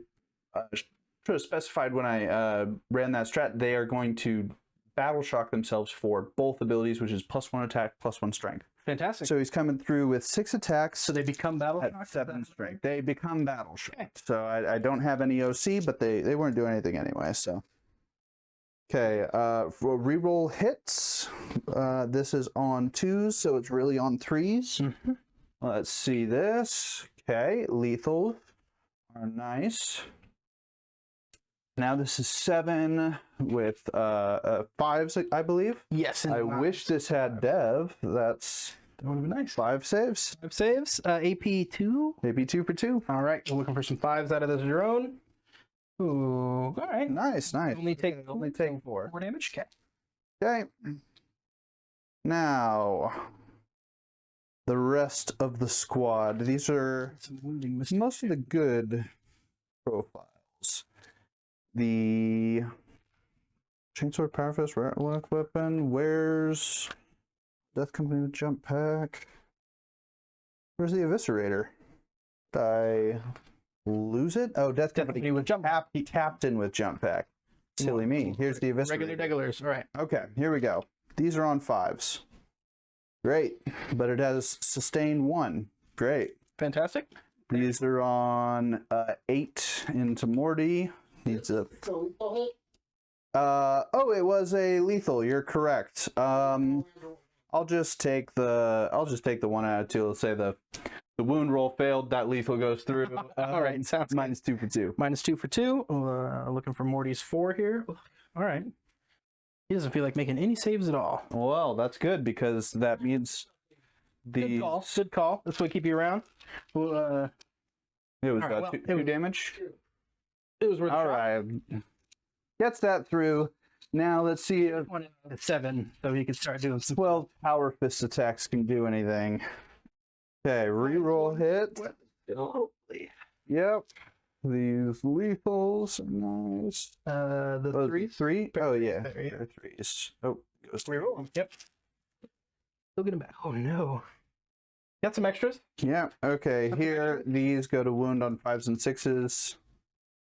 should have specified when I ran that strat, they are going to battle shock themselves for both abilities, which is +1 attack, +1 strength. Fantastic. So he's coming through with 6 attacks. So they become battle at shocked? 7 strength. They become battle shocked. Okay. So I don't have any OC, but they weren't doing anything anyway. So okay, for reroll hits. This is on 2s, so it's really on 3s. Mm-hmm. Let's see this. Okay, lethal are nice. Now this is 7 with 5s, I believe. Yes. I wish this had dev. That would be nice. 5 saves. 5 saves. AP 2. Maybe 2 for 2. All right. We're looking for some 5s out of this drone. Ooh. All right. Nice. Only take 4. 4 damage. Okay. Okay. Now, the rest of the squad. These are Some wounding most of the good profiles. The Chainsword Powerfist Ratlock Weapon wears Death Company with Jump Pack. Where's the Eviscerator? Did I lose it? Oh, Death Company with Jump Pack. He tapped in with Jump Pack. Silly me. Here's the Eviscerator. Regulars. All right. Okay, here we go. These are on 5s. Great. But it has sustained 1. Great. Fantastic. These are on 8 into Morty. Needs a oh, it was a lethal. You're correct. I'll just take the 1 out of 2. Let's say the wound roll failed. That lethal goes through. All right, sounds minus 2 for 2. Minus 2 for 2. Looking for Morty's 4 here. All right. He doesn't feel like making any saves at all. Well, that's good because that means the Good call. This will keep you around. Well, it was all right, well, 2 damage. it was worth All right. Gets that through. Now let's see if 7, so he can start doing some 12 power fist attacks can do anything. Okay, reroll hit. Yep. These lethals. Nice. The 3. 3? Oh, yeah. There, They're 3s. Oh, goes to Reroll them. Yep. Still get him back. Oh, no. Got some extras? Yeah. Okay, here these go to wound on 5s and 6s.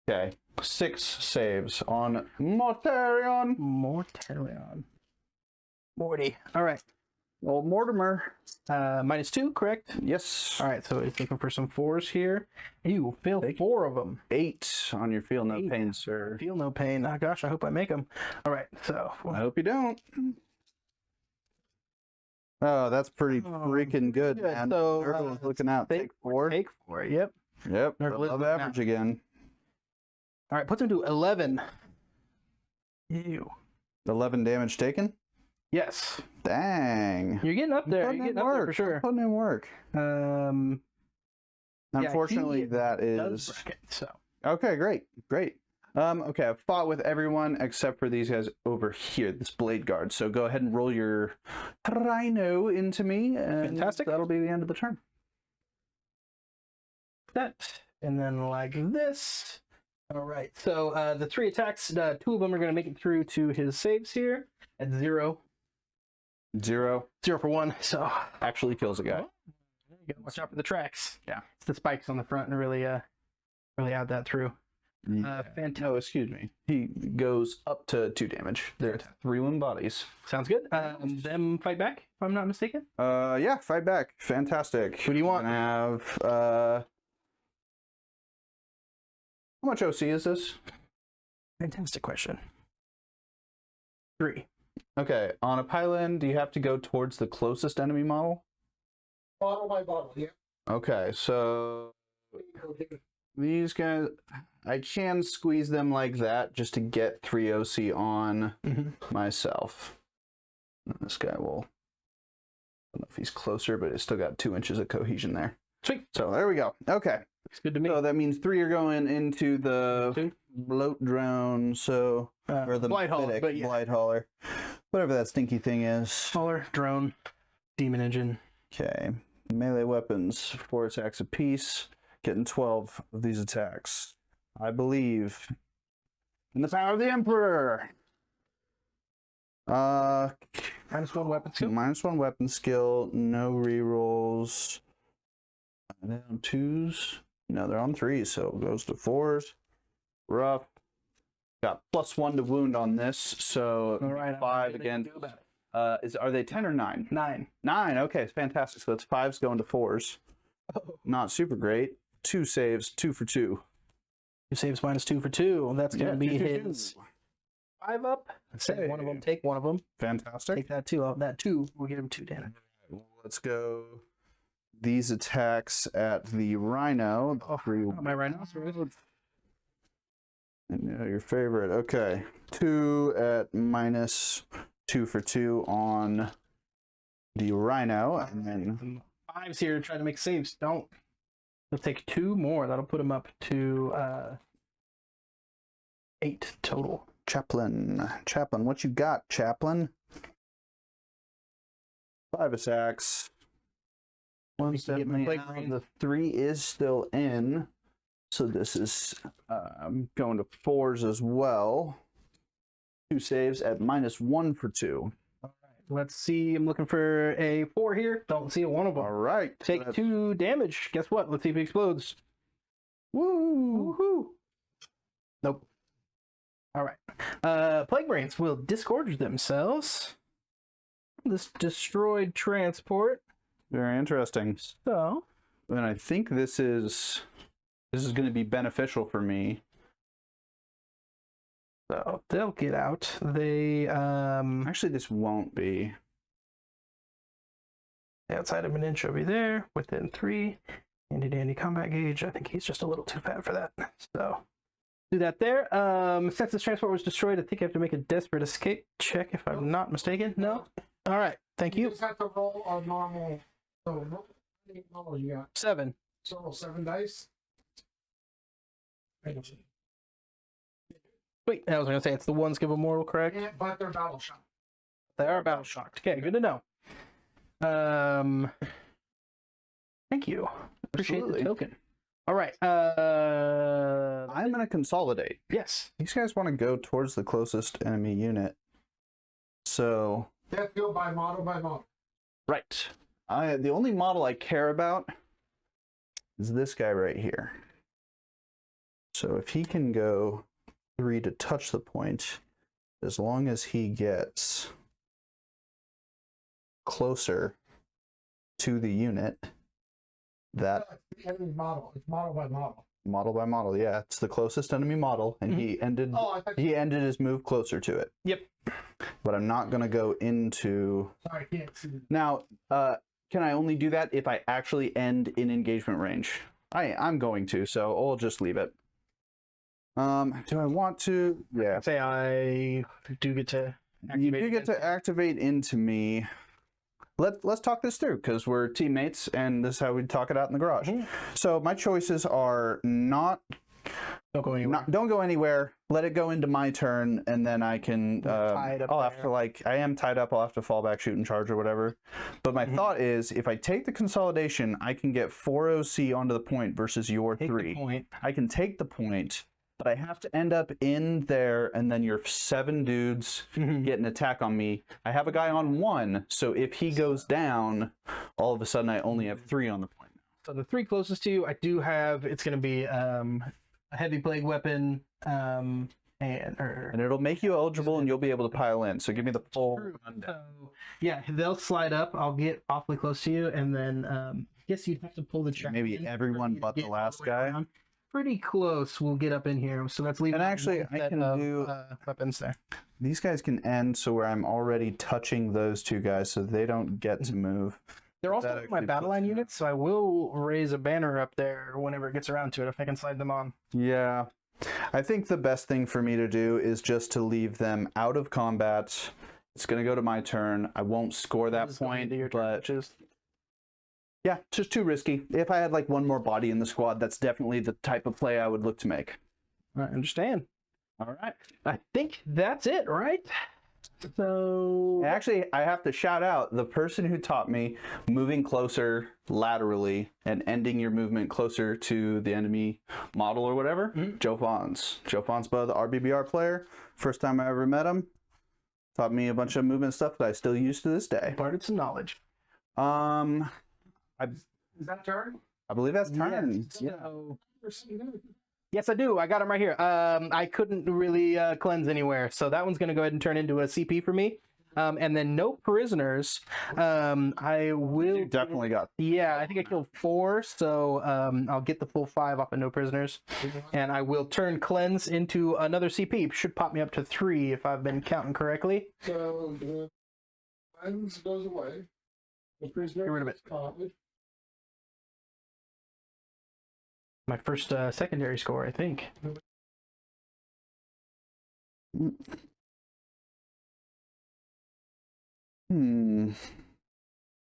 Okay. 6 saves on Matirx. Morty. All right. Old Mortimer. Minus 2, correct? Yes. All right, so he's looking for some 4s here. You feel 4 of them. 8 on your feel no 8. pain, sir. Feel no pain. Oh, gosh, I hope I make them. All right, so. I hope you don't. Oh, that's pretty freaking good, man. So, Everyone's looking out. Take 4. Take 4, yep. Yep. Nerve Above list average again. All right, puts him to 11. Ew. 11 damage taken? Yes. Dang. You're getting up there. You're getting up there for sure. Putting in work. Unfortunately, that is... Bracket, so. Okay, great. Great. Okay, I've fought with everyone except for these guys over here, this blade guard. So go ahead and roll your rhino into me, and Fantastic. That'll be the end of the turn. That. And then like this. All right, so the 3 attacks, 2 of them are going to make it through to his saves here at 0. 0. 0 for 1, so. Actually kills a guy. There you go. Watch out for the tracks. Yeah. It's the spikes on the front and really add that through. Yeah. Fantastic. No, excuse me. He goes up to 2 damage. They're 3 wound bodies. Sounds good. Them fight back, if I'm not mistaken. Yeah, fight back. Fantastic. Who do you want? I have how much OC is this? Fantastic question. 3. Okay, on a pylon, do you have to go towards the closest enemy model? Bottle by bottle, yeah. Okay, so these guys, I can squeeze them like that just to get 3 OC on myself. And this guy will, I don't know if he's closer, but it's still got 2 inches of cohesion there. Sweet. So there we go. Okay. Looks good to me. So that means 3 are going into the bloat drone, so or the Blight hauler, Matirx, but yeah. blight hauler, whatever that stinky thing is. Hauler, drone, demon engine. Okay, melee weapons, 4 attacks apiece, getting 12 of these attacks. I believe in the power of the Emperor. -1 weapon skill. -1 weapon skill, no rerolls. Down 2s. No, they're on 3s, so it goes to 4s. Rough. Got +1 to wound on this, so All right, 5 again. Are they 10 or 9? 9. 9. Okay, fantastic. So that's 5s going to 4s. Oh. Not super great. 2 saves, 2 for 2. 2 saves -2 for 2. That's going to be 2, 2, 2. his 5 up. Save Okay. one of them. Take one of them. Fantastic. Take that 2 out. That 2 will give him 2 damage. Let's go. These attacks at the rhino. Oh, my rhinoceros. I know your favorite. Okay. 2 at -2 for 2 on the Rhino. And then 5s here to try to make saves. Don't. Let's take 2 more. That'll put him up to 8 total. Chaplain. Chaplain, what you got, Chaplain? 5 attacks. 170. The 3 is still in. So this is going to 4s as well. 2 saves at -1 for 2. All right. Let's see. I'm looking for a 4 here. Don't see a 1 of them. All right. Take 2 damage. Guess what? Let's see if he explodes. Woo! Woohoo! Nope. All right. Plague Brains will disgorge themselves. This destroyed transport. Very interesting. So, And I think this is going to be beneficial for me. so they'll get out. They Actually, this won't be. outside of an inch over there, within 3. Handy dandy combat gauge. I think he's just a little too fat for that. So do that there. Since this transport was destroyed, I think I have to make a desperate escape check if I'm not mistaken. No? All right. Thank You you. just have to roll a normal. So, how many normal you got? 7. So, roll 7 dice. Wait, I was going to say it's the ones give a mortal, correct? Yeah, but they're battle shocked. They are battle shocked. Okay, good to know. Thank you. Appreciate Absolutely. the token. All right. I'm going to consolidate. Yes. These guys want to go towards the closest enemy unit. So, Death go by model by model. right. The only model I care about is this guy right here. So if he can go 3 to touch the point, as long as he gets closer to the unit, that It's the enemy model. It's model by model. model by model, yeah, it's the closest enemy model, and he ended Oh, I thought he ended his move closer to it. Yep. But I'm not gonna go into sorry, I can't see. now. Can I only do that if I actually end in engagement range? I'm going to, so I'll just leave it. Do I want to? Yeah. Say I do get to You activate do get against to activate into me. Let's talk this through because we're teammates and this is how we talk it out in the garage. Mhm. So my choices are Don't go anywhere. don't go anywhere. Let it go into my turn, and then I can. tied up I'll have there. to I am tied up. I'll have to fall back, shoot, and charge or whatever. But my thought is, if I take the consolidation, I can get 4 OC onto the point versus your Take 3. the point. I can take the point, but I have to end up in there, and then your 7 dudes get an attack on me. I have a guy on 1, so if he goes down, all of a sudden I only have 3 on the point. So the 3 closest to you, I do have. It's going to be a heavy plague weapon, and it'll make you eligible, and you'll be able to pile in. So give me the full rundown. So, yeah, they'll slide up. I'll get awfully close to you, and then I guess you'd have to pull the trap. Maybe in everyone for me to but the get all last way guy. around. Pretty close. We'll get up in here. So that's leaving. And actually, one I set can of, do- weapons there. These guys can end, so where I'm already touching those 2 guys, so they don't get to move. They're also That my actually battle puts line you- units, so I will raise a banner up there whenever it gets around to it if I can slide them on. Yeah. I think the best thing for me to do is just to leave them out of combat. It's going to go to my turn. I won't score that Just going point, into your turn, but which is yeah, it's just too risky. If I had like one more body in the squad, that's definitely the type of play I would look to make. I understand. All right. I think that's it, right? So Actually, I have to shout out the person who taught me moving closer laterally and ending your movement closer to the enemy model or whatever. Joe Fons. Joe Fonsba, the RBBR player. First time I ever met him. Taught me a bunch of movement stuff that I still use to this day. imparted some knowledge. I Is that turn? believe that's turn. Yes. Yeah. So- yes, I do. I got them right here. I couldn't really cleanse anywhere, so that one's going to go ahead and turn into a CP for me. And then no prisoners. I will. You definitely got. Yeah, I think I killed 4, so I'll get the full 5 off of no prisoners, and I will turn cleanse into another CP. Should pop me up to 3 if I've been counting correctly. So the lens goes away. The prisoner Get rid of it. is caught. My first secondary score, I think.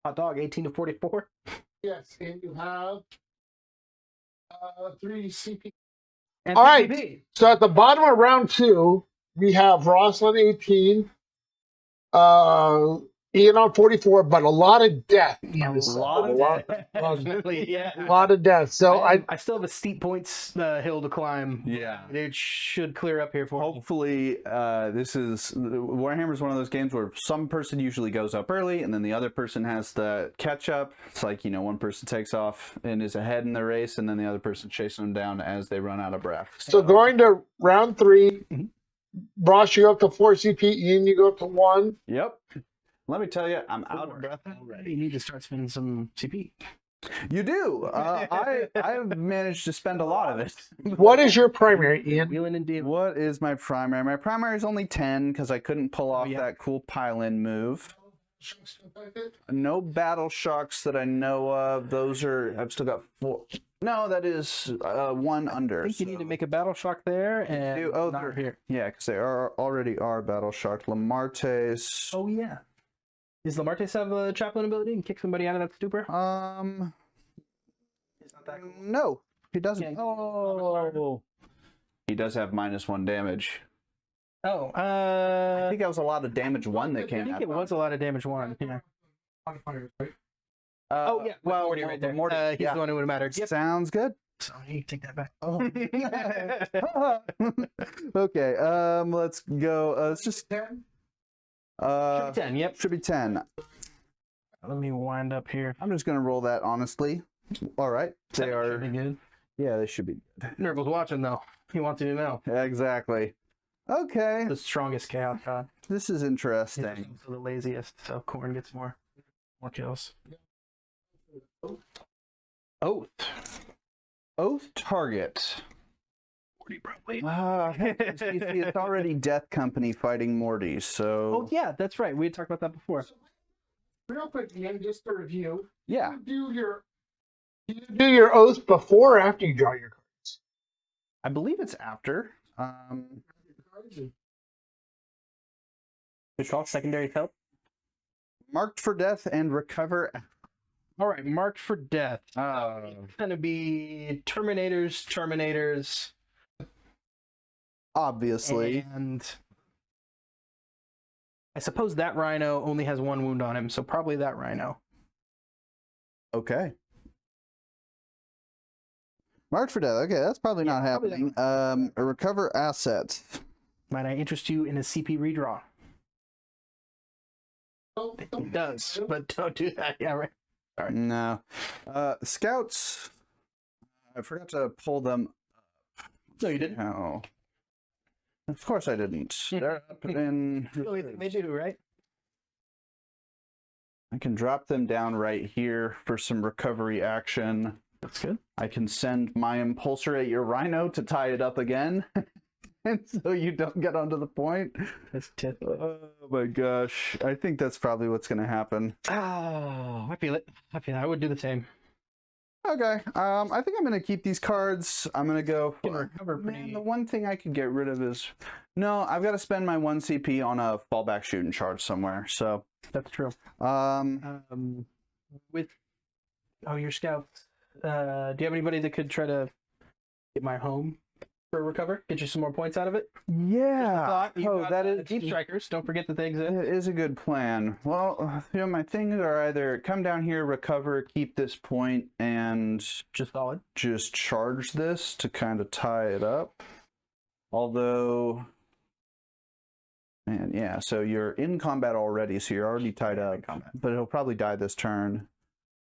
Hot dog, 18 to 44. Yes, and you have 3 CP. And All right. CP. So at the bottom of round 2, we have Ross on 18, Ian on 44, but a lot of death. A lot of death. So I still have a steep points hill to climb. Yeah. It should clear up here for me. Hopefully, this is Warhammer is one of those games where some person usually goes up early, and then the other person has the catch up. It's like, you know, one person takes off and is ahead in the race, and then the other person chasing them down as they run out of breath. So going to round 3, Ross, you go up to 4 CP. Ian, you go up to 1. Yep. Let me tell you, I'm out of breath already. You need to start spending some CP. You do. I've managed to spend a lot of it. What is your primary, Ian? Wheeling and dealing. What is my primary? My primary is only 10 because I couldn't pull off yeah. that cool pile-in move. No battle shocks that I know of. Those are, I've still got 4. No, that is 1 under. I think you need to make a battle shock there and not they're here. Yeah, because they already are battle shocked. Lamarte's. Oh yeah. Does Lamarte's have a chaplain ability and kick somebody out of that stupor? It's not that cool. No, he doesn't. Oh, he does have -1 damage. Oh, I think that was a lot of damage 1 that came out. I think it was a lot of damage 1. Yeah. Oh yeah, well, Morty right there. Morty, He's the one who would have mattered. Yep. Sounds good. So you take that back. Oh. Okay. Let's go. Let's just. 10. Yep. Should be 10. Let me wind up here. I'm just gonna roll that honestly. All right. They are. Should be good. Yeah, they should be good. Nerval's watching though. He wants you to know. Exactly. Okay. The strongest chaos god. This is interesting. He's also the laziest, so Korn gets more kills. Oath. Oath target. Morty probably. It's already Death Company fighting Morty, so. Oh yeah, that's right. We had talked about that before. Real quick, Ian, just to review. Yeah. Do you do your oath before or after you draw your cards? I believe it's after. We call secondary help. Marked for death and recover. All right, marked for death. Oh. It's gonna be Terminators. Obviously. And I suppose that Rhino only has 1 wound on him, so probably that Rhino. Okay. Marked for death. Okay, that's probably not happening. Recover assets. Might I interest you in a CP redraw? It does, but don't do that. Yeah, right. Sorry. No. Scouts. I forgot to pull them up. No, you didn't. No. Of course I didn't. They're up in. They do, right? I can drop them down right here for some recovery action. That's good. I can send my impulsor at your Rhino to tie it up again. And so you don't get onto the point. That's tip. Oh my gosh. I think that's probably what's going to happen. Oh, I feel it. I would do the same. Okay. I think I'm going to keep these cards. I'm going to go. You can recover pretty. Man, the one thing I could get rid of is. No, I've got to spend my 1 CP on a fallback shooting charge somewhere. So. That's true. With your scouts. Do you have anybody that could try to get my home for recover? Get you some more points out of it? Yeah. That is deep strikers. Don't forget that they exist. It is a good plan. Well, my things are either come down here, recover, keep this point, and Just solid. just charge this to kind of tie it up. Although, man, yeah. So you're in combat already, so you're already tied up. But he'll probably die this turn.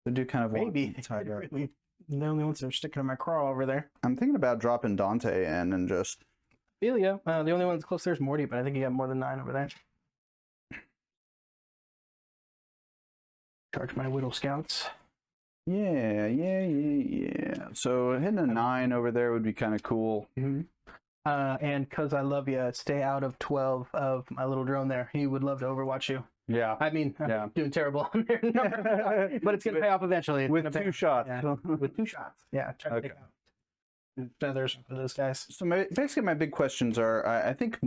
I do kind of want Maybe. to tie up. The only ones that are sticking in my craw over there. I'm thinking about dropping Dante in and just. Feel ya. The only one that's close there is Morty, but I think you got more than 9 over there. Charge my Whittle Scouts. Yeah. So hitting a 9 over there would be kind of cool. Mm-hmm. And because I love you, stay out of 12 of my little drone there. He would love to overwatch you. Yeah. I mean, I'm doing terrible on there. No, but it's going to pay off eventually. With 2 shots. Yeah, with 2 shots. Yeah. Try to take out. feathers for those guys. So basically my big questions are, I think,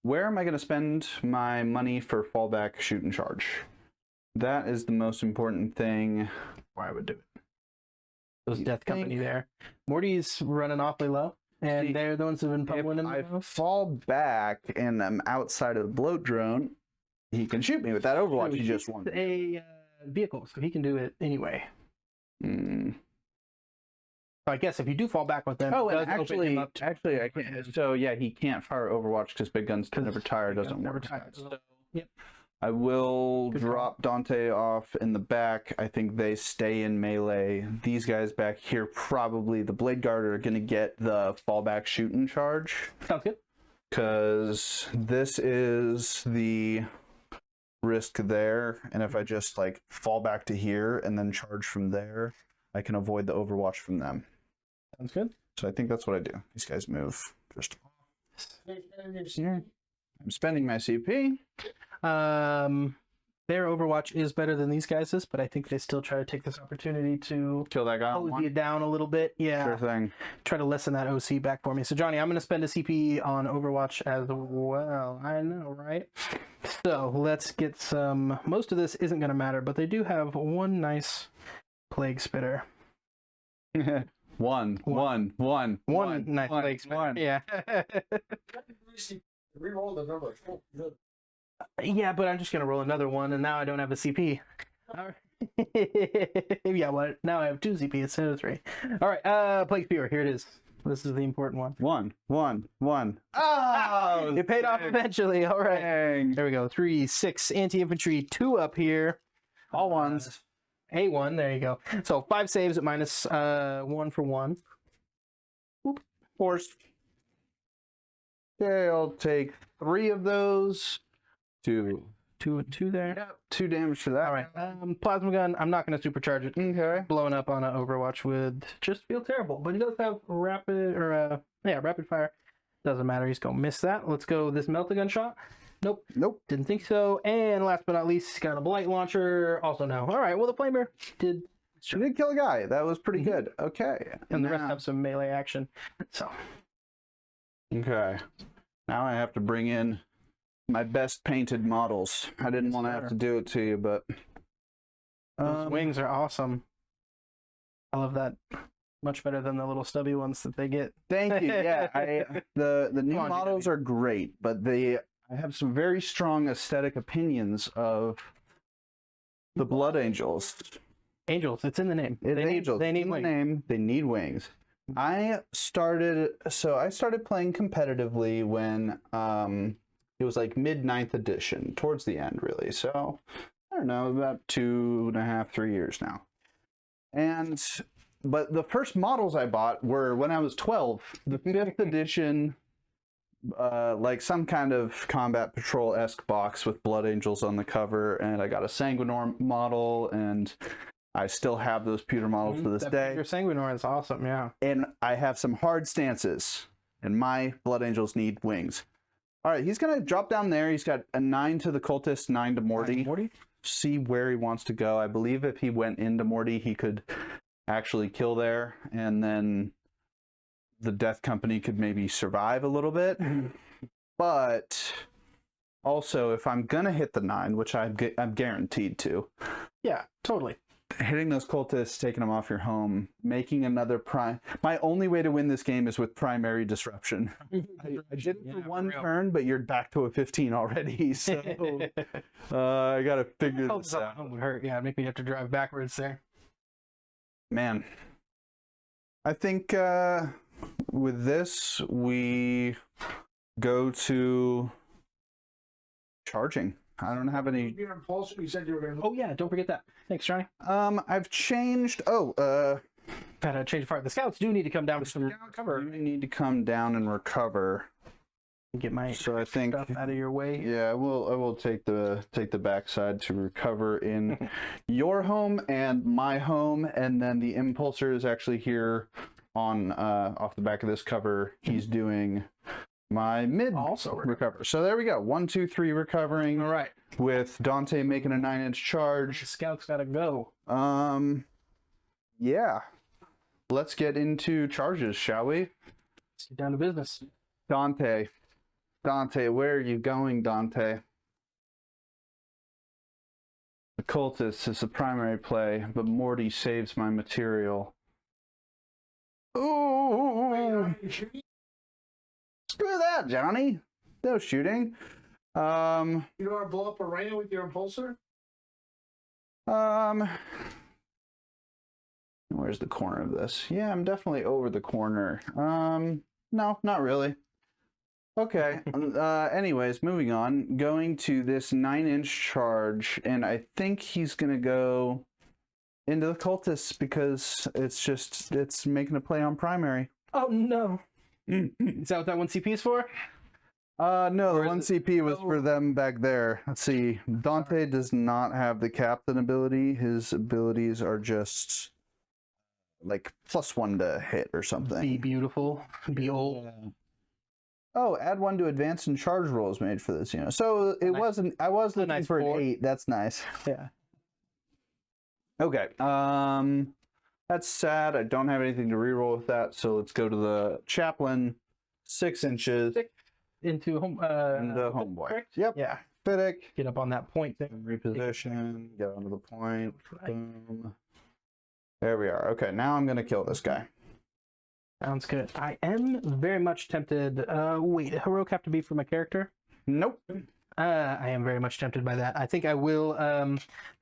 where am I going to spend my money for fallback, shoot, and charge? That is the most important thing. Why I would do it. Those Death Company there. Morty's running awfully low, and they're the ones who've been pummeling him. If I fall back and I'm outside of the bloat drone, he can shoot me with that Overwatch he just won. A vehicle, so he can do it anyway. So I guess if you do fall back with them, oh, it and does open him up to actually, I can't. So yeah, he can't fire Overwatch because Big Guns never tire doesn't never work. tire. So, yep. I will Good drop Dante off in the back. I think they stay in melee. These guys back here, probably the Blade Guard, are going to get the fallback shoot and charge. Sounds good. Because this is the risk there. And if I just like fall back to here and then charge from there, I can avoid the Overwatch from them. Sounds good. So I think that's what I do. These guys move just here. I'm spending my CP. Their Overwatch is better than these guys's, but I think they still try to take this opportunity to Kill that guy. hose you down a little bit. Yeah. Sure thing. Try to lessen that OC back for me. So Johnny, I'm going to spend a CP on Overwatch as well. I know, right? So let's get some. Most of this isn't going to matter, but they do have one nice Plague Spitter. One Nice Plague Spitter. Yeah. Reroll the number. Yeah, but I'm just going to roll another one, and now I don't have a CP. All right. Yeah, well, now I have 2 CP instead of 3. All right, Plague Spear, here it is. This is the important one. One. Oh! It paid off eventually. All right. Dang. There we go. 3, 6 anti-infantry, 2 up here. All ones. A1, there you go. So 5 saves at minus 1 for 1. Whoop. Forced. Okay, I'll take 3 of those. 2. 2 and 2 there. Yep, 2 damage to that. All right. Plasma gun. I'm not going to supercharge it. Okay. Blowing up on an Overwatch would just feel terrible. But he does have rapid fire. Doesn't matter. He's going to miss that. Let's go this Melt-A-Gun shot. Nope. Didn't think so. And last but not least, got a Blight Launcher. Also no. All right. Well, the Flamer did. She did kill a guy. That was pretty good. Okay. And the rest have some melee action. So. Okay. Now I have to bring in my best painted models. I didn't want to have to do it to you, but those wings are awesome. I love that. Much better than the little stubby ones that they get. Thank you. Yeah, the new models are great, but I have some very strong aesthetic opinions of the Blood Angels. Angels, it's in the name. It's Angels. They need in wings. the name. They need wings. I started playing competitively when it was like mid 9th edition, towards the end really. So I don't know, about 2.5, 3 years now. But the first models I bought were when I was 12, the 5th edition, like some kind of Combat Patrol-esque box with Blood Angels on the cover, and I got a Sanguinor model, and I still have those pewter models to this day. Your Sanguinor is awesome, yeah. And I have some hard stances, and my Blood Angels need wings. All right, he's going to drop down there. He's got a 9 to the Cultist, 9 to Morty. See where he wants to go. I believe if he went into Morty, he could actually kill there, and then the Death Company could maybe survive a little bit. But also, if I'm going to hit the 9, which I'm guaranteed to. Yeah, totally. Hitting those cultists, taking them off your home, making another prime. My only way to win this game is with primary disruption. I did it for one turn, but you're back to a 15 already. So I got to figure this out. That would hurt. Yeah, make me have to drive backwards there. Man, I think with this we go to charging. I don't have any. Your impulse, you said you were going to. Oh yeah, don't forget that. Thanks, Johnny. I've changed. Gotta change part. The scouts do need to come down for some cover. You need to come down and recover. Get my I think stuff out of your way. Yeah, I will take the backside to recover in your home and my home, and then the impulsor is actually here on off the back of this cover. He's doing my mid also recover. So there we go. 1, 2, 3 recovering. All right. With Dante making a 9-inch charge. The scouts gotta go. Yeah. let's get into charges, shall we? Let's get down to business. Dante, where are you going, Dante? The cultist is the primary play, but Morty saves my material. Ooh! Screw that, Johnny. No shooting. You want to blow up a rhino with your impulsor? Where's the corner of this? Yeah, I'm definitely over the corner. No, not really. Okay. Anyways, moving on. Going to this 9-inch charge, and I think he's gonna go into the cultists because it's making a play on primary. Oh no! Is that what that 1 CP is for? No, Or the is 1 it- CP was for them back there. Let's see. Dante does not have the captain ability. His abilities are just like +1 to hit or something. Be beautiful, be old. Oh, add 1 to advance and charge rolls made for this, So it Nice. wasn't. I was looking nice for an 4. 8. That's nice. Yeah. Okay. That's sad. I don't have anything to reroll with that. So let's go to the chaplain. 6 inches. Into home. Into homeboy. Correct? Yep. Yeah. Fiddick. Get up on that point there. Reposition. Get onto the point. Right. Boom. There we are. Okay, now I'm gonna kill this guy. Sounds good. I am very much tempted. Wait, heroic have to be for my character? Nope. I am very much tempted by that. I think I will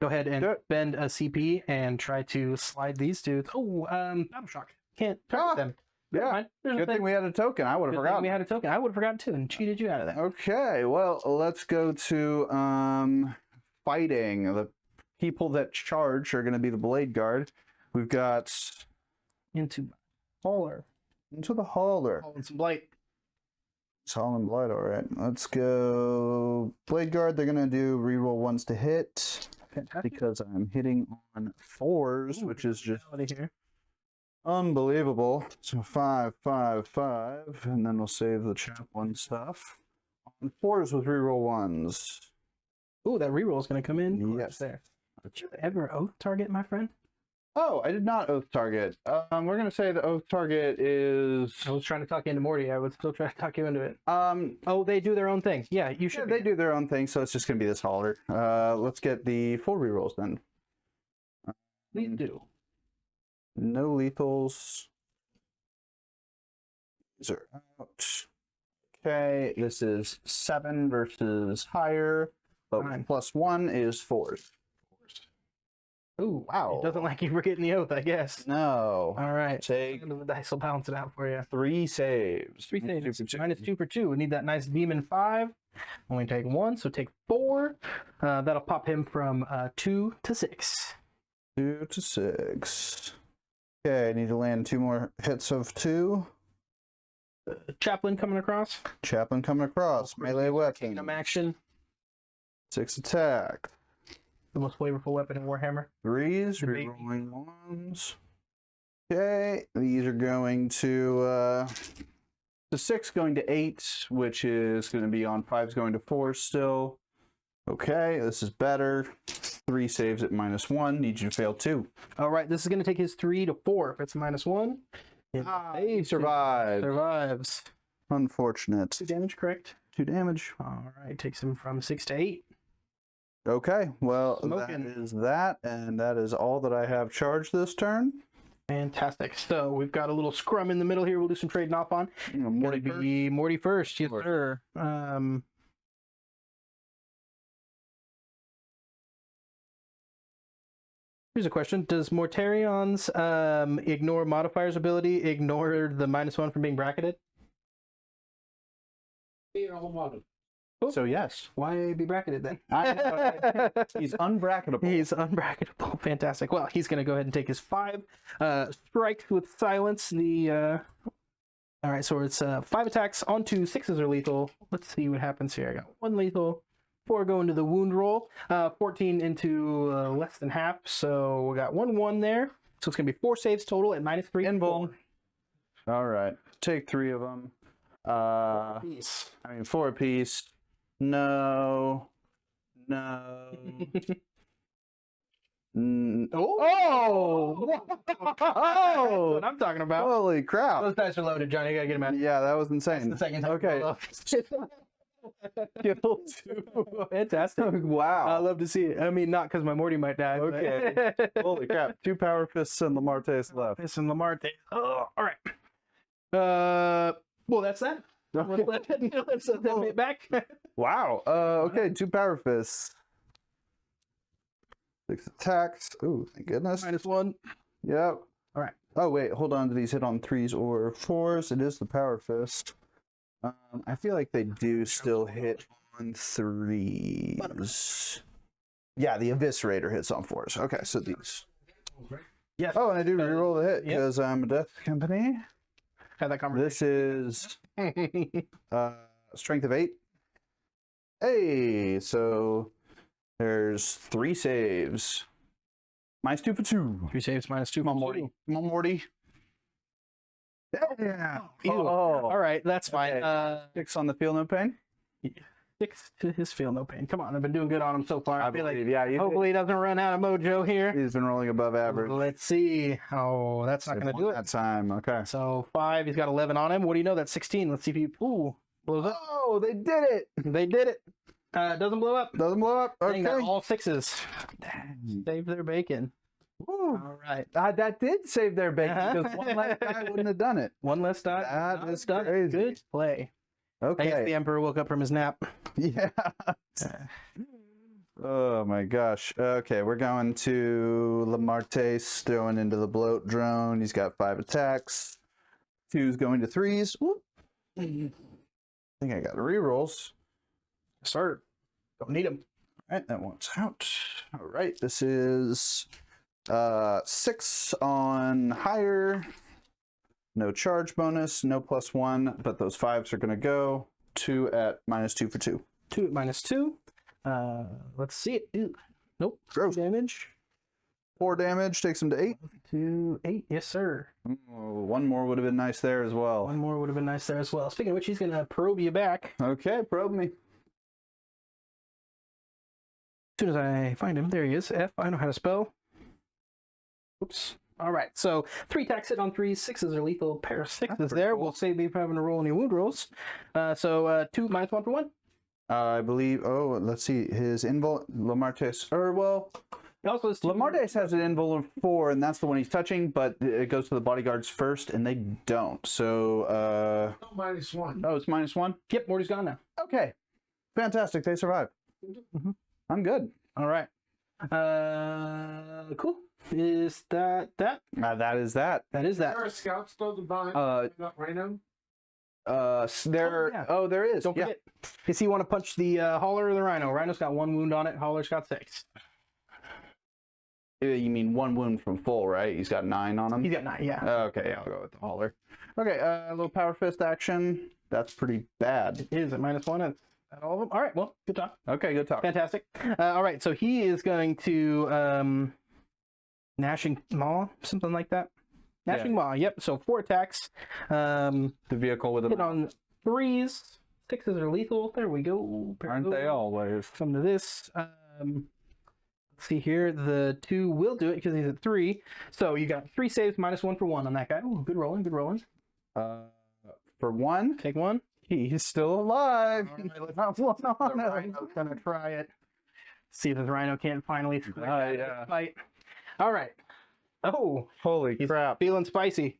go ahead and Do it. spend a CP and try to slide these dudes. Oh, battle shock. Can't target them. Never Yeah. mind. There's a Good thing we had a token. I would have Good thing forgotten. we had a token. I would have forgotten too and cheated you out of that. Okay, well, let's go to fighting. The people that charge are going to be the blade guard. We've got Into hauler. into the hauler. Hauling some blight. Solemn blight, all right. Let's go blade guard. They're going to do reroll 1s to hit Fantastic. because I'm hitting on 4s, which is just Reality here. unbelievable. So 5, 5, 5, and then we'll save the chaplain stuff. On 4s with reroll 1s. Ooh, that reroll is going to come in. Clutch Yes. There. Did you ever oath target, my friend? Oh, I did not oath target. We're gonna say the oath target is. I was trying to talk you into Morty. I was still trying to talk you into it. Oh, they do their own thing. Yeah, you should. Yeah, they do their own thing, so it's just gonna be this hauler. Let's get the full rerolls then. Please do. No lethals. These are out. Okay, this is 7 versus higher, but Fine. +1 is 4s. Ooh, Wow. It doesn't like you for getting the oath, I guess. No. All right. Take The dice will balance it out for you. 3 saves. 3 saves. Super two. -2 for 2. We need that nice demon 5. Only take 1, so take 4. That'll pop him from 2 to 6. 2 to 6. Okay, I need to land 2 more hits of 2. Chaplain coming across. Chaplain coming across. Melee weapon. Kingdom action. 6 attack. The most flavorful weapon in Warhammer. 3s, The big- rerolling 1s. Okay, these are going to 6 going to 8, which is going to be on 5s going to 4 still. Okay, this is better. 3 saves at -1. Need you to fail 2. All right, this is going to take his 3 to 4. If it's -1, He survived. survives. Unfortunate. 2 damage, correct? 2 damage. All right, takes him from 6 to 8. Okay, well, Smoking. that is that, and that is all that I have charged this turn. Fantastic. So we've got a little scrum in the middle here. We'll do some trading off on. Morty Gonna be Morty first, yes, Morty. sir. Here's a question: does Mortarion's ignore modifiers ability ignore the -1 from being bracketed? So yes, Why be bracketed then? he's unbracketable. He's unbracketable. Fantastic. Well, he's going to go ahead and take his 5 strikes with silence. All right, so it's 5 attacks onto 6s are lethal. Let's see what happens here. I got 1 lethal, 4 go into the wound roll, 14 into less than half. So we got 1/1 there. So it's going to be 4 saves total at -3. Invuln. All right, take 3 of them. Peace. 4 apiece. No. Oh! That's what I'm talking about. Holy crap. Those dice are loaded, Johnny. You gotta get them out. Yeah, that was insane. That's the second time. Okay. Skill 2. Fantastic. I Wow. love to see it. I mean, not because my Morty might die. Okay. Holy crap. 2 power fists and Lamartes left. This and Lamarte. Oh, all right. Well, that's that. Okay. Let's set that bit back. Wow. Okay, 2 power fists. 6 attacks. Ooh, thank goodness. -1. Yep. All right. Oh wait, hold on. Do these hit on 3s or 4s? It is the power fist. I feel like they do still hit on 3s. Yeah, the eviscerator hits on 4s. Okay, so these. Yes. Oh, and I do reroll the hit Yep. because I'm a death company. Had that conversation. This is strength of 8. Hey, so there's 3 saves. -2 for 2. 3 saves, -2. Come on, Morty. Come on, Morty. Yeah. Ew. All right, that's fine. Okay. 6 on the feel no pain. 6 to his feel no pain. Come on, I've been doing good on him so far. I feel like yeah, you hopefully he doesn't run out of mojo here. he's been rolling above average. Let's see. Oh, that's not going to do it. That time, okay. So 5, he's got 11 on him. What do you know? That's 16. Let's see if he blows up. Oh, they did it! They did it. Doesn't blow up. Doesn't blow up. Dang, Okay. they're all 6s. Save their bacon. Woo. All right. That did save their bacon Uh-huh. because one less guy wouldn't have done it. One less die. That Not is done. crazy. Good play. I guess the Okay. Emperor woke up from his nap. Yeah. Oh my gosh. Okay, we're going to Lamartes throwing into the bloat drone. He's got 5 attacks. 2's going to 3s. Whoop. I think I got rerolls. Sir, don't need him. All right, that one's out. All right, this is 6 on higher. No charge bonus, no +1, but those 5s are going to go. 2 at -2 for 2. 2 at -2. Let's see it. Ew. Nope. Gross. Damage. 4 damage takes him to 8. 2, 8. Yes, sir. Oh, 1 more would have been nice there as well. One more would have been nice there as well. Speaking of which, he's going to probe you back. Okay, probe me. As soon as I find him, there he is. F, I know how to spell. Oops. All right, so 3 attacks hit on 3s, 6s are lethal, pair of 6s That's there. pretty cool. We'll save me from having to roll any wound rolls. So 2 -1 for 1. I believe, let's see, his invul, Lamartes, He also has 2. Lamartes has an invul of 4, and that's the one he's touching, but it goes to the bodyguards first, and they don't. So, -1. oh, it's -1? Yep, Morty's gone now. Okay. Fantastic, they survived. Mhm. I'm good. All right. Cool. Is that? That is that. That is that. There are scouts still behind Rhino. There, yeah. there is. Don't Yeah. forget. Does he want to punch the Hauler or the Rhino? Rhino's got 1 wound on it. Hauler's got 6. You mean 1 wound from full, right? He's got 9 on him? He's got 9, yeah. Okay, I'll go with the hauler. Okay, a little power fist action. That's pretty bad. It is at -1 at all of them. All right, well, good talk. Okay, good talk. Fantastic. All right, so he is going to Gnashing Maw, something like that. Gnashing Maw, yep. So 4 attacks. The vehicle with Hit a... on 3s. 6s are lethal. There we go. Aren't they always? Come to this. Let's see here. The 2 will do it because he's at 3. So you got 3 saves, -1 for 1 on that guy. Ooh, good rolling, good rolling. For 1, Take 1. he's still alive. All right, let's the Rhino's gonna try it. See if this Rhino can't finally fight. All right. Oh, Holy he's crap. feeling spicy.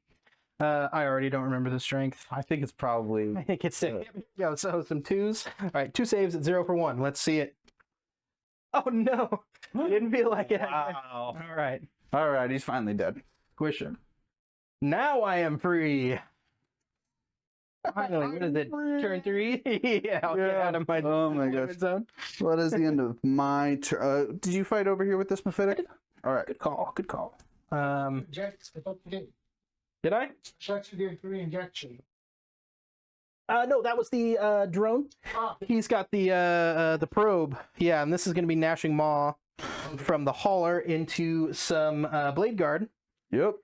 I already don't remember the strength. I think it's probably... I think it's sick. Go, so some 2s. All right, 2 saves at 0 for 1. Let's see it. Oh no, didn't feel like it. Wow. All right, All right, he's finally dead. squish him. Now I am free. Finally, what is it? Turn 3? Yeah, I'll get out of my Oh my gosh. zone. What is the end of my turn? Did you fight over here with this Mephitic? All right. Good call. Good call. Injects. I thought you did. Did I? Shot you did 3 injection. No, that was the drone. Ah, He's got the probe. Yeah, and this is going to be Gnashing Maw from the Hauler into some Blade Guard. Yep.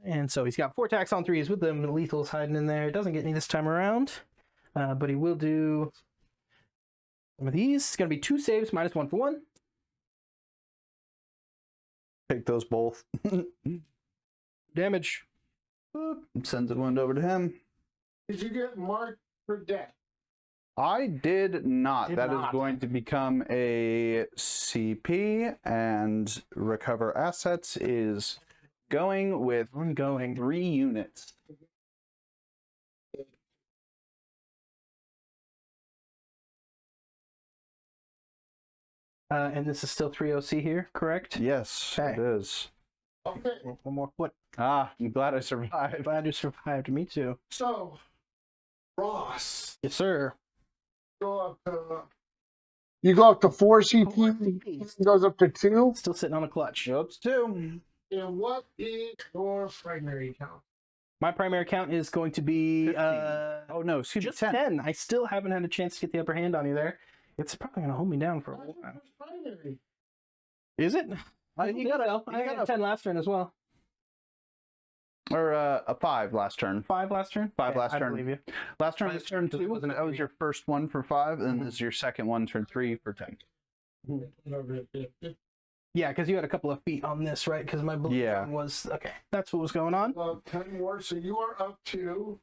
And so he's got 4 attacks on 3s with them. Lethal's hiding in there. Doesn't get any this time around. But he will do some of these. It's going to be 2 saves, -1 for 1. Take those both. Damage. Boop, sends a wound over to him. Did you get marked for death? I did not. Did That not. is going to become a CP, and recover assets is going with Ongoing. 3 units. And this is still 3 OC here, correct? Yes, Okay. it is. Okay. One more foot. Ah, I'm glad I survived. Glad you survived. Me too. So, Ross, Yes, sir. go up to. You go up to 4 CP. It goes up to 2. Still sitting on a clutch. Oops, 2. And what is your primary count? My primary count is going to be 15. Oh no, excuse me, just 10. 10. I still haven't had a chance to get the upper hand on you there. It's probably going to hold me down for a What's while. primary? Is it? You got I got 10 last turn as well. Or a 5 last turn. 5 last turn? 5 last I turn. believe you. Last turn Five was turn turn 2. wasn't it That was three? your first one for 5, and Mhm. this is your second one, turn 3 for 10. Yeah, because you had a couple of feet on this, right? Because my blue Yeah. one was... Okay, that's what was going on. Well, 10 more, so you are up to.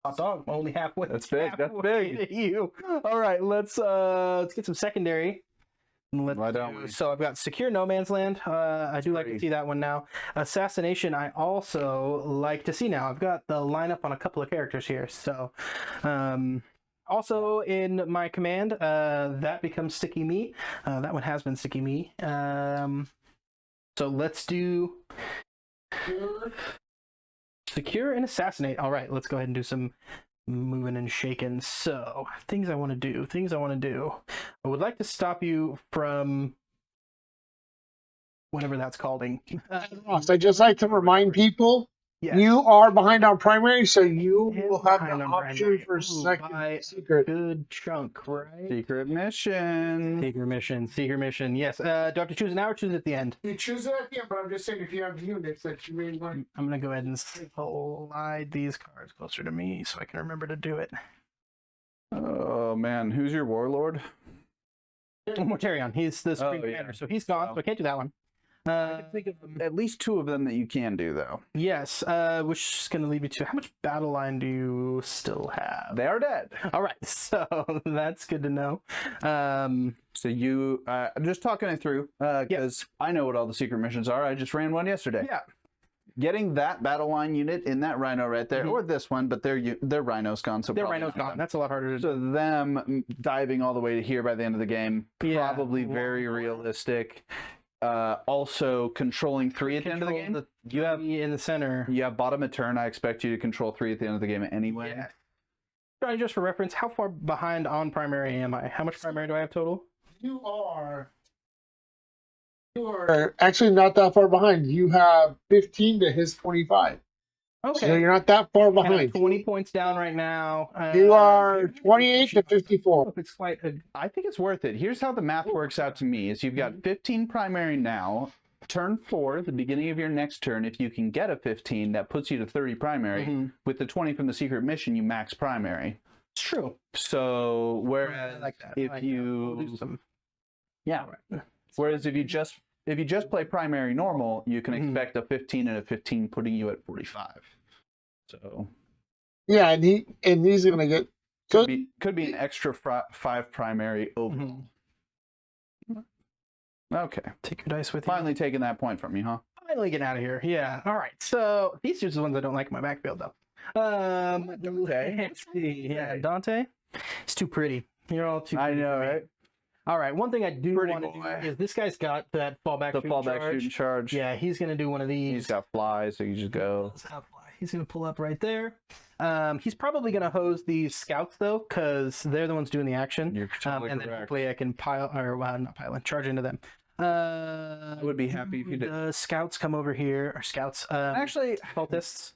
Hot dog, only halfway. That's big, that's halfway big. to you. All right, let's get some secondary. And Why don't we? So I've got Secure No Man's Land. I do like to Great. see that one now. Assassination, I also like to see now. I've got the lineup on a couple of characters here. So, also in my command, that becomes Sticky Me. That one has been Sticky Me. So let's do Secure and Assassinate. All right, let's go ahead and do some moving and shaking. So, things I want to do. I would like to stop you from whatever that's called. Ross, I just like to remind people Yes. you are behind on primary, so you And will have behind the on option primary. for Ooh, second by secret. good chunk, right? Secret mission. Secret mission. Yes. Do I have to choose an hour or choose it at the end? You choose it at the end, but I'm just saying if you have units that you may want. I'm going to go ahead and slide these cards closer to me so I can remember to do it. Oh man, who's your warlord? Mortarion. He's the Supreme yeah. Commander, so he's gone, so I can't do that one. I can think of at least 2 of them that you can do though. Yes, which is going to lead me to how much battle line do you still have? They are dead. All right, so that's good to know. So you, I'm just talking it through because I know what all the secret missions are. I just ran one yesterday. Yeah. Getting that battle line unit in that rhino right there, or this one, but their rhino's gone. So Their probably rhino's not gone. them. That's a lot harder to do. So them diving all the way to here by the end of the game, Yeah. probably very realistic. Also controlling 3 at the end of the game. You have in the center. You have bottom of turn. I expect you to control 3 at the end of the game anyway. Yeah. Johnny, just for reference, how far behind on primary am I? How much primary do I have total? You are actually not that far behind. You have 15 to his 25. Okay. So you're not that far And I'm behind. 20 points down right now. You are 28 to 54. It's quite a... I think it's worth it. Here's how the math works out to me: is you've got 15 primary now. Turn 4, the beginning of your next turn, if you can get a 15, that puts you to 30 primary. With the 20 from the secret mission, you max primary. It's true. So whereas I like that. if We'll you do some... yeah, whereas if you just play primary normal, you can expect a 15 and a 15 putting you at 45. So Yeah, and he's gonna get could be an extra 5 primary overall. Okay. Take your dice with you. Finally taking that point from you, huh? Finally getting out of here. Yeah. All right. So these are the ones I don't like in my backfield, though. Okay. Let's see. Yeah, Dante. It's too pretty. You're all too. I pretty know, for me. right? All right. One thing I do Pretty want to boy. do is this guy's got that fallback. The shooting fallback charge. shooting charge. Yeah, he's gonna do one of these. He's got fly, so you just go. He's gonna pull up right there. He's probably gonna hose these scouts though, because they're the ones doing the action. You're totally and then correct. hopefully I can charge into them. I would be happy if you did. The scouts come over here, or scouts. Actually, cultists.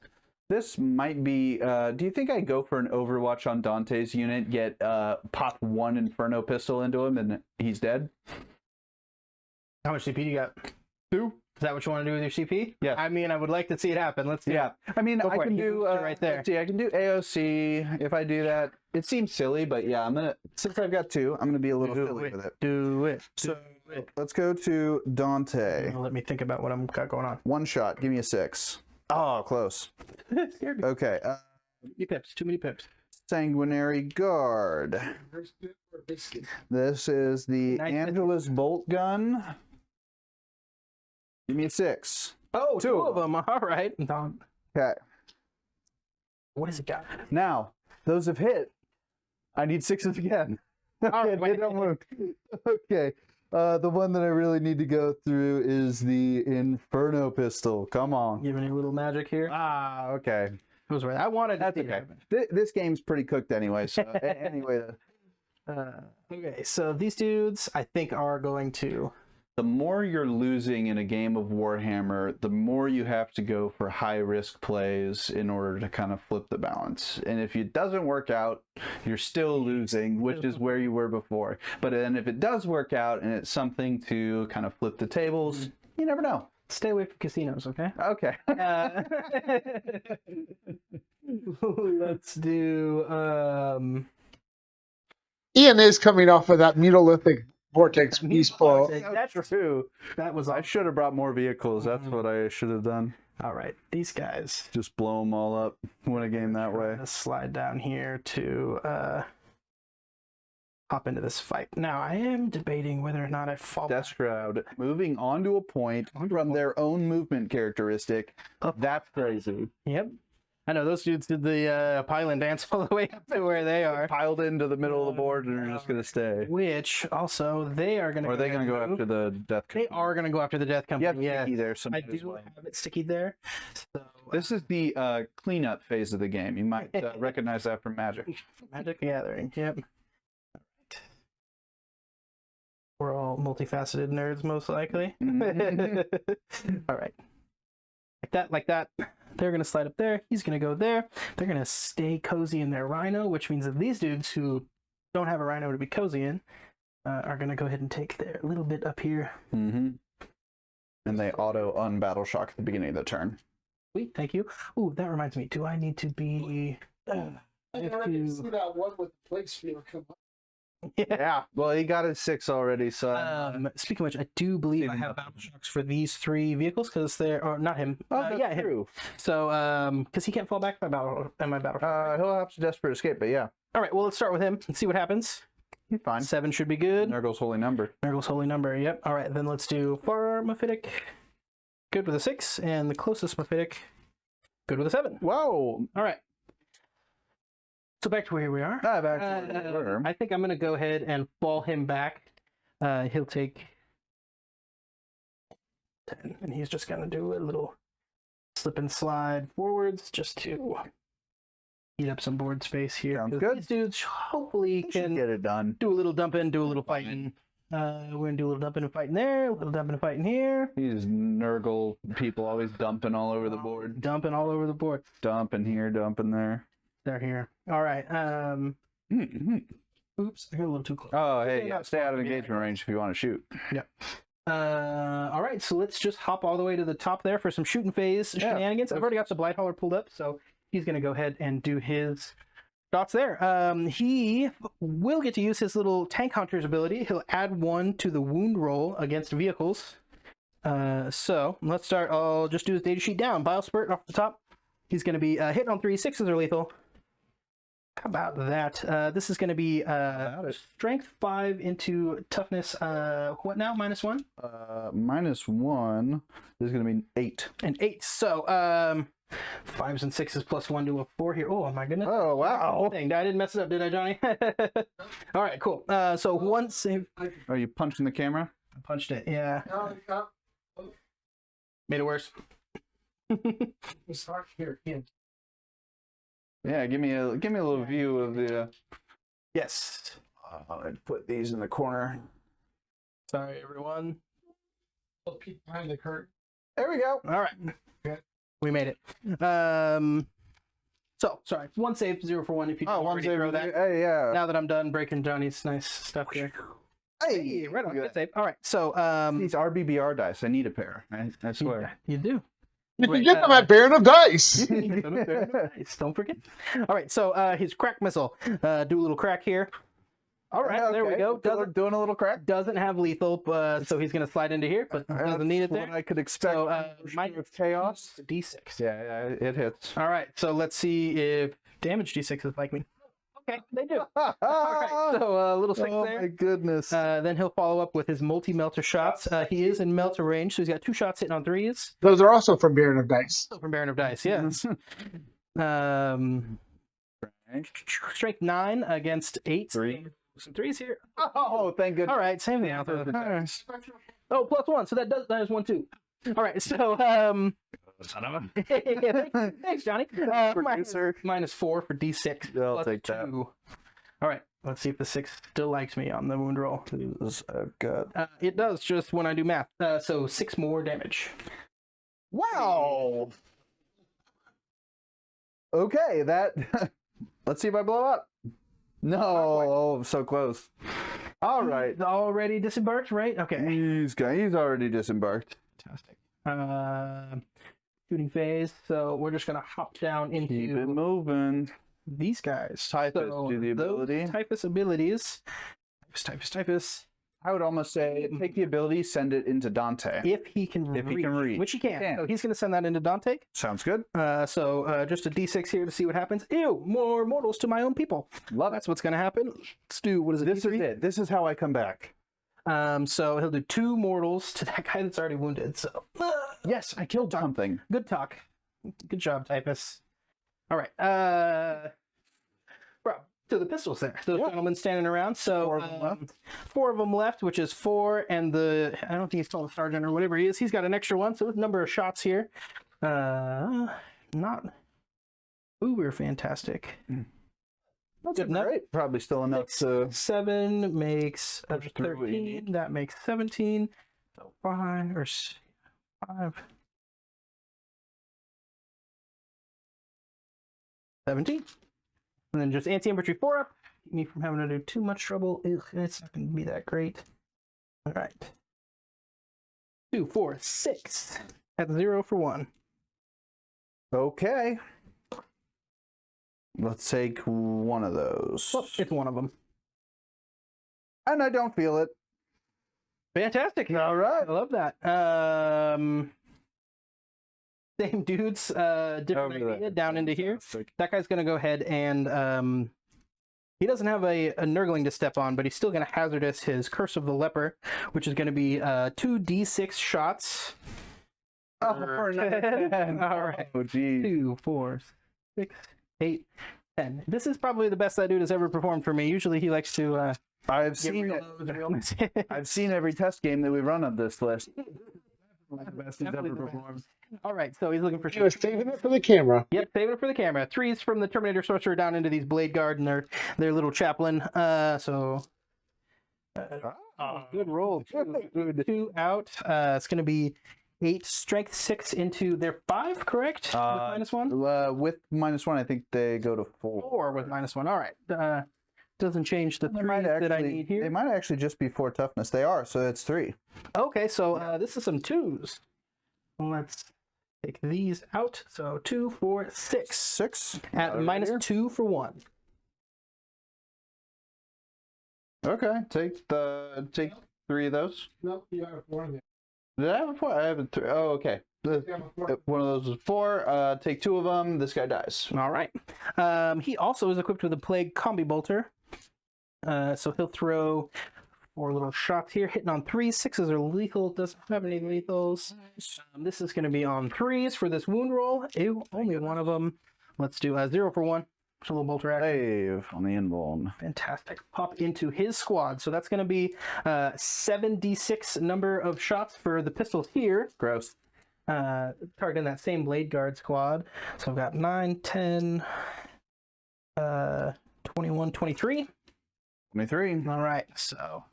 this might be. Do you think I go for an Overwatch on Dante's unit, get pop 1 Inferno pistol into him, and he's dead? How much CP do you got? 2. Is that what you want to do with your CP? Yeah. I mean, I would like to see it happen. Let's see. Yeah, I mean, Go I for it. can You do can right there. let's see, I can do AOC if I do that. It seems silly, but yeah, I'm gonna. Since I've got 2, I'm gonna be a little silly with it. Do it. So let's go to Dante. Let me think about what I'm got going on. One shot. Give me a 6. Oh, close. Scared me. Okay. Too many pips. Sanguinary Guard. This is the Nice. Angelus Bolt Gun. Give me a 6. Oh, Two two of of them. All right. Okay. What has it got? Now, those have hit. I need 6s again. Okay, wait. they don't move. Okay. The one that I really need to go through is the Inferno Pistol. Come on. Give any little magic here? Ah, okay. I was right. I wanted That's to see okay. that. This game's pretty cooked anyway. So anyway, Okay, so these dudes, I think, are going to. the more you're losing in a game of Warhammer, the more you have to go for high risk plays in order to kind of flip the balance. And if it doesn't work out, you're still losing, which is where you were before. But then if it does work out and it's something to kind of flip the tables, you never know. Stay away from casinos, okay? Okay. Let's do. Ian is coming off of that Mutalithic Vortex Beast Ball. That's true. That was. I should have brought more vehicles. That's what I should have done. All right, these guys. Just blow them all up. Win a game that way. Let's slide down here to hop into this fight. Now, I am debating whether or not I fall back. Death Shroud moving onto a point from their own movement characteristic. That's crazy. Yep. I know those dudes did the pylon dance all the way up to where they are. Piled into the middle of the board and are just going to stay. Which also they are going to. Or are they going to go after the Death They are going to go after the Death Company. Yeah, Yeah, sticky there. I Sometimes do as well. have it sticky there. So This is the cleanup phase of the game. You might recognize that from Magic. Magic Gathering. Yep. All right. We're all multifaceted nerds, most likely. All right. Like that. They're going to slide up there. He's going to go there. They're going to stay cozy in their Rhino, which means that these dudes who don't have a Rhino to be cozy in are going to go ahead and take their little bit up here. Mm-hmm. And they auto unbattle shock at the beginning of the turn. Sweet, thank you. Ooh, that reminds me. Do I need to be... I already see that one with the Plague Spear come up. Yeah. Well, he got his 6 already, so... Speaking of which, I do believe I have battle shocks for these 3 vehicles because they're... Or not him. Yeah, him. True. So, because he can't fall back in my battle shock. He'll have to desperate escape, but yeah. All right, well, let's start with him and see what happens. He's fine. 7 should be good. There goes holy number. Nurgle's holy number, yep. All right, then let's do Far Mephitic. Good with a 6, and the closest Mephitic, good with a 7. Whoa! All right. So back to where we are. I think I'm going to go ahead and fall him back. He'll take 10, and he's just going to do a little slip and slide forwards just to eat up some board space here. Sounds 'Cause good. These dudes hopefully can get it done. do a little dumping, do a little fighting. We're going to do a little dumping and fighting there, a little dumping and fighting here. These Nurgle people always dumping all over the board. Dumping all over the board. Dumping here, dumping there. They're here. All right. Oops, I got a little too close. Oh, hey, Stay yeah, out stay out of from me. engagement range if you want to shoot. All right, so let's just hop all the way to the top there for some shooting phase shenanigans. I've already got the Blight Hauler pulled up, so he's going to go ahead and do his shots there. He will get to use his little Tank Hunter's ability. He'll add 1 to the wound roll against vehicles. So let's start. I'll just do his data sheet down. Bile Spurt off the top. He's going to be hitting on 3, 6s are lethal. How about that? This is going to be strength 5 into toughness. What now? -1? -1 is going to be 8. And 8. So 5s and 6s plus 1 to a 4 here. Oh my goodness. Oh, wow. Dang, I didn't mess it up, did I, Johnny? All right, cool. So 1 save. Are you punching the camera? I punched it. Yeah. Made it worse. It's hard here. Ian. Yeah, give me a little view of the. Yes. I'd put these in the corner. Sorry, everyone. Little peek behind the curtain. There we go. All right. Okay. We made it. So, sorry. 1 save, 0 for 1 if you Oh, didn't one already save. throw that. Hey, yeah. Now that I'm done breaking Johnny's nice stuff here. Hey, Right on. look Good at save. All right. So, these RBBR dice. I need a pair. I swear. you do. You can Wait, get them at Baron of Dice. Nice, don't forget. All right, so his crack missile. Do a little crack here. All right, there we go. Doing a little crack. Doesn't have lethal, so he's going to slide into here, but doesn't need it there. What I could expect. So, minus chaos. D6. Yeah, it hits. All right, so let's see if damage D6s like me. Okay, they do. All right, so a little 6 Oh there. my goodness. Then he'll follow up with his multi-melter shots. He is in melter range, so he's got 2 shots hitting on 3s. Those are also from Baron of Dice. From Baron of Dice, yes. Strength 9 against 8. 3. Some 3s here. Oh, thank goodness. All right, same thing. Oh, +1, so that is 1 too. All right, so thanks, Johnny. Minus 4 for D6. I'll take that. 2. All right, let's see if the 6 still likes me on the wound roll. I've got. It does just when I do math. So 6 more damage. Wow. Okay, that. Let's see if I blow up. No, oh, so close. All right. He's already disembarked, right? Okay. He's already disembarked. Fantastic. Shooting phase. So we're just gonna hop down into Keep it moving. these guys. Typhus, So do the ability. those Typhus abilities. Typhus. I would almost say take the ability, send it into Dante. If he can reach, which he can. So he's gonna send that into Dante. Sounds good. So just a D6 here to see what happens. Ew, more mortals to my own people. Love it. That's what's gonna happen. Let's do what is it? This D3? is it. This is how I come back. So he'll do 2 mortals to that guy that's already wounded. So Yes, I killed something. good talk. Good job, Typhus. All right. Bro, to the pistols there. Those gentlemen standing around. So 4 of them left. 4 of them left, which is 4, and I don't think he's called a sergeant or whatever he is. He's got an extra 1, so there's a number of shots here. Not uber fantastic. That's good enough. great. Probably still enough to. 7 makes Push through what you 13. That makes 17. So 5 or 5. 17. And then just anti-infantry 4 up. Keep me from having to do too much trouble. It's not going to be that great. All right. 2, 4, 6. At 0 for 1. Okay. Let's take one of those. Well, it's one of them. And I don't feel it. Fantastic. All right. I love that. Same dudes, different idea down into here. That guy's going to go ahead and he doesn't have a Nurgling to step on, but he's still going to hazardous his Curse of the Leper, which is going to be 2d6 shots. Oh, for 10. All right. Oh, geez. 2, 4, 6, 8, 10. This is probably the best that dude has ever performed for me. Usually he likes to I've seen it. I've seen every test game that we run of this list. The best he's ever performed. All right, so he's looking for. He was saving it for the camera. Yep, saving it for the camera. 3s from the Terminator Sorcerer down into these Blade Guard and their little chaplain. Good roll. 2 out. It's going to be 8 strength 6 into their 5, correct? With -1? With -1, I think they go to 4. 4 with -1. All right. Doesn't change the 3 that I need here. They might actually just be 4 toughness. They are, so it's 3. Okay, so this is some 2s. Let's take these out. So 2, 4, 6. 6 At -2 for 1. Okay, take 3 of those. No, you have 4 in there. Did I have a 4? I have a 3. Oh, okay. One of those is 4. Take 2 of them. This guy dies. All right. He also is equipped with a Plague Combi Bolter. So he'll throw 4 little shots here, hitting on 3s. 6s are lethal. Doesn't have any lethals. This is going to be on 3s for this wound roll. Ew, only one of them. Let's do 0 for 1. A little bolter action. Save on the invuln. Fantastic. Pop into his squad. So that's going to be 7d6 number of shots for the pistols here. Gross. Targeting that same Blade Guard squad. So I've got 9, 10, 21, 23. 23. All right, so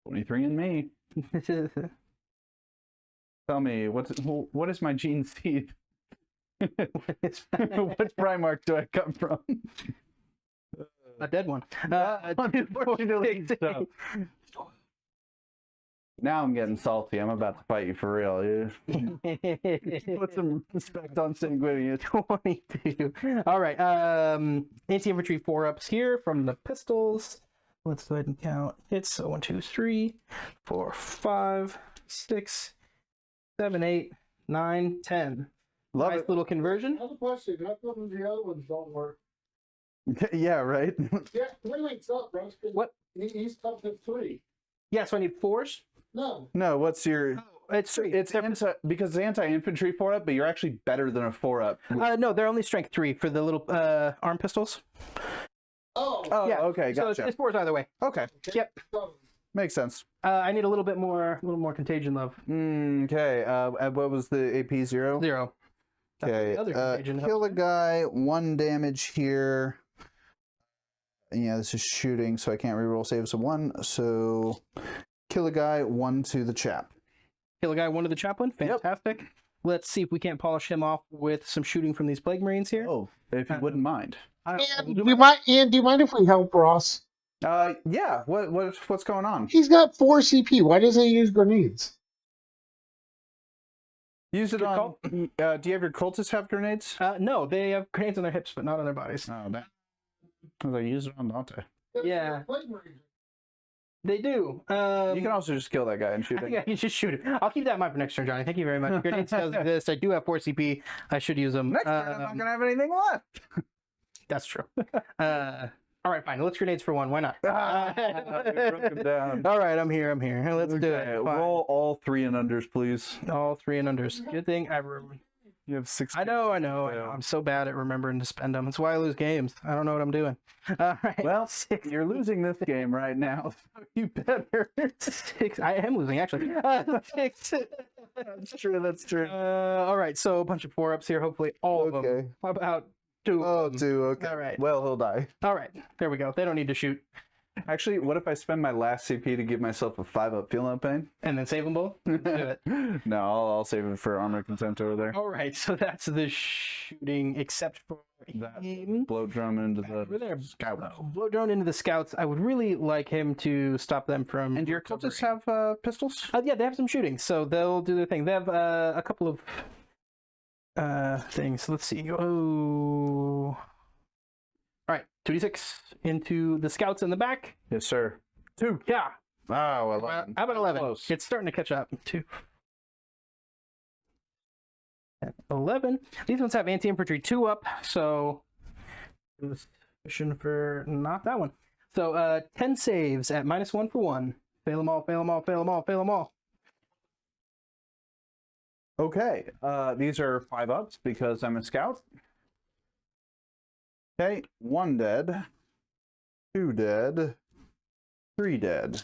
23 and me. Tell me, what is my gene seed? Which Primarch do I come from? A dead one. Unfortunately, so. Now I'm getting salty. I'm about to fight you for real. Put some respect on Sanguinius. 22. All right. Anti-infantry 4-ups here from the pistols. Let's go ahead and count hits. So 1, 2, 3, 4, 5, 6, 7, 8, 9, 10. Love Nice it. little conversion. Another question. How come the other ones don't work? Yeah, right. Yeah, 3 links up, bro. What? He's top to 3. Yeah, so I need 4s. No. No, what's your? It's 3. It's because it's anti-infantry 4-up, but you're actually better than a 4-up. No, they're only strength 3 for the little arm pistols. Oh. Yeah. Okay, So gotcha. it's 4s either way. Okay, Yep. makes sense. I need a little more contagion love. Okay, what was the AP 0? 0. Okay, Other contagion kill a guy, 1 damage here. Yeah, this is shooting, so I can't reroll saves of 1. So, kill a guy, 1 to the chap. Kill a guy, 1 to the chaplain. Fantastic. Let's see if we can't polish him off with some shooting from these plague marines here. Oh, if you wouldn't mind. Ian, do you mind if we help Ross? Yeah. What's going on? He's got 4 CP. Why doesn't he use grenades? Use it Good on. call. Do you have your cultists have grenades? No, they have grenades on their hips, but not on their bodies. Oh, that. I use it on Dante. Yeah. They do. You can also just kill that guy and shoot I him. think I can just shoot it. I'll keep that in mind for next turn, Johnny. Thank you very much. Grenades does exist. I do have 4 CP. I should use them. Next turn, I'm not gonna have anything left. That's true. All right, fine. Let's grenades for 1. Why not? You broke him down. All right, I'm here. Let's do Okay, it. Fine. roll all 3 and unders, please. All 3 and unders. Good thing You have 6. I know. I'm so bad at remembering to spend them. That's why I lose games. I don't know what I'm doing. All right. Well, 6. you're losing this game right now, so you better. 6. I am losing, actually. 6. That's true. That's true. All right. So a bunch of 4-ups here. Hopefully all of them. Okay. How about 2? Oh, 2. Okay. All right. Well, he'll die. All right. There we go. They don't need to shoot. Actually, what if I spend my last CP to give myself a 5-up feel no pain? And then save them both? Let's do it. No, I'll save it for armor contempt over there. All right. So that's the shooting, except for That him. blow drum into Over there. the scout. Blow drone into the scouts. I would really like him to stop them from. And do your cultists have pistols? Yeah, they have some shooting, so they'll do their thing. They have a couple of things. Let's see. Oh. All right, 2d6 into the scouts in the back. Yes, sir. 2. Yeah. Oh, 11. How about 11? Close. It's starting to catch up. 2. 11. These ones have anti-infantry 2 up, so mission for not that one. So 10 saves at -1 for 1. Fail them all, fail them all, fail them all, fail them all. Okay, these are 5-ups because I'm a scout. Okay, 1 dead, 2 dead, 3 dead.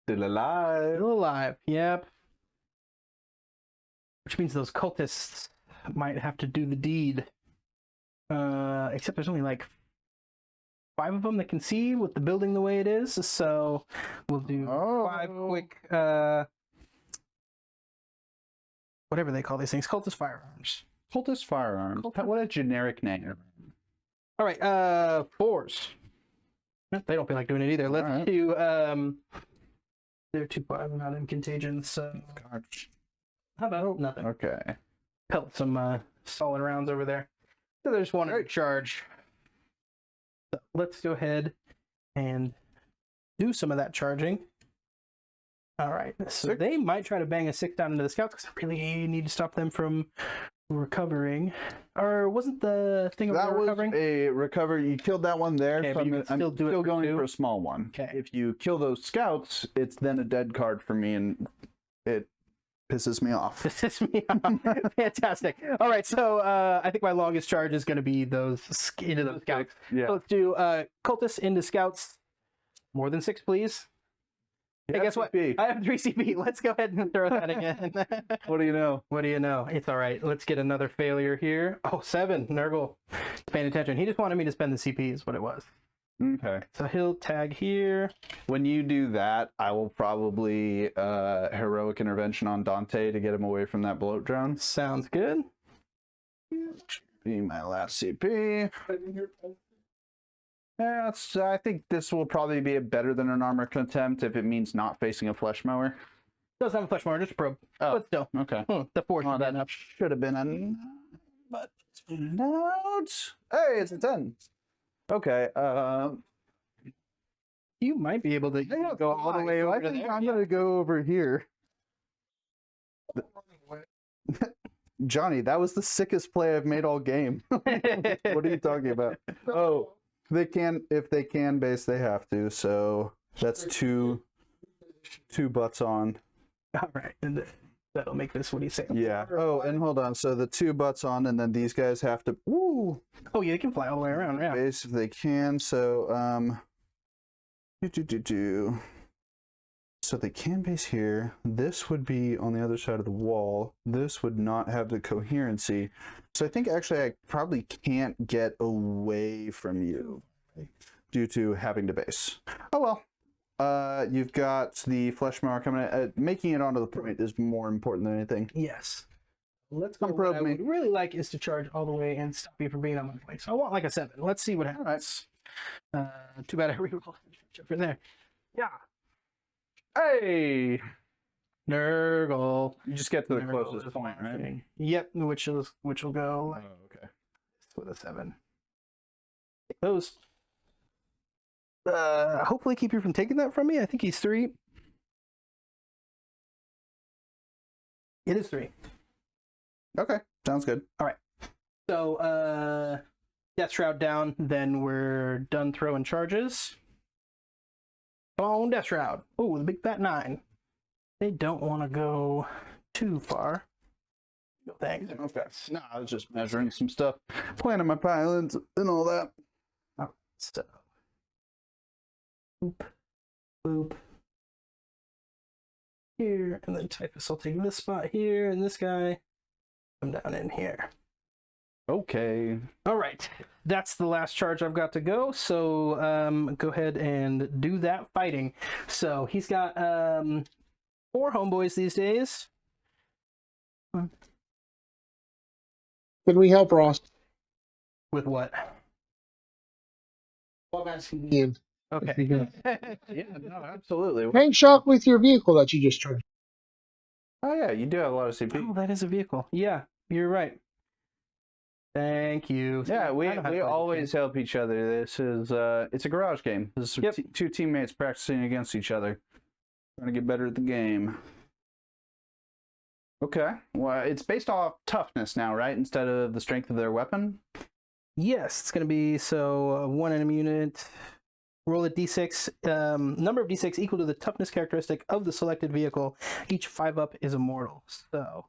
Still alive. Still alive, yep. Which means those cultists might have to do the deed. Except there's only like 5 of them that can see with the building the way it is, so we'll do 5 quick, whatever they call these things, cultist firearms. Cultist firearms. What a generic name. All right, 4s. They don't feel like doing it either. Let's right. do, they're 2-5, not in contagion, so Gosh. how about nothing? Okay. Pelt some solid rounds over there. So there's one in charge. So let's go ahead and do some of that charging. All right, so 6. they might try to bang a 6 down into the scouts because I really need to stop them from recovering. Or wasn't the thing That about was recovering? a recovery. You killed that one there. Okay, so but you can still do it still for going 2? for a small one. Okay. If you kill those scouts, it's then a dead card for me, and it pisses me off. This is me. Fantastic. All right, so I think my longest charge is going to be those into those scouts. Yeah. So let's do cultists into scouts. More than 6, please. Hey, guess what? CP. I have 3 CP. Let's go ahead and throw that again. What do you know? What do you know? It's all right. Let's get another failure here. Oh, 7. Nurgle. Paying attention. He just wanted me to spend the CP is what it was. Okay. So he'll tag here. When you do that, I will probably heroic intervention on Dante to get him away from that bloat drone. Sounds good. Be my last CP. Yeah, I think this will probably be better than an armor contempt if it means not facing a flesh mower. Does have a flesh mower, just a probe. Oh, But still. okay. The 4 should Oh, be that enough. should have been a, but not. Hey, it's a 10. Okay. You might be able to go all the way over to there. I'm gonna go over here. Johnny, that was the sickest play I've made all game. What are you talking about? Oh, they can, if they can base, they have to. So that's two butts on. All right, and that'll make this what do you say? Yeah. Oh, and hold on. So the 2 butts on, and then these guys have to. Woo. Oh yeah, they can fly all the way around. Yeah. Base if they can. So So they can base here. This would be on the other side of the wall. This would not have the coherency. So I think actually I probably can't get away from you due to having to base. Oh well. You've got the flesh mark coming. Making it onto the point is more important than anything. Yes. Let's go. Come What I probe me. would really like is to charge all the way and stop you from being on my plate. So I want like a 7. Let's see what happens. Too bad I reroll for there. Yeah. Hey! Nurgle. You just get to the Nurgle closest is point, right? marking. Yep, which will go like Oh, okay. with a 7. Take those. Hopefully keep you from taking that from me. I think he's 3. It is 3. Okay, sounds good. So, Death Shroud down, then we're done throwing charges. Come on, Death Shroud. Oh, the big fat 9. They don't want to go too far. No thanks. Okay. No, I was just measuring some stuff, planning my pilots and all that. So, boop, boop. Here, and then Typhus will take this spot here, and this guy come down in here. Okay. All right, that's the last charge I've got to go. So go ahead and do that fighting. So he's got 4 homeboys these days. Can we help Ross? With what? Ian. Okay. Yeah, no, absolutely. Tank shock with your vehicle that you just charged. Oh yeah, you do have a lot of CP. Oh, that is a vehicle. Yeah, you're right. Thank you. Yeah, we I know how to play always help each other. This is it's a garage game. This is Yep. two teammates practicing against each other, trying to get better at the game. Okay, well, it's based off toughness now, right? Instead of the strength of their weapon. Yes, it's going to be so 1 enemy unit. Roll a d6. Number of d6 equal to the toughness characteristic of the selected vehicle. Each 5-up is immortal. So,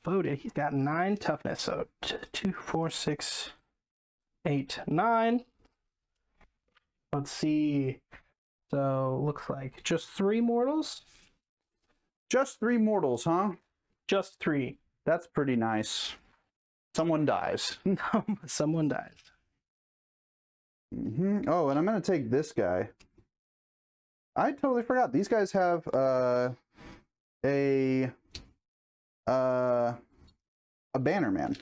voted. He's got 9 toughness. So 2, 4, 6, 8, 9. Let's see. So looks like just 3 mortals. Just 3 mortals, huh? Just 3. That's pretty nice. Someone dies. Someone dies. Oh, and I'm gonna take this guy. I totally forgot. These guys have a bannerman.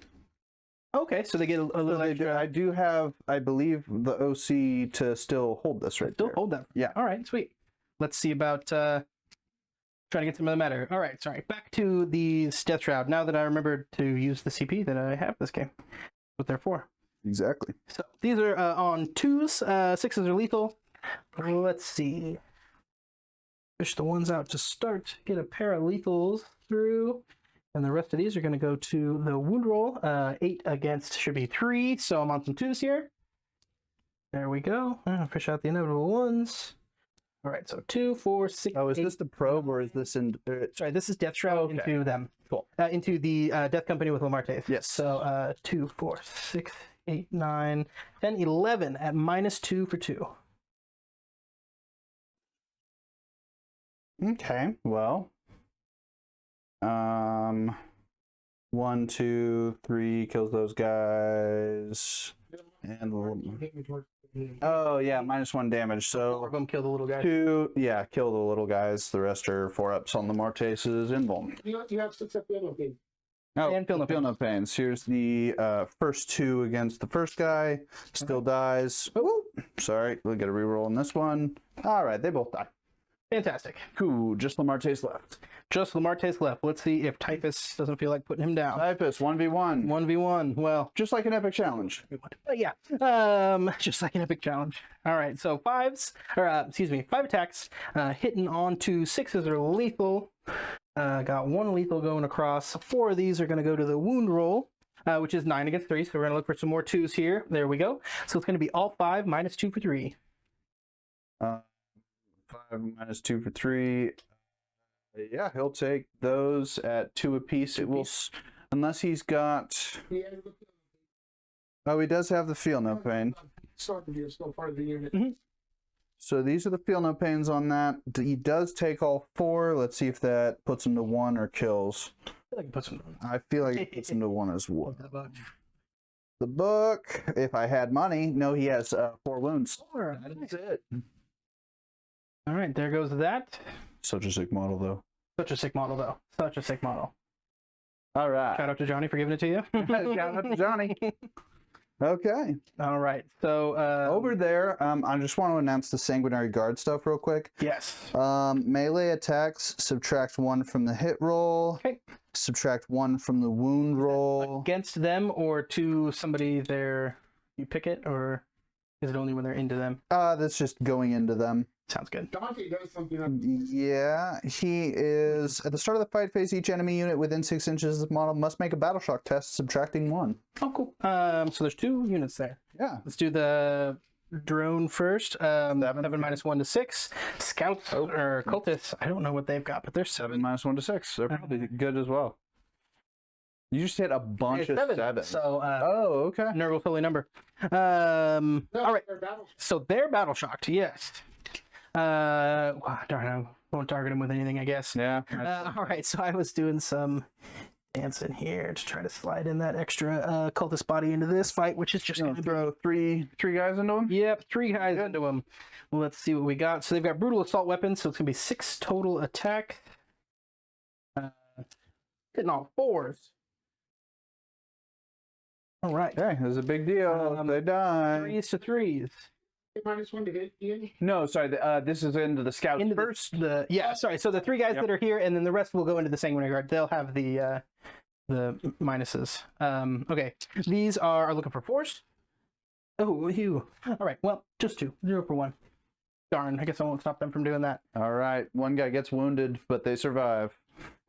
Okay, so they get a little extra. I do have, I believe, the OC to still hold this right Still there. hold that. Yeah. All right, sweet. Let's see about trying to get some of the matter. All right, sorry. Back to the Death Shroud. Now that I remembered to use the CP that I have this game, what they're for. Exactly. So these are on 2s. 6s are lethal. Let's see. Fish the ones out to start. Get a pair of lethals through. And the rest of these are going to go to the wound roll. 8 against should be 3. So I'm on some 2s here. There we go. Fish out the inevitable ones. All right, so 2, 4, 6. Oh, is 8, this the probe or is this in? Sorry, this is Death Shroud into them. Cool. Into the Death Company with Lamartes. Yes. So 2, 4, 6, 8, 9, 10, 11 at -2 for 2. Okay. Well. 1, 2, 3 kills those guys. And oh yeah, -1 damage. 4 So of them kill the little guy. 2, yeah, kill the little guys. The rest are 4-ups on the Marteses and Vuln. You have 6 up there. Oh, And feel no pains. Here's the first 2 against the first guy. Still dies. Oh, sorry. We'll get a reroll on this one. All right, they both die. Fantastic. Cool. Just Lamarte's left. Just Lamarte's left. Let's see if Typhus doesn't feel like putting him down. Typhus 1v1. 1v1. Well, Just like an epic challenge. yeah. Just like an epic challenge. All right. So 5 attacks. Hitting onto 6s are lethal. Got 1 lethal going across. 4 of these are going to go to the wound roll, which is 9 against 3. So we're going to look for some more 2s here. There we go. So it's going to be all 5 minus 2 for 3. 5 minus 2 for 3. Yeah, he'll take those at 2 apiece. It will, unless he's got. Oh, he does have the feel no pain. Still part of the unit. So these are the feel no pains on that. He does take all 4. Let's see if that puts him to 1 or kills. I feel like it puts him to 1 as well. The book, if I had money, no, he has 4 wounds. That's it. All right, there goes that. Such a sick model, though. Such a sick model, though. Such a sick model. All right. Shout out to Johnny for giving it to you. Shout out to Johnny. Okay. All right. So over there, I just want to announce the Sanguinary Guard stuff real quick. yes. Melee attacks, subtract 1 from the hit roll. Okay. Subtract 1 from the wound roll. Against them or to somebody there, you pick it, or is it only when they're into them? That's just going into them. Sounds good. Dante does something. Yeah, he is at the start of the fight phase. Each enemy unit within 6 inches of the model must make a battle shock test, subtracting 1. Oh, cool. So there's 2 units there. Yeah. Let's do the drone first. 7 minus 1 to 6. Scouts or cultists. I don't know what they've got, but they're 7. 7 minus 1 to 6. They're probably good as well. You just hit a bunch of 7s. So oh, okay. Nergal totally number. All right. So they're battle shocked. Yes. Wow, darn, I won't target him with anything, I guess. Yeah. All right, so I was doing some dancing here to try to slide in that extra cultist body into this fight, which is just going to throw three guys into him. Yep, 3 guys into him. Well, let's see what we got. So they've got brutal assault weapons, so it's going to be 6 total attack. Hitting all 4s. All right. Okay, this is a big deal. They die. 3s to 3s. Minus 1 to hit, Ian? No, sorry. This is into the scouts Into first. Sorry. So the 3 guys that are here, and then the rest will go into the Sanguinary Guard. They'll have the minuses. Okay. These are looking for 4s. Oh, you. All right. Well, just 2. 0 for 1. Darn. I guess I won't stop them from doing that. All right. 1 guy gets wounded, but they survive.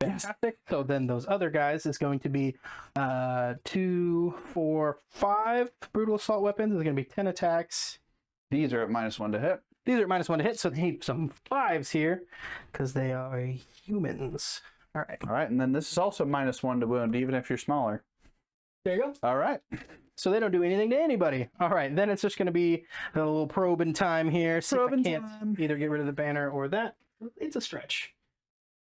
Fantastic. So then those other guys is going to be 2, 4, 5 brutal assault weapons. It's going to be 10 attacks. These are at minus 1 to hit. These are at minus 1 to hit, so they need some 5s here because they are humans. All right. All right, and then this is also minus 1 to wound, even if you're smaller. There you go. All right. So they don't do anything to anybody. All right, then it's just going to be a little probing time here. See if I can't either get rid of the banner or that. It's a stretch.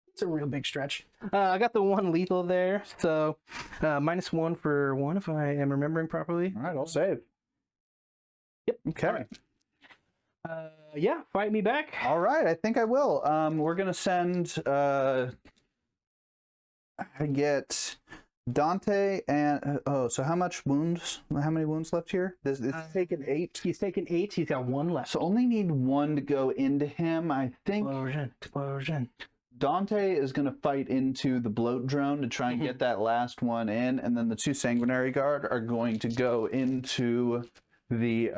It's a real big stretch. I got the 1 lethal there, so minus 1 for 1 if I am remembering properly. All right, I'll save. Yep. Okay. All right. Yeah, fight me back. All right, I think I will. We're gonna send. I get Dante and so how much wounds? How many wounds left here? It's taken 8. He's taken 8. He's got 1 left. So only need 1 to go into him. I think Explosion. Dante is gonna fight into the bloat drone to try and get that last one in, and then the 2 Sanguinary Guard are going to go into the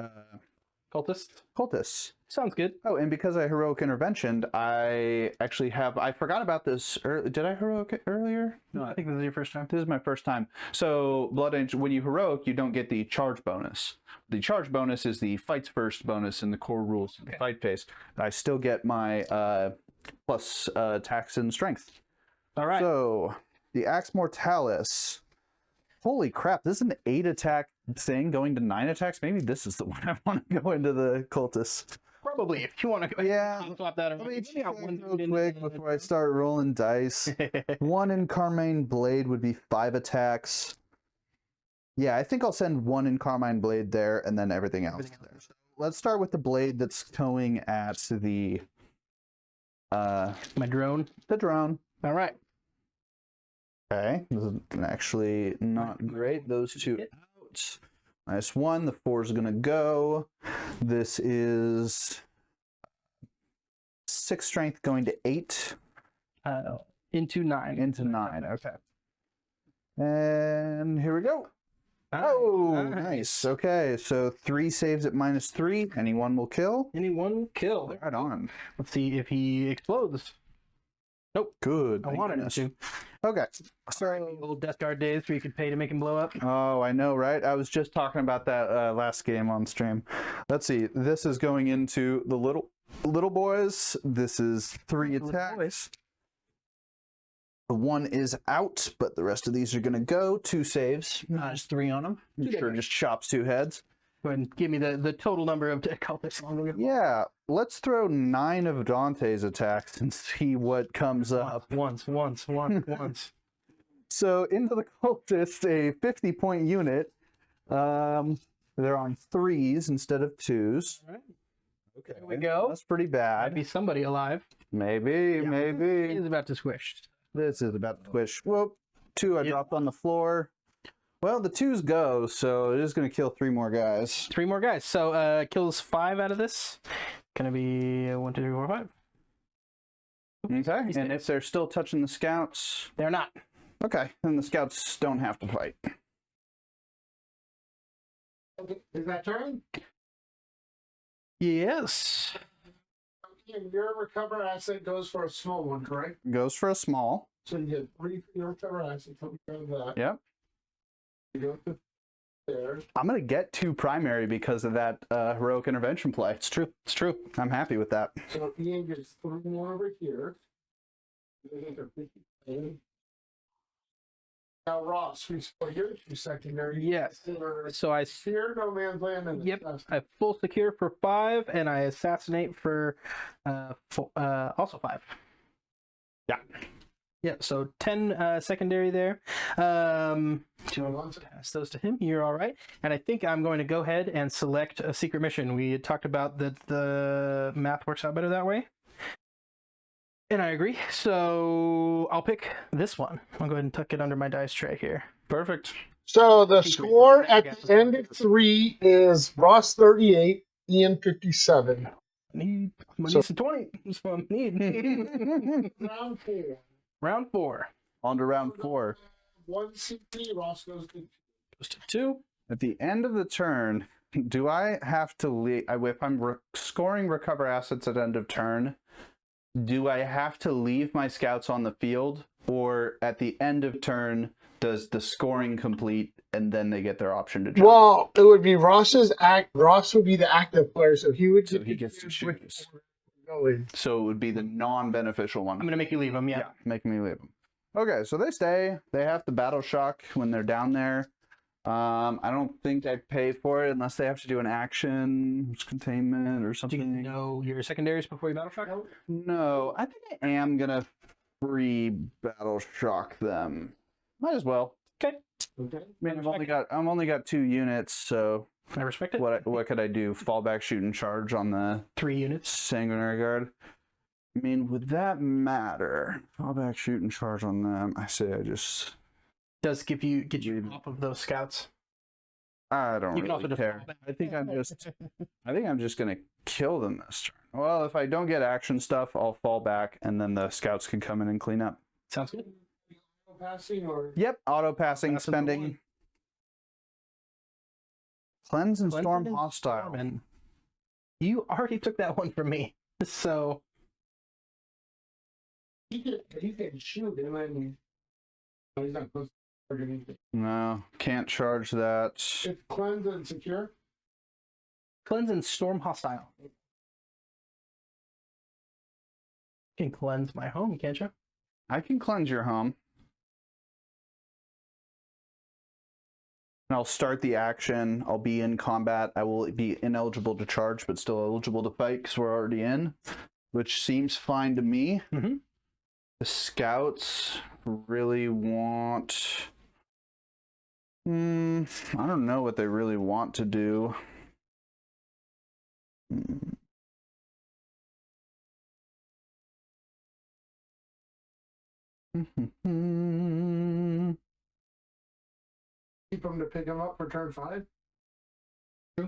cultists. Sounds good. Oh, and because I heroic interventioned, I actually have. I forgot about this. Did I heroic earlier? No, I think this is your first time. This is my first time. So, Blood Angel, when you heroic, you don't get the charge bonus. The charge bonus is the fights first bonus in the core rules of the fight phase. I still get my plus attacks and strength. All right. So, the Axe Mortalis. Holy crap, this is an 8 attack thing going to 9 attacks. Maybe this is the one I want to go into the cultists. Probably, if you want to go yeah. swap that Let me check real quick before I start rolling dice. 1 in Carmine Blade would be 5 attacks. Yeah, I think I'll send 1 in Carmine Blade there and then everything else there. So let's start with the blade that's towing at the my drone. The drone. All right. Okay, this is actually not great. Those 2 out. Minus 1. The 4 is going to go. This is 6 strength going to 8. Into 9. Into 9, okay. And here we go. Oh, nice. Okay, so 3 saves at -3. Anyone will kill. Anyone will kill. Right on. Let's see if he explodes. Nope. Good. I wanted him to. Okay. Sorry, the old Death Guard days where you could pay to make him blow up. Oh, I know, right? I was just talking about that last game on stream. Let's see. This is going into the little boys. This is 3 attacks. The 1 is out, but the rest of these are going to go. 2 saves. Just 3 on them. Sure, just chops 2 heads. Go ahead and give me the total number of cultists. Yeah, let's throw 9 of Dante's attacks and see what comes up. Once. So into the cultist, a 50-point unit. They're on 3s instead of 2s. All right. Okay, Here we go. That's pretty bad. Might be somebody alive. Maybe. He's about to squish. This is about to squish. Whoop. 2 I dropped on the floor. Well, the 2s go, so it is going to kill 3 more guys. 3 more guys. So kills 5 out of this. Gonna be 1, 2, 3, 4, 5. Okay. And if they're still touching the scouts, They're not. okay, then the scouts don't have to fight. Okay, is that turn? Yes. And your recover asset goes for a small one, correct? Goes for a small. So you get 3 for your recover asset. Take care of that. Yep. You go to there. I'm going to get 2 primary because of that heroic intervention play. It's true. It's true. I'm happy with that. So Ian gets 3 more over here. Now Ross, we saw your 2 secondary. Yes. So I Here, no man's land. And Yep, I full secure for 5, and I assassinate for also 5. Yeah. Yeah, so 10 secondary there. Pass those to him. You're all right. And I think I'm going to go ahead and select a secret mission. We had talked about that the math works out better that way. And I agree. So I'll pick this one. I'll go ahead and tuck it under my dice tray here. Perfect. So the score at the end of 3 is Ross 38, Ian 57. I'm gonna need some 20. That's what I need. Round 4. Round 4. On to round 4. 1 CP, Ross goes to 2. At the end of the turn, do I have to leave? If I'm scoring recover assets at end of turn, do I have to leave my scouts on the field? Or at the end of turn, does the scoring complete and then they get their option to jump? Well, it would be Ross's act. Ross would be the active player, so he would. So he gets to choose. Go in. So it would be the non-beneficial one. I'm going to make you leave them, yeah. Make me leave them. Okay, so they stay. They have the battle shock when they're down there. I don't think I pay for it unless they have to do an action containment or Do something. you know your secondaries before you battle shock? No, I think I am gonna free battle shock them. Might as well. Okay. Okay. I mean, I've only got 2 units, so I respect it. what could I do? Fall back, shoot, and charge on the 3 units. sanguinary guard. I mean, would that matter? Fall back, shoot, and charge on them. I say I just. Does get you off of those scouts. I don't You can also really just care. fall back. I think I'm just gonna kill them this turn. Well, if I don't get action stuff, I'll fall back, and then the scouts can come in and clean up. Sounds good. Passing or Yep, auto passing, Pass it spending. along. Cleanse and Cleanse storm and hostile. And you already took that one from me, so he can shoot him and he's not close to anything. No, can't charge that. It's cleanse and secure. cleanse and storm hostile. You can cleanse my home, can't you? I can cleanse your home. And I'll start the action. I'll be in combat. I will be ineligible to charge, but still eligible to fight because we're already in, which seems fine to me. Mm-hmm. The scouts really want... I don't know what they really want to do. Keep him to pick him up for turn 5. I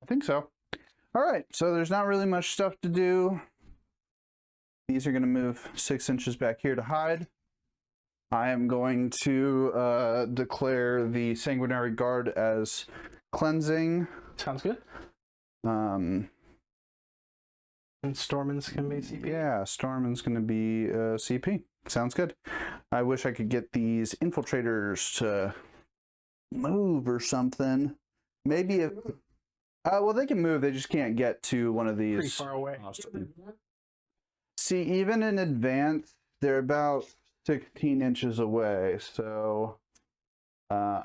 think so. All right, so there's not really much stuff to do. These are going to move 6 inches back here to hide. I am going to declare the Sanguinary Guard as cleansing. Sounds good. Um, And Stormins can be CP. yeah, Stormin's going to be CP. Sounds good. I wish I could get these infiltrators to move or something. Maybe if... well, they can move. They just can't get to one of these. Pretty far away. See, even in advance, they're about 16 inches away. So, yeah,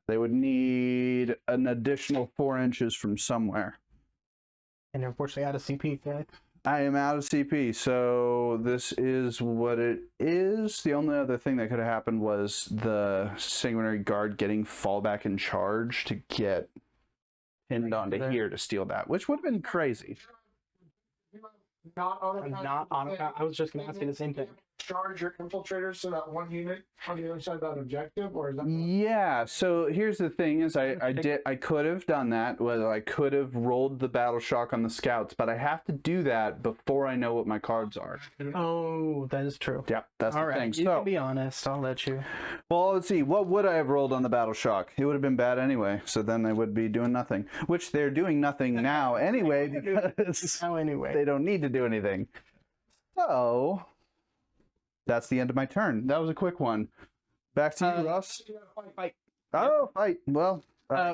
they would need an additional 4 inches from somewhere. And you're unfortunately out of CP, right? I am out of CP, so this is what it is. The only other thing that could have happened was the Sanguinary Guard getting fallback in charge to get pinned onto here to steal that, which would have been crazy. Not on. I was just going to ask you the same thing. Charge your infiltrators to that one unit on the other side of that objective, or is that? Yeah. So here's the thing: is I could have done that. Well, I could have rolled the battle shock on the scouts, but I have to do that before I know what my cards are. Oh, that is true. Yeah, that's All the thing. right, you So, can be honest. I'll let you. well, let's see. What would I have rolled on the battle shock? It would have been bad anyway. So then they would be doing nothing, which they're doing nothing now anyway because Oh, anyway. they don't need to do anything. So that's the end of my turn. That was a quick one. Back to you, Russ. Fight. Oh, fight. Well,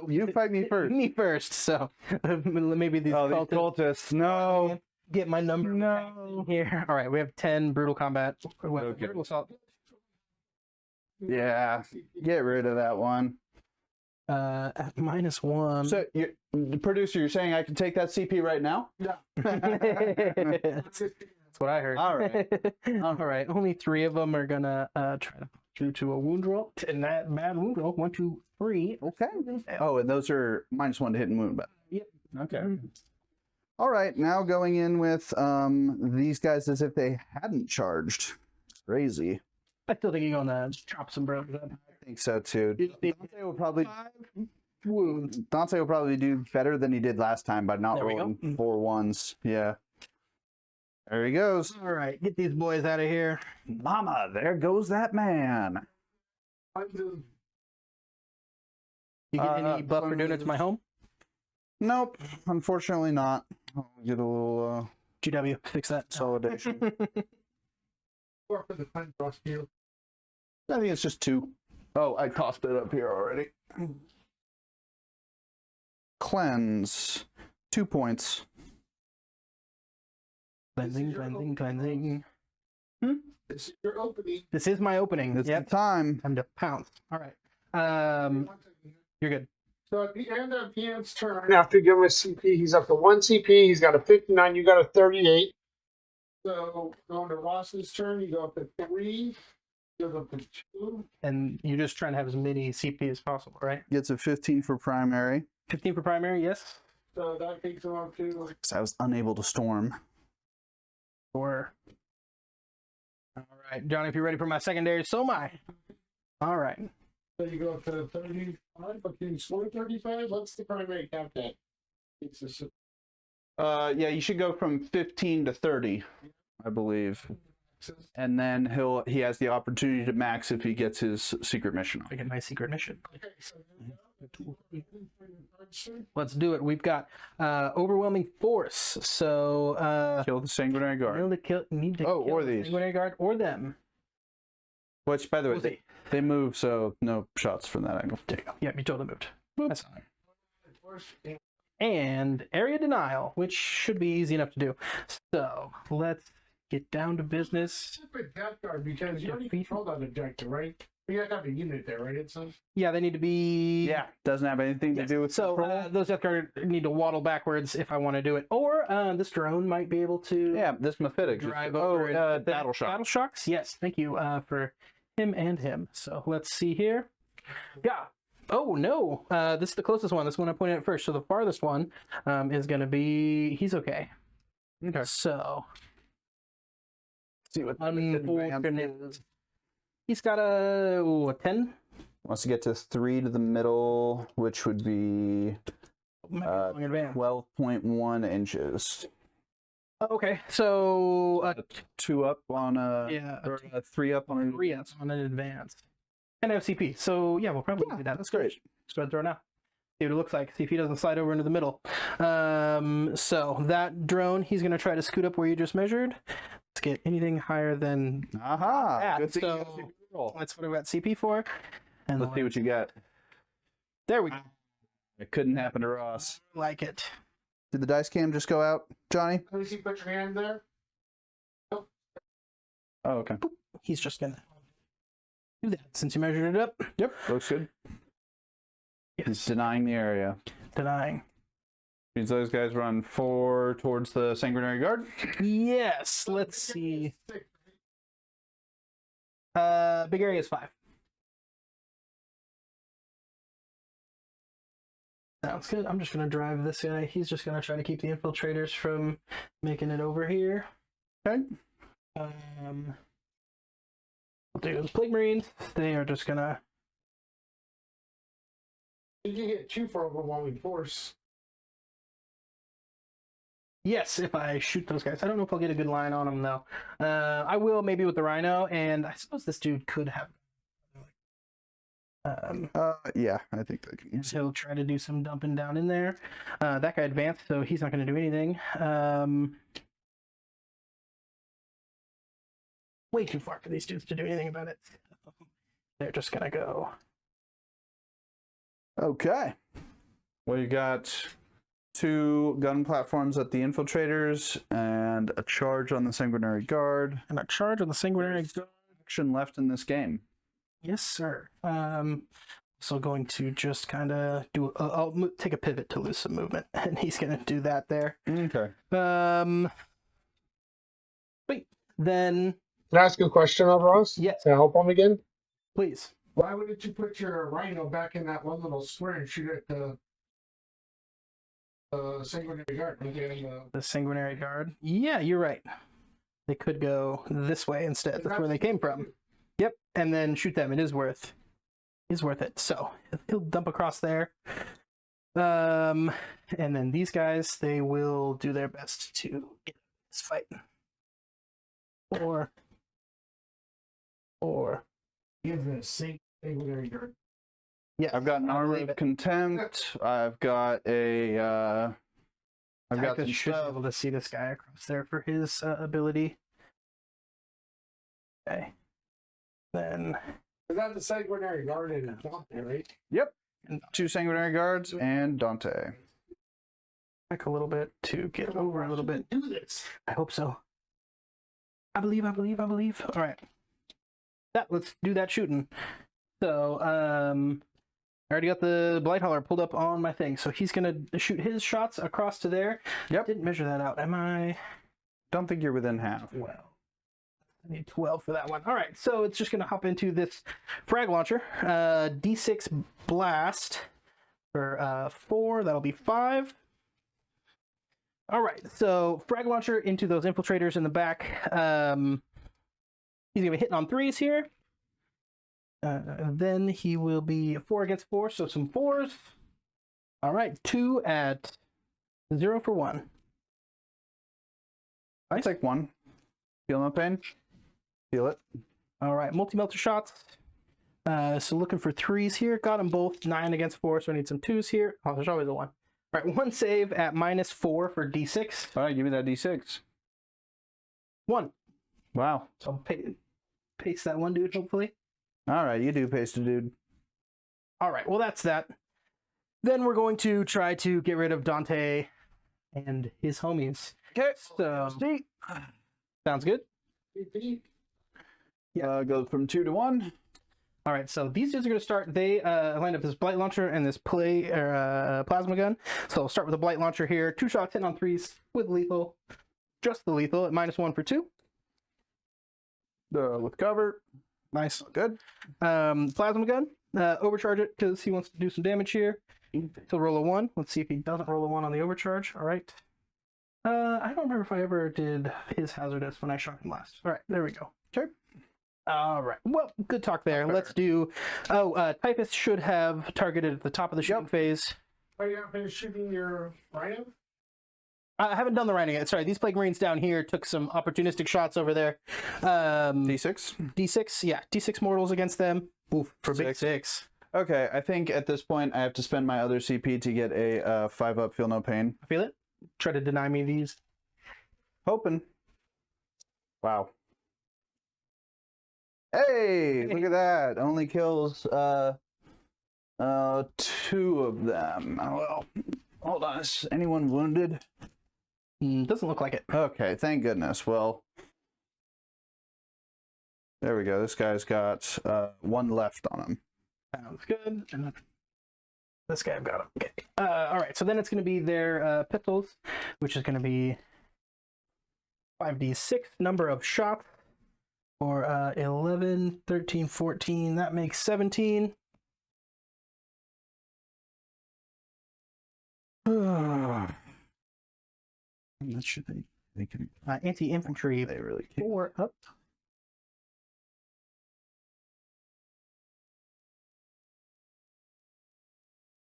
you fight me first. Me first. So maybe these Oh, these cultists cultists. No. get my number No. here. All right, we have 10 brutal combat. Okay. Brutal assault. Yeah. Get rid of that one. At -1. So, the producer, you're saying I can take that CP right now? Yeah. That's what I heard. All right. All right. Only 3 of them are gonna try to through to a wound roll. And that bad wound roll. 1, 2, 3. Okay. Oh, and those are -1 to hit and wound, but Yep. okay. All right, now going in with these guys as if they hadn't charged. Crazy. I still think you're gonna chop some bros up. I think so too. Dante will probably 5 wounds. Dante will probably do better than he did last time by not There we go. rolling 4 1s. Yeah. There he goes. All right, get these boys out of here. Mama, there goes that man. You get any buff for doing it to my home? Nope, unfortunately not. I'll get a little GW, fix that. consolidation. Or for the time cross here. I think it's just 2. Oh, I tossed it up here already. Cleanse. 2 points. Cleansing. This is your opening. This is my opening. It's Yep. the time. Time to pounce. All right. You're good. So at the end of Ian's turn, after you give him a CP, he's up to 1 CP. He's got a 59. You got a 38. So going to Ross's turn, you go up to 3. Goes up to 2. And you're just trying to have as many CP as possible, right? Gets a 15 for primary. 15 for primary, yes? So that takes him up to. Because I was unable to storm. Or. All right, Johnny, if you're ready for my secondary, so am I. All right. So you go up to 35. But can you score 35? What's the primary count at? It's a Yeah, you should go from 15 to 30, I believe. And then he has the opportunity to max if he gets his secret mission. I get my secret mission. Okay, so Let's do it. We've got overwhelming force. So Kill the Sanguinary Guard. need to Oh, kill or the these. Sanguinary Guard or them. Which, by the way, We'll see. they move, so no shots from that angle. There you go. Yep, you totally moved. Boop. That's fine. And area denial, which should be easy enough to do. So let's get down to business. Stupid Death Guard because you already control that objective, right? You have to have a unit there, right? It's Yeah, they need to be. Yeah, doesn't have anything to do with So control. those Death Guard need to waddle backwards if I want to do it, or this drone might be able to. Yeah, this Matirx. Drive over and- Battle Shock. Battle shocks. Yes, thank you for him and him. So let's see here. Yeah. Oh no, this is the closest one. This one I pointed at first. So the farthest one is going to be. He's okay. Okay. So See what unfortunate. He's got a 10. Wants to get to 3 to the middle, which would be might be wrong in advance. 12.1 inches. Okay, so 2 up on yeah, or 3 up on 3 up on an advance. And FCP. So yeah, we'll probably do that. That's great. Just go ahead and throw it now. See what it looks like. See if he doesn't slide over into the middle. So that drone, he's gonna try to scoot up where you just measured. Let's get anything higher than Aha! that. Good thing you got So CP roll. that's what I've got CP for. And Let's see what you got. there we go. It couldn't happen to Ross. Like it. Did the dice cam just go out, Johnny? Let me see, put your hand there. Oh, okay. He's just gonna do that since you measured it up. Yep, looks good. He's denying the area. Denying. Means those guys run 4 towards the sanguinary guard. Yes. Let's see. Big area is 5. Sounds good. I'm just gonna drive this guy. He's just gonna try to keep the infiltrators from making it over here. Okay. We'll do the Plague Marines. They are just gonna. Did you get 2 for overwhelming force? Yes, if I shoot those guys. I don't know if I'll get a good line on them though. I will maybe with the Rhino, and I suppose this dude could have. Yeah, I think that can. He'll try to do some dumping down in there. That guy advanced, so he's not going to do anything. Way too far for these dudes to do anything about it. They're just going to go. Okay. Well, you got 2 gun platforms at the infiltrators and a charge on the sanguinary guard. And a charge on the sanguinary. Action left in this game. Yes, sir. So going to just kind of do. I'll take a pivot to lose some movement, and he's going to do that there. Okay. Wait. Then. Can I ask you a question, Ross? Yes. Can I help him again? Please. Why wouldn't you put your Rhino back in that one little square and shoot at the sanguinary guard? The sanguinary guard. Yeah, you're right. They could go this way instead. That's where they came from. Yep, and then shoot them. It is worth it. So he'll dump across there. And then these guys, they will do their best to get this fight. Or Give the sanguinary guard. yeah, I've got an armor of contempt. I've got a. I've got Tychus the should be stuff. able to see this guy across there for his ability. Okay. Then Is that the sanguinary guard in Dante, right? Yep. 2 sanguinary guards and Dante. back a little bit to get over a little bit. Do this. I hope so. I believe. All right. Let's do that shooting. So, I already got the Blight Hauler pulled up on my thing. So he's going to shoot his shots across to there. Yep. Didn't measure that out. Am I? Don't think you're within half. Well, I need 12 for that one. All right. So it's just going to hop into this frag launcher. D6 blast for 4. That'll be 5. All right. So frag launcher into those infiltrators in the back. He's going to be hitting on 3s here. Then he will be 4 against 4, so some 4s. All right, 2 at 0 for 1. I take 1. Feel no pain? Feel it. All right, multi-melter shots. So looking for 3s here. Got them both. 9 against 4, so I need some 2s here. Oh, there's always a 1. All right, 1 save at -4 for D6. All right, give me that D6. 1. Wow. So I'll paste that one dude, hopefully. All right, you do paste a dude. All right, well, that's that. Then we're going to try to get rid of Dante and his homies. Okay. So, sounds good. Goes from 2 to 1. All right, so these dudes are going to start. They line up this Blight Launcher and this Plasma Gun. So I'll start with the Blight Launcher here. 2 shots, hitting on 3s with lethal. Just the lethal at -1 for 2. With cover. Nice. Good. Plasma Gun. Overcharge it because he wants to do some damage here. He'll roll a 1. Let's see if he doesn't roll a 1 on the overcharge. All right. I don't remember if I ever did his hazardous when I shot him last. All right, there we go. Sure. All right. Well, good talk there. Let's do... Typhus should have targeted at the top of the shooting phase. Are you not finished shooting your rhino? I haven't done the rhino yet. Sorry, these plague marines down here took some opportunistic shots over there. D6? D6, yeah. D6 mortals against them. Oof, for big 6. Okay, I think at this point I have to spend my other CP to get a 5-up feel no pain. I feel it. Try to deny me these. Hoping. Wow. Hey, look at that. Only kills 2 of them. Oh, well, hold on. Is anyone wounded? Doesn't look like it. Okay, thank goodness. Well, there we go. This guy's got 1 left on him. Sounds good. And this guy I've got him. Okay. All right, so then it's going to be their pistols, which is going to be 5d6 number of shots. Or 11, 13, 14. That makes 17. I'm not sure they can. Anti-infantry. They really can't. 4 up.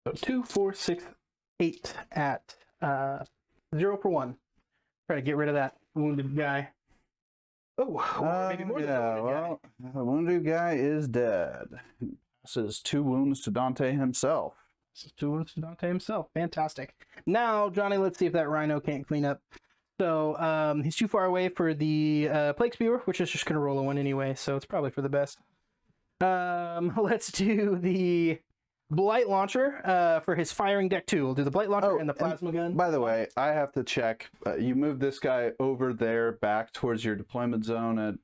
So 2, 4, 6, 8 at 0 for 1. Try to get rid of that wounded guy. Oh, maybe more than yeah, the wounded guy. well, the wounded guy is dead. Passes 2 wounds to Dante himself. This is 2 wounds to Dante himself. Fantastic. Now, Johnny, let's see if that rhino can't clean up. So he's too far away for the plague spewer, which is just going to roll a 1 anyway, so it's probably for the best. Let's do the blight launcher for his firing deck 2. We'll do the blight launcher and the plasma gun. By the way, I have to check. You move this guy over there back towards your deployment zone.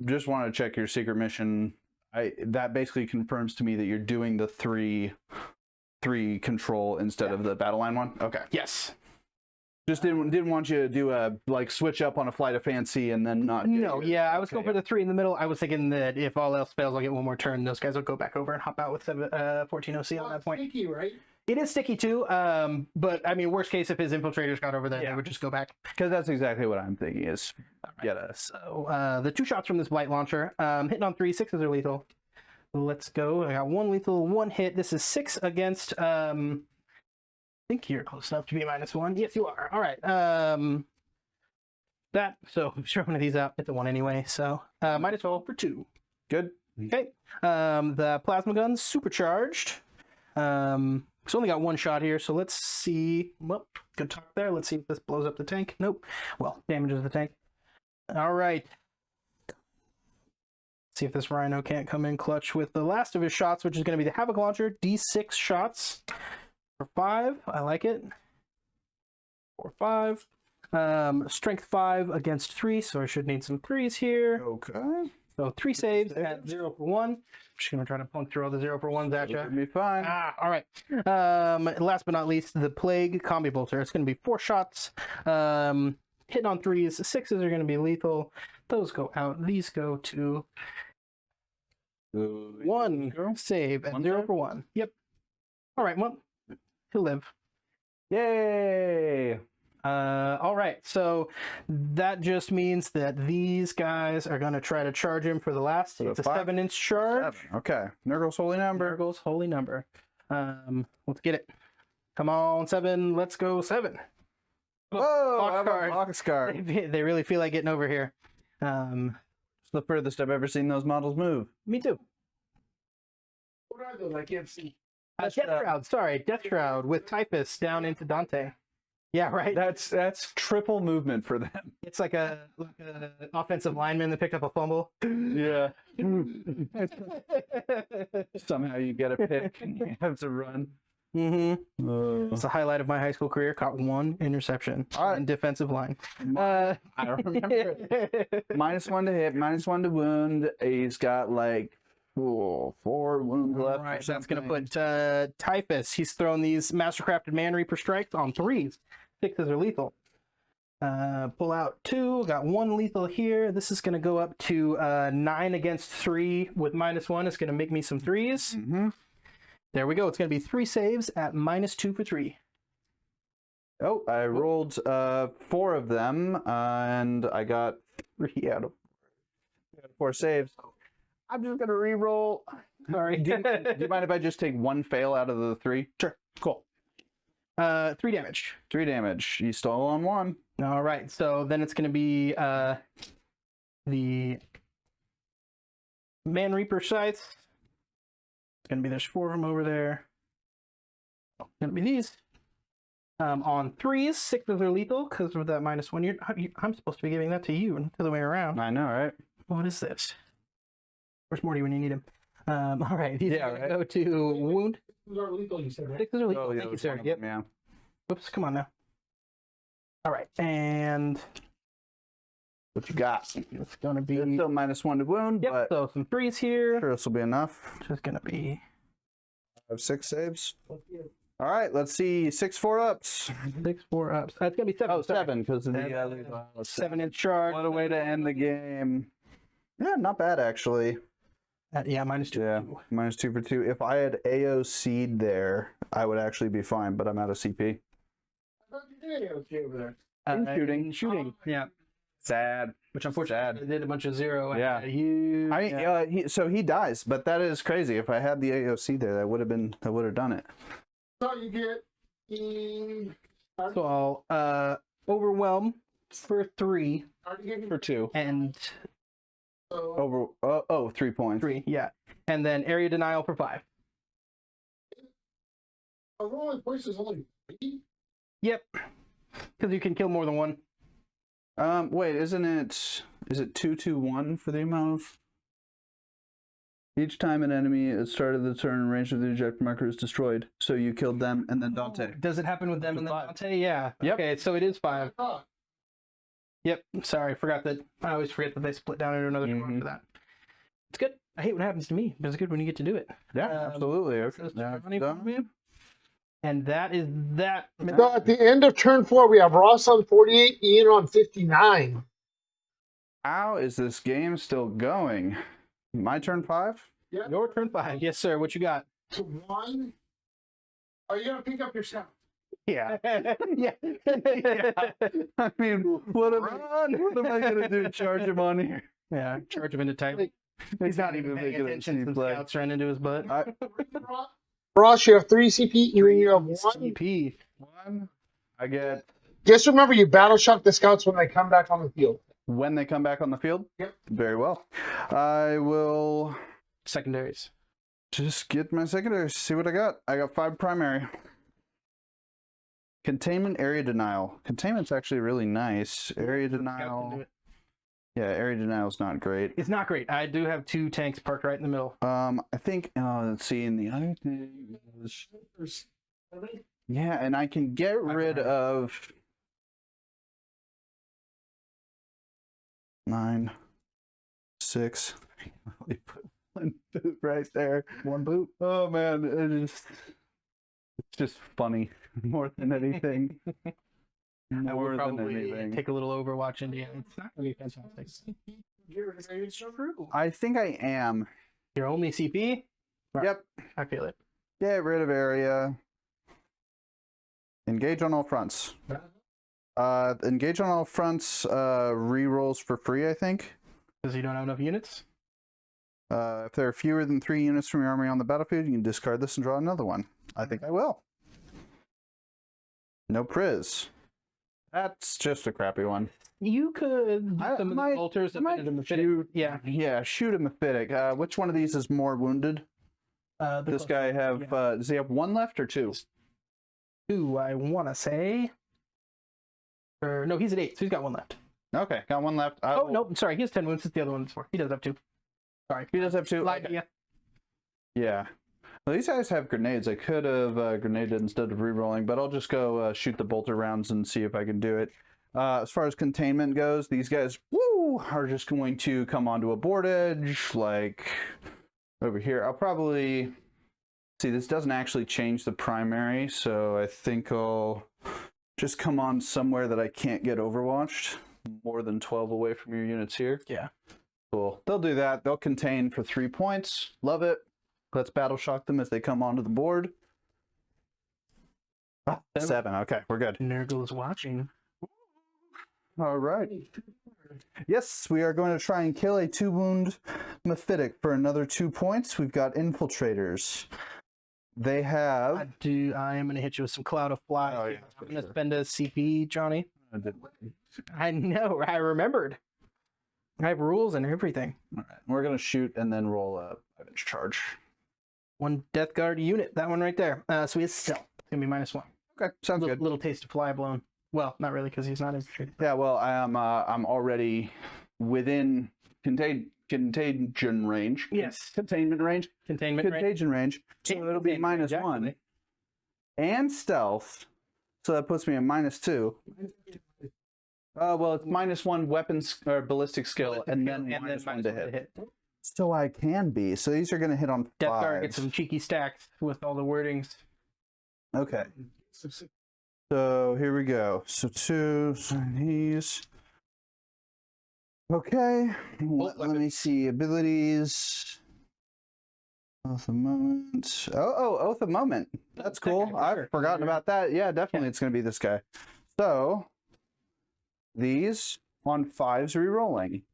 Just want to check your secret mission. That basically confirms to me that you're doing the 3 control instead of the battle line one. Okay. Yes. Just didn't want you to do a switch up on a flight of fancy and then not. No, yeah, I was going for the 3 in the middle. I was thinking that if all else fails, I'll get 1 more turn. Those guys will go back over and hop out with 14 OC on that point. Sticky, right? It is sticky too, but I mean, worst case, if his infiltrators got over there, they would just go back. Because that's exactly what I'm thinking is get us. So the 2 shots from this blight launcher, hitting on 3, 6s are lethal. Let's go. I got 1 lethal, 1 hit. This is 6 against. I think you're close enough to be -1. Yes, you are. All right. So sure, one of these out. It's a 1 anyway. So -12 for 2. Good. Okay. The plasma gun's supercharged. It's only got 1 shot here, so let's see. Well, good talk there. Let's see if this blows up the tank. Nope. Well, damages the tank. All right. See if this rhino can't come in clutch with the last of his shots, which is going to be the Havoc launcher. D6 shots for 5. I like it. 4, 5. Strength 5 against 3, so I should need some 3s here. Okay. So 3 saves at 0 for 1. Just going to try to punk through all the 0 for 1s at you. It'll be fine. All right. Last but not least, the Plague Combi Bolter. It's going to be 4 shots. Hitting on 3s. 6s are going to be lethal. Those go out. These go to 1 save at 0 for 1. Yep. All right. Well, he'll live. Yay! All right. So that just means that these guys are going to try to charge him for the last. So it's a 5, 7-inch charge. 7. Okay. Nurgle's holy number. Nurgle's holy number. Let's get it. Come on, 7. Let's go 7. Whoa! Box card. They really feel like getting over here. It's the furthest I've ever seen those models move. Me too. What are those? I can't see. Death Shroud. Sorry, Death Shroud with Typhus down into Dante. Yeah, right. That's triple movement for them. It's like a offensive lineman that picked up a fumble. Yeah. Somehow you get a pick and you have to run. Mm-hmm. It's the highlight of my high school career. Caught 1 interception in defensive line. I remember it. -1 to hit, -1 to wound. He's got like 4 wounds left. Right, that's going to put Typhus. He's thrown these Mastercrafted Man Reaper strikes on 3s. 6s are lethal. Pull out 2. Got 1 lethal here. This is going to go up to 9 against 3 with -1. It's going to make me some 3s. There we go. It's going to be 3 saves at -2 for 3. Oh, I rolled 4 of them, and I got 3 out of 4 saves. I'm just going to re-roll Sorry. Do you mind if I just take one fail out of the 3? Sure. Cool. 3 damage. 3 damage. You stole on 1. All right. So then it's going to be the Man Reaper scythe. It's going to be, there's 4 of them over there. It's going to be these. On 3s, 6s are lethal because of that -1. I'm supposed to be giving that to you, and the other way around. I know, right? What is this? Where's Morty when you need him? All right. These Yeah, are gonna right. go to wound. These are lethal, you said, right? 6s are lethal. Oh, yeah, Thank you, there's sir. one of Yep. them, yeah. Whoops. Come on now. All right. And What you got? it's going to be... It's still -1 to wound, Yep, but so some 3s here. sure this will be enough. Just going to be... I have 6 saves. All right, let's see. 6 4-ups. 6 4-ups. That's going to be 7. Oh, 7 because of the 7-inch charge. What a way to end the game. Yeah, not bad actually. Yeah, -2. Yeah, -2 for 2. If I had AOC'd there, I would actually be fine, but I'm out of CP. I thought you did okay over there. In shooting. Yeah. Sad. Which unfortunately I did a bunch of 0. Yeah. And huge, I mean, so he dies, but that is crazy. If I had the AOC there, that would have done it. So you get the. So I'll overwhelm for 3 For 2. and Over 3 points. 3, yeah. And then area denial for 5. A rolling voice is only 3? Yep. Because you can kill more than one. Wait, is it 2/2/1 for the amount of? Each time an enemy at the start of the turn in range of the eject marker is destroyed, so you killed them and then Dante. Does it happen with them and then 5. Dante? Yeah. Yep. Okay, so it is 5. Oh, Yep. Sorry, forgot that. I always forget that they split down into another drawer for that. It's good. I hate when it happens to me, but it's good when you get to do it. Yeah, absolutely. So Okay. it's Now it's 20 done. for me. And that is that. So at the end of turn 4, we have Ross on 48, Ian on 59. How is this game still going? My turn 5? Your turn 5. Yes, sir. What you got? To 1. Are you going to pick up your sound? Yeah. yeah. I mean, what am I gonna do? Charge him on here? Yeah. Charge him into type. He's not even paying attention since scouts ran into his butt. Ross, you have 3 CP. Ian, you have 1. CP. 1. I get Just remember, you battle shock the scouts when they come back on the field. when they come back on the field. Yep. Very well. I will Secondaries. just get my secondaries. See what I got. I got 5 primary. Containment, area denial. Containment's actually really nice. Area denial. Yeah, area denial is not great. It's not great. I do have 2 tanks parked right in the middle. I think. Let's see. And the other thing is, yeah, and I can get rid of 9, 6. They put 1 boot right there. 1 boot. Oh man, it's just funny more than anything. I More would than probably anything. take a little Overwatch into you. It's not going to be fantastic. It's true. I think I am. Your only CP? Right. Yep. I feel it. Get rid of area. Engage on all fronts. Engage on all fronts. Rerolls for free, I think. Because you don't have enough units? If there are fewer than 3 units from your army on the battlefield, you can discard this and draw another one. I think I will. No priz. That's just a crappy one. You could do some of the bolters that fit in the shoot. Yeah. Yeah, shoot a Mephitic. Which one of these is more wounded? This guy have, does he have 1 left or 2? 2, I want to say. Or, no, he's at 8, so he's got 1 left. Okay, got 1 left. No, I'm sorry. He has 10 wounds. It's the other one's 4. He does have 2. Sorry. He does have 2. Lied to you. Yeah. Well, these guys have grenades. I could have grenaded instead of rerolling, but I'll just go shoot the bolter rounds and see if I can do it. As far as containment goes, these guys, are just going to come onto a board edge, like over here. I'll probably... See, this doesn't actually change the primary, so I think I'll just come on somewhere that I can't get overwatched. More than 12 away from your units here. Yeah. Cool. They'll do that. They'll contain for 3 points. Love it. Let's battle shock them as they come onto the board. 7. Okay, we're good. Nurgle is watching. All right. Yes, we are going to try and kill a 2-wound Mephitic for another 2 points. We've got infiltrators. They have. I am going to hit you with some Cloud of Flies. Oh, yeah, I'm going to spend a CP, Johnny. I know. I remembered. I have rules and everything. All right. We're going to shoot and then roll a 5-inch charge. 1 Death Guard unit. That one right there. So he has stealth. It's going to be -1. Okay, sounds good. Little taste of fly blown. Well, not really, because he's not infiltrated. Yeah, well, I'm already within contagion range. Yes. Containment range. Containment range. Contagion range. So it'll be -1. Exactly. And stealth. So that puts me at -2. Well, it's -1 weapons or ballistic skill, and then -1 to hit. So I can be. So these are going to hit on 5. Death Guard gets some cheeky stacks with all the wordings. Okay. So here we go. So 2, so these. Okay. Let me see. Abilities. Oath of Moment. Oath of Moment. That's cool. I've forgotten about that. Yeah, definitely it's going to be this guy. So these on 5s re-rolling.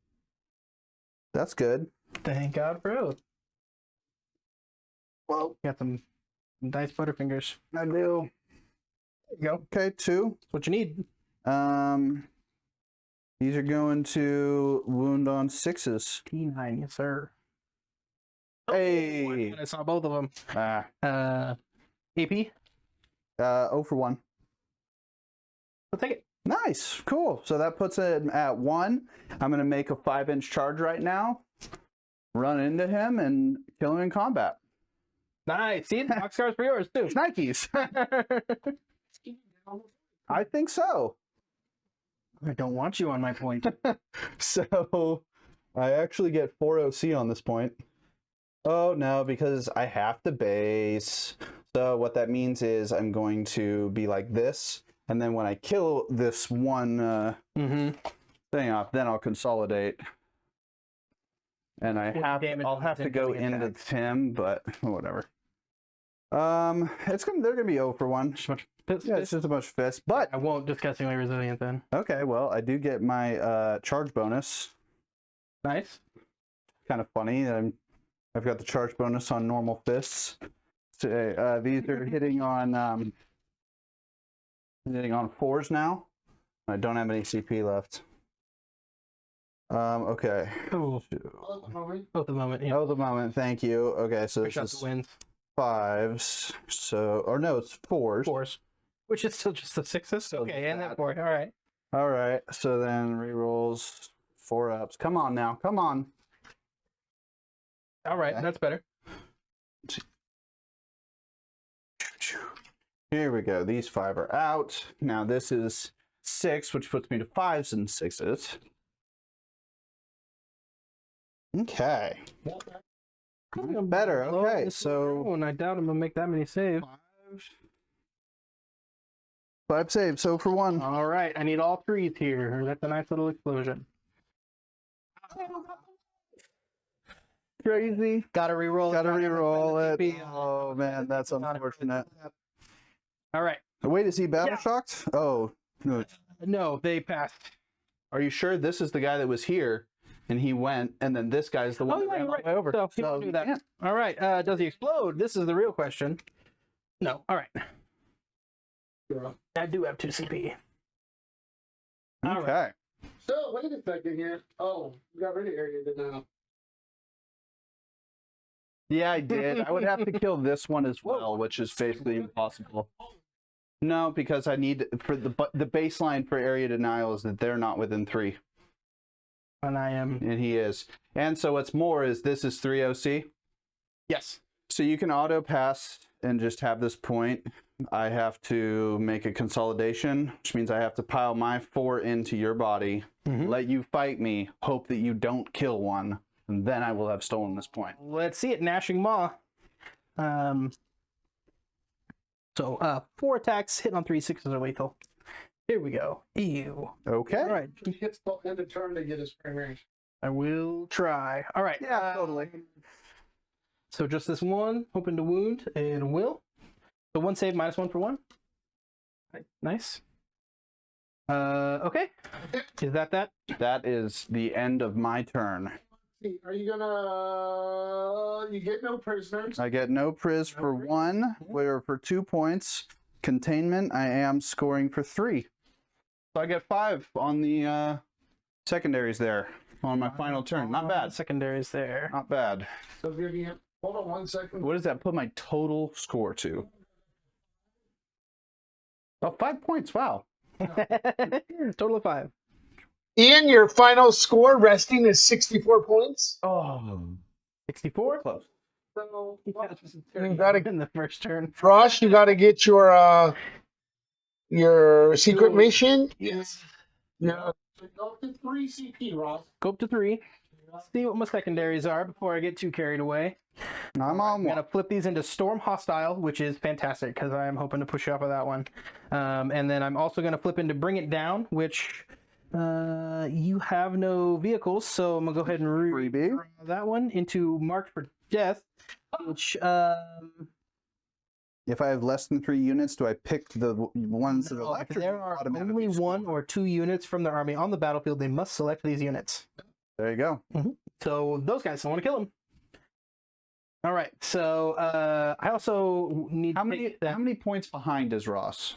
That's good. Thank God for Oath. Well, Got some nice butterfingers. I do. There you go. Okay, 2. That's what you need. These are going to wound on 6s. P9, yes, sir. Hey. I saw both of them. AP? 0 for 1. I'll take it. Nice. Cool. So that puts it at 1. I'm going to make a 5-inch charge right now. Run into him and kill him in combat. Nice. See, boxcars for yours, too. Nikes. I think so. I don't want you on my point. So I actually get 4 OC on this point. Oh, no, because I have to base. So what that means is I'm going to be like this. And then when I kill this one thing off, then I'll consolidate. And I'll have to go into Tim, but whatever. They're gonna be 0 for 1. Yeah, it's just a bunch of fists. But I won't disgustingly resilient then. okay, well, I do get my charge bonus. Nice. Kind of funny that I've got the charge bonus on normal fists. So, these are hitting on 4s now. I don't have any CP left. Okay. Ooh. Both the moment. Yeah. Oh, the moment. Thank you. Okay, so Push this out is the wins. 5s. So, or no, it's 4s. 4s. Which is still just the 6s. So Okay, and that 4. All right. All right. So then rerolls 4 ups. Come on now. Come on. All right. Okay. That's better. Here we go. These 5 are out. Now this is 6, which puts me to 5s and 6s. Okay. Better. Okay, so and I doubt I'm gonna make that many saves. 5 saves. So for 1. All right, I need all 3s here. That's a nice little explosion. Crazy. Gotta reroll. Gotta reroll it. Oh man, that's unfortunate. All right. Wait, is he battle shocked? Oh no. No, they passed. Are you sure this is the guy that was here? And he went, and then this guy's the one that ran all the way over. So people do that. Yeah. All right. Does he explode? This is the real question. No. All right. I do have 2 CP. All Okay. right. So wait a second here. Oh, you got rid of area now. Yeah, I did. I would have to kill this one as well, which is basically impossible. No, because I need for the baseline for area denial is that they're not within 3. And I am. And he is. And so what's more is this is 3 OC. Yes. So you can auto pass and just have this point. I have to make a consolidation, which means I have to pile my 4 into your body, let you fight me, hope that you don't kill one, and then I will have stolen this point. Let's see it. Gnashing Maw. So 4 attacks, hit on 3, 6s are lethal. Here we go. Ew. Okay. All right. He hits the end of turn to get his frame range. I will try. All right. Yeah, totally. So just this one, hoping to wound, and will. So 1 save, -1 for 1. Right. Nice. Okay. Is that? That is the end of my turn. Are you gonna? You get no prisoners. I get no priz for 1, or for 2 points. Containment, I am scoring for 3. So I get 5 on the secondaries there on my final turn. Not bad. Secondaries there. Not bad. So Vivian, hold on 1 second. What does that put my total score to? Oh, 5 points. Wow. Total of 5. Ian, your final score resting is 64 points. Oh. 64. Close. So You got it in the first turn. Ross, you got to get your secret mission. Yes. Yeah. Go up to 3 CP, Ross. Go up to 3. See what my secondaries are before I get too carried away. I'm on I'm one. gonna flip these into Storm Hostile, which is fantastic because I am hoping to push you off of that one. And then I'm also gonna flip into Bring It Down, which you have no vehicles, so I'm gonna go ahead and Freebie. redraw that one into Marked for Death, which If I have less than 3 units, do I pick the ones that are if left? or there do you are automatically only score? 1 or 2 units from the army on the battlefield, they must select these units. There you go. So those guys, I want to kill them. All right, so I also need How to many take that how many points behind is Ross?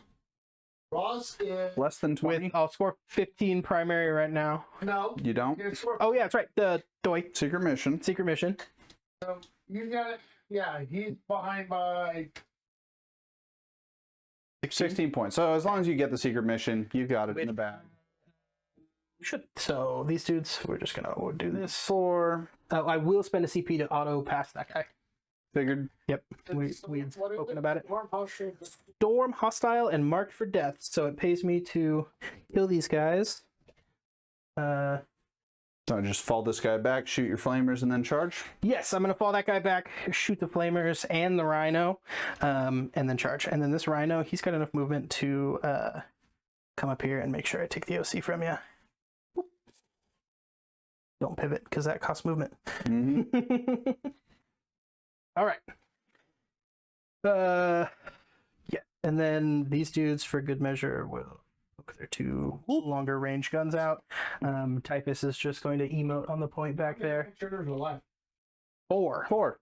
Ross is Less than 20? with. I'll score 15 primary right now. no. You don't? You score. Oh yeah, that's right. The Doi Secret mission. secret mission. So you got it. Yeah, he's behind by. 16 points. So as long as you get the secret mission, you got it in the bag. Should so these dudes. We're just gonna do this. 4. I will spend a CP to auto pass that guy. Figured. Yep, we had What is spoken it? about it. Warm Hostile. Storm Hostile and Marked for Death. So it pays me to kill these guys. So I just fall this guy back, shoot your flamers, and then charge. Yes, I'm gonna fall that guy back, shoot the flamers and the rhino, and then charge. And then this rhino, he's got enough movement to come up here and make sure I take the OC from you. Don't pivot because that costs movement. Mm-hmm. All right. Yeah, and then these dudes, for good measure, will poke their 2 longer range guns out. Typhus is just going to emote on the point back there. Shooters are left. 4. 4.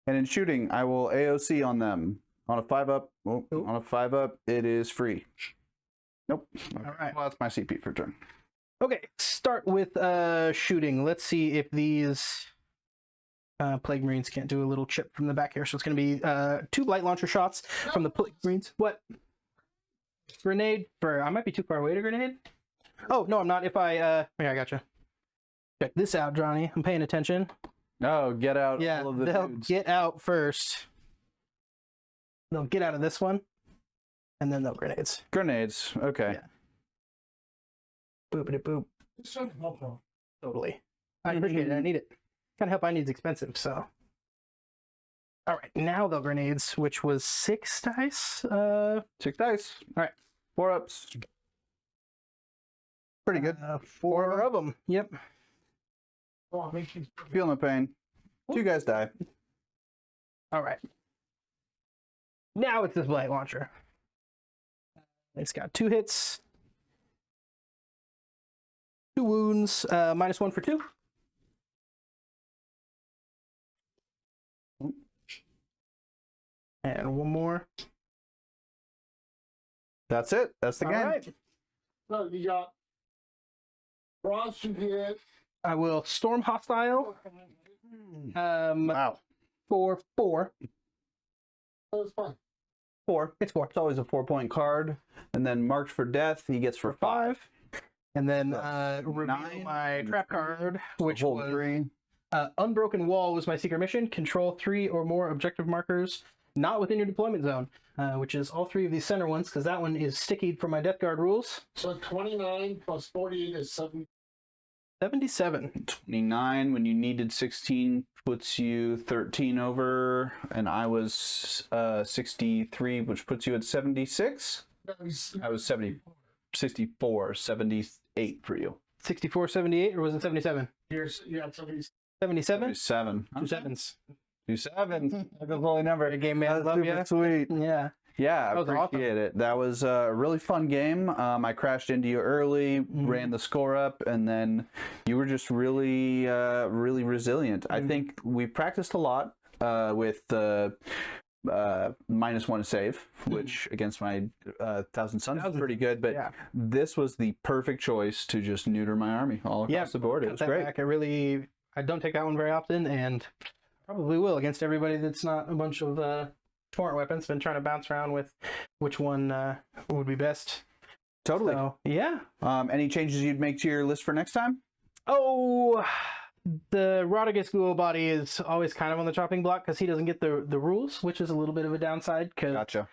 And in shooting, I will AOC on them. On a 5-up. Oh, Nope. on a 5-up, it is free. Nope. Okay. All right. Well, that's my CP for turn. Okay, start with shooting. Let's see if these Plague Marines can't do a little chip from the back here. So it's going to be 2 light launcher shots from the Plague Marines. What? Grenade for... I might be too far away to grenade. Oh, no, I'm not. If I... Yeah, I gotcha. Check this out, Johnny. I'm paying attention. No, get out Yeah, all of the they'll dudes. get out first. They'll get out of this one. And then they'll grenades. Grenades. Okay. Yeah. Boopity boop. It's not helpful. Totally. I appreciate it. I need it. Kind of help I need is expensive, so. All right, now the grenades, which was 6 dice. 6 dice. All right. 4 ups. Pretty good. 4 of them. Yep. Oh, makes you Feeling the pain. 2 guys die. All right. Now it's this light launcher. It's got 2 hits, 2 wounds, -1 for 2. And 1 more. That's it. That's the All game. right. So you got Ross, you get. I will Storm Hostile. Wow. For 4. That was fun. 4. It's 4. It's always a 4-point card. And then Marked for Death, he gets for 5. And then So, reveal 9, my trap card, which Hold was 3. Unbroken Wall was my secret mission. Control 3 or more objective markers not within your deployment zone, which is all 3 of these center ones, because that one is stickied for my Death Guard rules. So 29 plus 48 is 70. 77. 29 when you needed 16 puts you 13 over, and I was 63, which puts you at 76. I was 64, 78 for you. 64, 78, or was it 77? You're at 70. 77? 7. 2 sevens. 2 7. That's a holy number. Good game, man. That's Love super ya. sweet. Yeah. Yeah, I That was appreciate it. That was a really fun game. I crashed into you early, ran the score up, and then you were just really, really resilient. I think we practiced a lot with the -1 save, which against my Thousand Suns is pretty good. But this was the perfect choice to just neuter my army all across the board. It was great. I don't take that one very often, and probably will against everybody that's not a bunch of smart weapons. Been trying to bounce around with which one would be best. Totally. So, yeah. Any changes you'd make to your list for next time? Oh, the Rodriguez Ghoul body is always kind of on the chopping block because he doesn't get the rules, which is a little bit of a downside. Because Gotcha.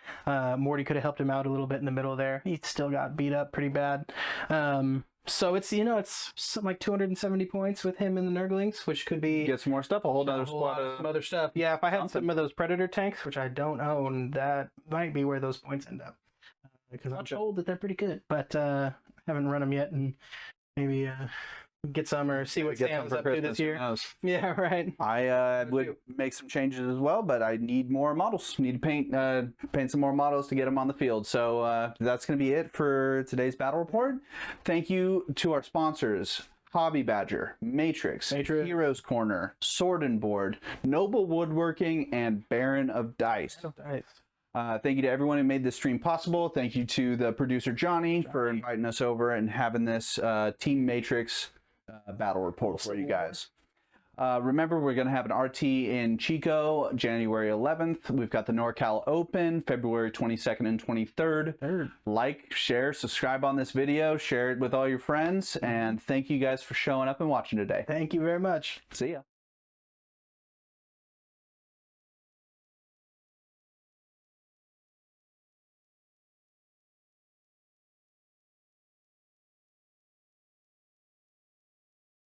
Morty could have helped him out a little bit in the middle there. He still got beat up pretty bad. So it's it's something like 270 points with him in the Nurglings, which could be Get some more stuff. A whole other squad of some other stuff. Yeah, if I had some of those Predator tanks, which I don't own, that might be where those points end up. Because I'm told that they're pretty good, but I haven't run them yet, and maybe get some or see what Sam's up to this year. Yeah, right. I would make some changes as well, but I need more models. Need to paint some more models to get them on the field. So that's going to be it for today's battle report. Thank you to our sponsors: Hobby Badger, Matrix, Heroes Corner, Sword and Board, Noble Woodworking, and Baron of Dice. Thank you to everyone who made this stream possible. Thank you to the producer Johnny for inviting us over and having this Team Matrix battle report for you guys. Remember, we're going to have an RT in Chico January 11th. We've got the NorCal Open February 22nd and 23rd. Like, share, subscribe on this video, share it with all your friends, and thank you guys for showing up and watching today. Thank you very much. See ya.